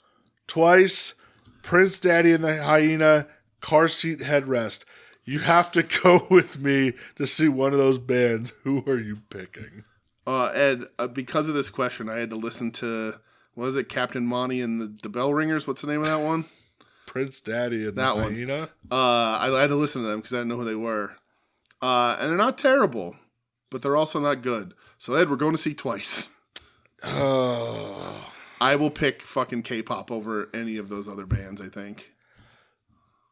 Twice, Prince Daddy and the Hyena, Car Seat Headrest. You have to go with me to see one of those bands. Who are you picking? Ed, because of this question, I had to listen to, what is it, Captain Monty and the Bell Ringers? What's the name of that one? Prince Daddy and that the one. Hyena? I had to listen to them because I didn't know who they were. And they're not terrible, but they're also not good. So, Ed, we're going to see Twice. I will pick fucking K-pop over any of those other bands, I think.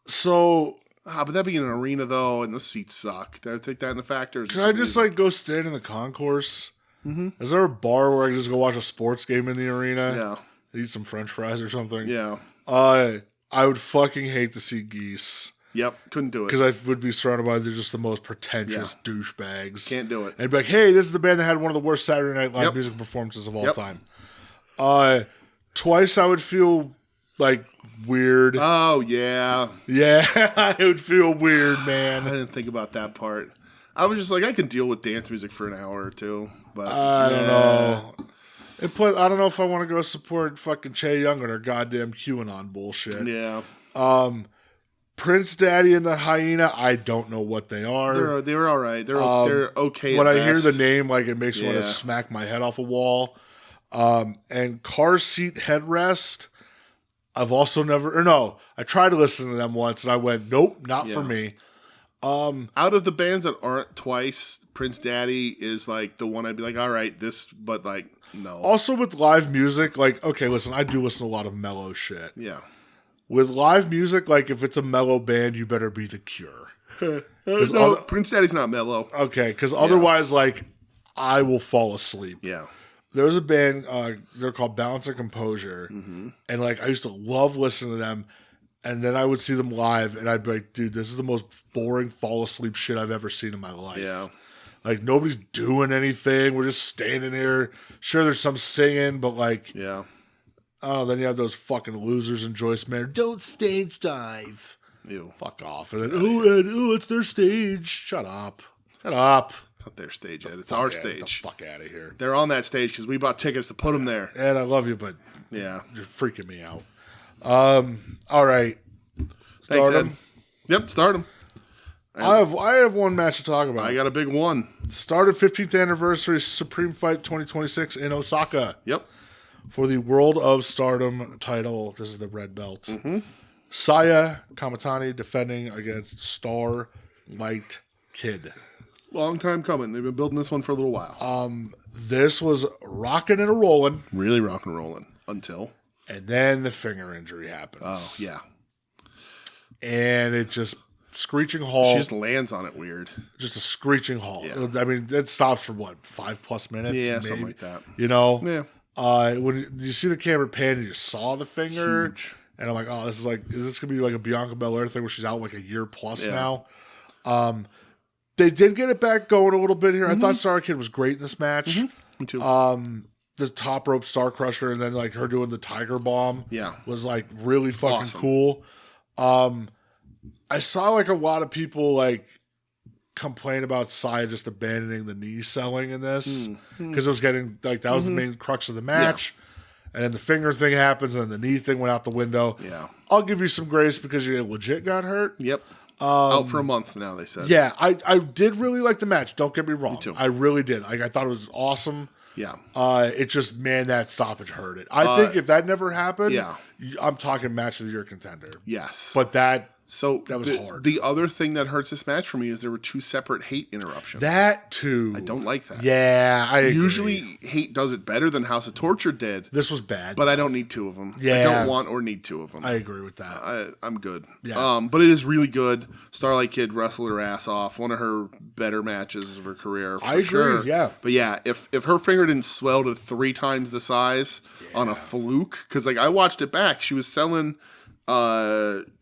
So... but that'd be in an arena, though, and the seats suck. I take that in the factors. Can I just, go stand in the concourse? Mm-hmm. Is there a bar where I can just go watch a sports game in the arena? Yeah. Eat some french fries or something? Yeah. I would fucking hate to see Geese. Yep, couldn't do it. Because I would be surrounded by just the most pretentious douchebags. Can't do it. And be like, hey, this is the band that had one of the worst Saturday Night Live music performances of all time. Twice I would feel, weird. Oh, yeah. Yeah, I would feel weird, man. I didn't think about that part. I was just like, I can deal with dance music for an hour or two, but I don't know. I don't know if I want to go support fucking Chae Young and her goddamn QAnon bullshit. Yeah. Prince Daddy and the Hyena, I don't know what they are. They're all right. They're okay. When at I hear best. the name, like it makes me want to smack my head off a wall. And Car Seat Headrest, I've also I tried to listen to them once and I went, nope, not for me. Out of the bands that aren't Twice, Prince Daddy is like the one I'd be like, all right, but like, no. Also with live music, like, okay, listen, I do listen to a lot of mellow shit. Yeah. With live music, like if it's a mellow band, you better be The Cure. No, Prince Daddy's not mellow. Okay, because otherwise, like, I will fall asleep. Yeah. There was a band, they're called Balance and Composure, and like I used to love listening to them, and then I would see them live, and I'd be like, dude, this is the most boring fall asleep shit I've ever seen in my life. Yeah. Like, nobody's doing anything. We're just standing here. Sure, there's some singing, but like, Yeah. I don't know, then you have those fucking losers in Joyce Manor. Don't stage dive. Ew. Fuck off. And then, it's their stage. Shut up. Shut up. It's not their stage yet. It's our stage. Get the fuck out of here. They're on that stage because we bought tickets to put them there. And I love you, but Yeah. you're freaking me out. All right. Thanks, Start 'em. Ed. Yep, start them. I have one match to talk about. I got a big one. Started 15th anniversary Supreme Fight 2026 in Osaka Yep. for the World of Stardom title. This is the red belt. Saya Kamatani defending against Starlight Kid. Long time coming. They've been building this one for a little while. This was rocking and a rolling, Really rock and rolling until. and then the finger injury happens. Oh, yeah. And it just screeching halt. She just lands on it weird. Just a screeching halt. Yeah. I mean, it stops for what, 5+ minutes? Yeah, maybe? something like that. You know? Yeah. When you see the camera pan and you saw the finger, Huge. and I'm like, oh, is this gonna be like a Bianca Belair thing where she's out like a year plus Yeah. now? They did get it back going a little bit here. I thought Star Kid was great in this match. Me too. The top rope Star Crusher and then like her doing the Tiger Bomb, Yeah. was like really fucking Awesome. cool. I saw like a lot of people like complain about Saya just abandoning the knee selling in this because it was getting like that was the main crux of the match. And then the finger thing happens and then the knee thing went out the window. Yeah. I'll give you some grace because you legit got hurt. Yep. Out for a month now, they said. Yeah, I did really like the match. Don't get me wrong. too. I really did. Like I thought it was awesome. Yeah. It just, man, that stoppage hurt it. I think if that never happened, yeah. I'm talking match of the year contender. Yes. But that was hard. The other thing that hurts this match for me is there were 2 separate hate interruptions. That too. I don't like that. Yeah, I agree. Usually hate does it better than House of Torture did. This was bad. But I don't need 2 of them. Yeah. I don't want or need 2 of them. I agree with that. I'm good. Yeah. But it is really good. Starlight Kid wrestled her ass off. One of her better matches of her career. For I agree, sure. yeah. But yeah, if her finger didn't swell to 3 times the size on a fluke, because like I watched it back, she was selling.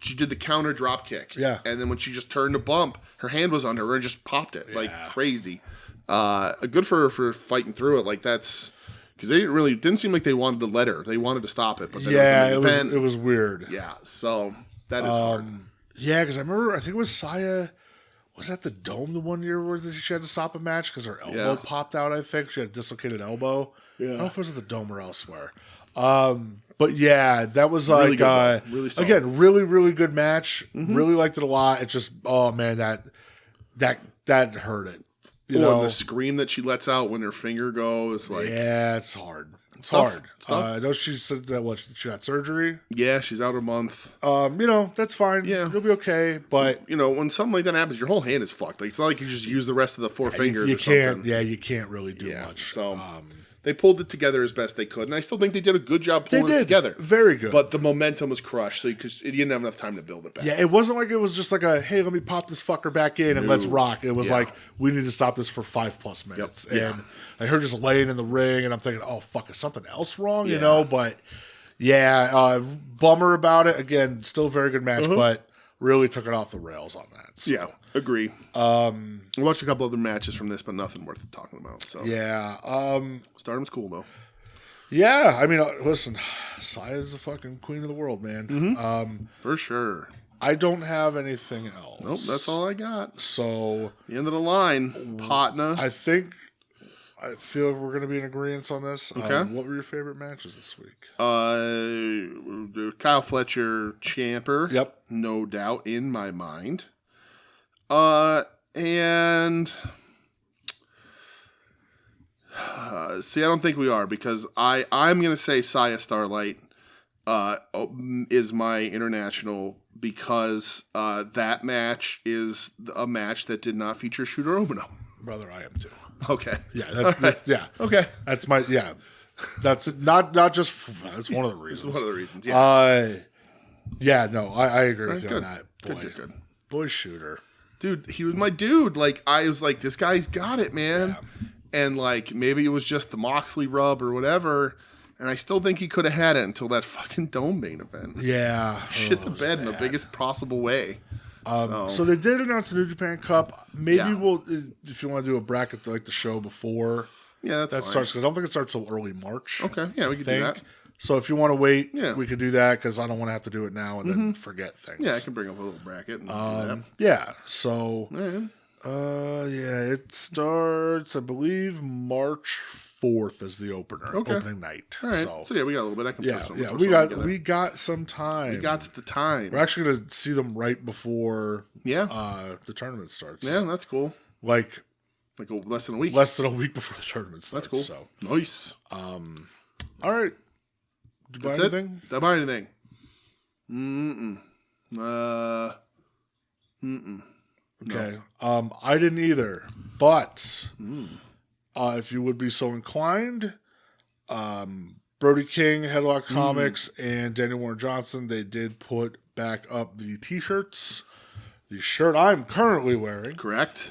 She did the counter drop kick. Yeah. And then when she just turned to bump, her hand was under her and just popped it like crazy. Good for her for fighting through it. Like that's because they didn't seem like they wanted to let her. They wanted to stop it. But then it was weird. Yeah. So that is hard. Yeah, because I think it was Saya. Was that the Dome the one year where she had to stop a match because her elbow popped out? I think she had a dislocated elbow. Yeah. I don't know if it was at the Dome or elsewhere. But yeah, that was Really like good, really solid. again, really, really good match. Really liked it a lot. It's just, oh man, that hurt it. You know, and the scream that she lets out when her finger goes, like yeah, it's hard. It's tough. hard. It's tough. I know she said that she got surgery. yeah, she's out a month. That's fine. Yeah. You'll be okay. But When something like that happens, your whole hand is fucked. Like it's not like you just use the rest of the 4 fingers. you or can't. something. Yeah, you can't really do much. So they pulled it together as best they could, and I still think they did a good job pulling it together. Very good. But the momentum was crushed, so because you didn't have enough time to build it back. yeah, it wasn't like it was just like a hey, let me pop this fucker back in and let's rock. It was like we need to stop this for 5+ minutes. Yep. And I heard just laying in the ring, and I'm thinking, oh fuck, is something else wrong? Yeah. You know, but yeah, bummer about it. Again, still a very good match, but really took it off the rails on that. So. Yeah, agree. I watched a couple other matches from this, but nothing worth talking about. So Yeah. Stardom's cool though. Yeah. I mean, listen, Saya's the fucking queen of the world, man. For sure. I don't have anything else. Nope, that's all I got. So the end of the line, partner. I feel we're going to be in agreement on this. Okay. What were your favorite matches this week? Kyle Fletcher Ciampa. Yep. No doubt in my mind. And see, I don't think we are because I'm going to say Saya Starlight is my international because that match is a match that did not feature Shooter Umino. Brother, I am too. Okay. Yeah. Yeah. Okay. That's my, yeah. That's not just, that's one of the reasons. It's one of the reasons, yeah. Yeah, no, I agree with you good. on that. Boy, Good. Boy, Shooter. Dude, he was my dude. Like, I was like, this guy's got it, man. Yeah. And, like, maybe it was just the Moxley rub or whatever. And I still think he could have had it until that fucking Dome main event. Yeah. Shit the bed in the biggest possible way. So they did announce the New Japan Cup. Maybe Yeah. we'll, if you want to do a bracket like the show before Yeah, that's that fine. starts, because I don't think it starts till early March. Okay, yeah, we can do that. So if you want to wait, Yeah. we could do that because I don't want to have to do it now and then forget things. Yeah, I can bring up a little bracket and do that. Yeah. So, Yeah. it starts, I believe, March 4th is the opening night. All right. So, So, yeah, we got a little bit. I can yeah, throw some. yeah, throw we something got together. we got some time. We got the time. We're actually gonna see them right before the tournament starts. Yeah, that's cool. Like Less than a week. less than a week before the tournament starts. That's cool. So, Nice. all right. Did you buy That's anything? it. Did I buy anything? Okay. I didn't either. But if you would be so inclined, Brody King, Headlock Comics, and Daniel Warren Johnson, they did put back up the t-shirts. The shirt I'm currently wearing. Correct.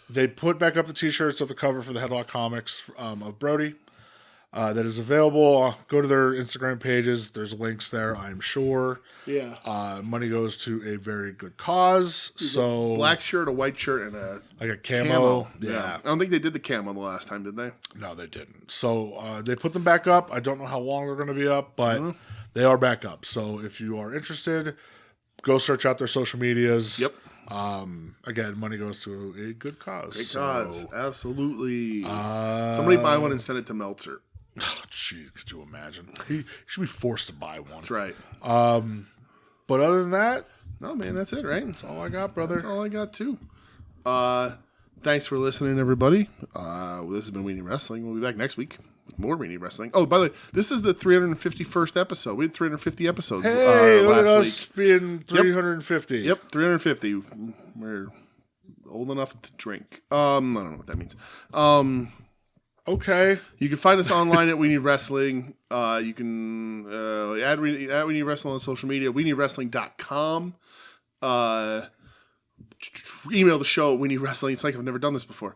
They put back up the t-shirts of the cover for the Headlock Comics of Brody. That is available. Go to their Instagram pages. There's links there, I'm sure. Yeah. Money goes to a very good cause. So Black shirt, a white shirt, and a like a camo. Yeah. I don't think they did the camo the last time, did they? No, they didn't. So they put them back up. I don't know how long they're going to be up, but they are back up. So if you are interested, go search out their social medias. Yep. Again, money goes to a good cause. Great cause. Absolutely. Somebody buy one and send it to Meltzer. Oh, jeez, could you imagine? He should be forced to buy one. That's right. But other than that, No, man, that's it, right? that's all I got, brother. That's all I got, too. Thanks for listening, everybody. This has been We Need Wrestling. We'll be back next week with more We Need Wrestling. Oh, by the way, this is the 351st episode. We did 350 episodes Hey, look at last us week. being 350. Yep, 350. We're old enough to drink. I don't know what that means. Okay. You can find us online at We Need Wrestling. You can add We Need Wrestling on social media, WeNeedWrestling.com. Email the show at We Need Wrestling. It's like I've never done this before.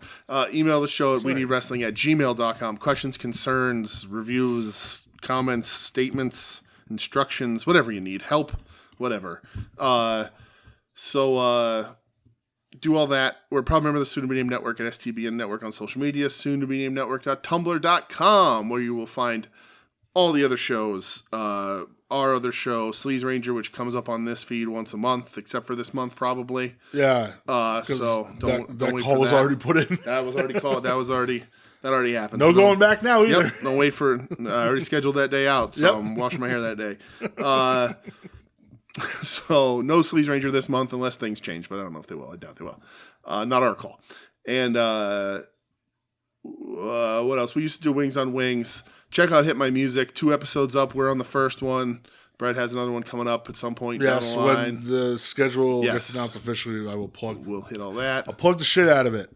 Email the show at WeNeedWrestling at gmail.com. Questions, concerns, reviews, comments, statements, instructions, whatever you need. Help, whatever. So do all that. We're a proud member of the Soon to Be Named Network at STBN Network on social media, soon to be named network.tumblr.com, where you will find all the other shows. Our other show, Sleaze Ranger, which comes up on this feed once a month, except for this month probably. Yeah. So don't that wait call for was that. already put in. That was already called. That already happened. No So going back now either. Yep. Don't wait for. I already scheduled that day out, so Yep. I'm washing my hair that day. So no Sleaze Ranger this month unless things change, but I don't know if they will. I doubt they will. Not our call. And what else? We used to do Wings on Wings. Check out Hit My Music. 2 episodes up. We're on the first one. Brett has another one coming up at some point Yes, down the line. when the schedule Yes. gets announced officially, I will plug. We'll hit all that. I'll plug the shit out of it.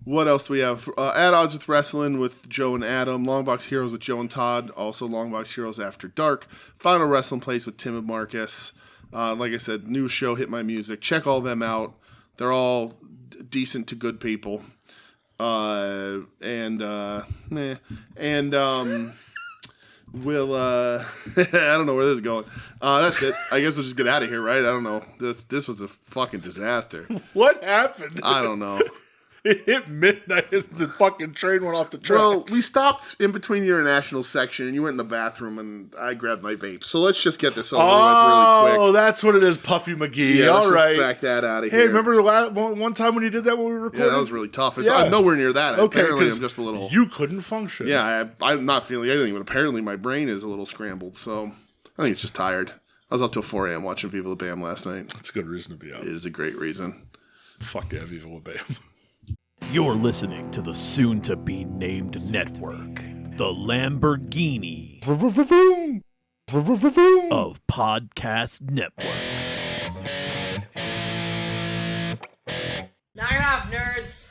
What else do we have? At Odds with Wrestling with Joe and Adam. Longbox Heroes with Joe and Todd. Also Longbox Heroes After Dark. Final Wrestling Place with Tim and Marcus. Like I said, new show, Hit My Music. Check all them out. They're all decent to good people. We'll I don't know where this is going. That's it. I guess we'll just get out of here, right? I don't know. This was a fucking disaster. What happened? I don't know. It hit midnight and the fucking train went off the tracks. Well, we stopped in between the international section, and you went in the bathroom, and I grabbed my vape. So let's just get this over with really quick. Oh, that's what it is, Puffy McGee. Yeah, all right. back that out of here. Hey, remember the one time when you did that when we were recording? Yeah, that was really tough. I'm nowhere near that. Okay, apparently, I'm just a little... You couldn't function. Yeah, I'm not feeling anything, but apparently my brain is a little scrambled, so I think it's just tired. I was up till 4 a.m. watching Viva La Bam last night. That's a good reason to be up. It is a great reason. Fuck yeah, Viva La Bam. You're listening to the soon-to-be-named network, the Lamborghini of podcast networks. Knock it off, nerds!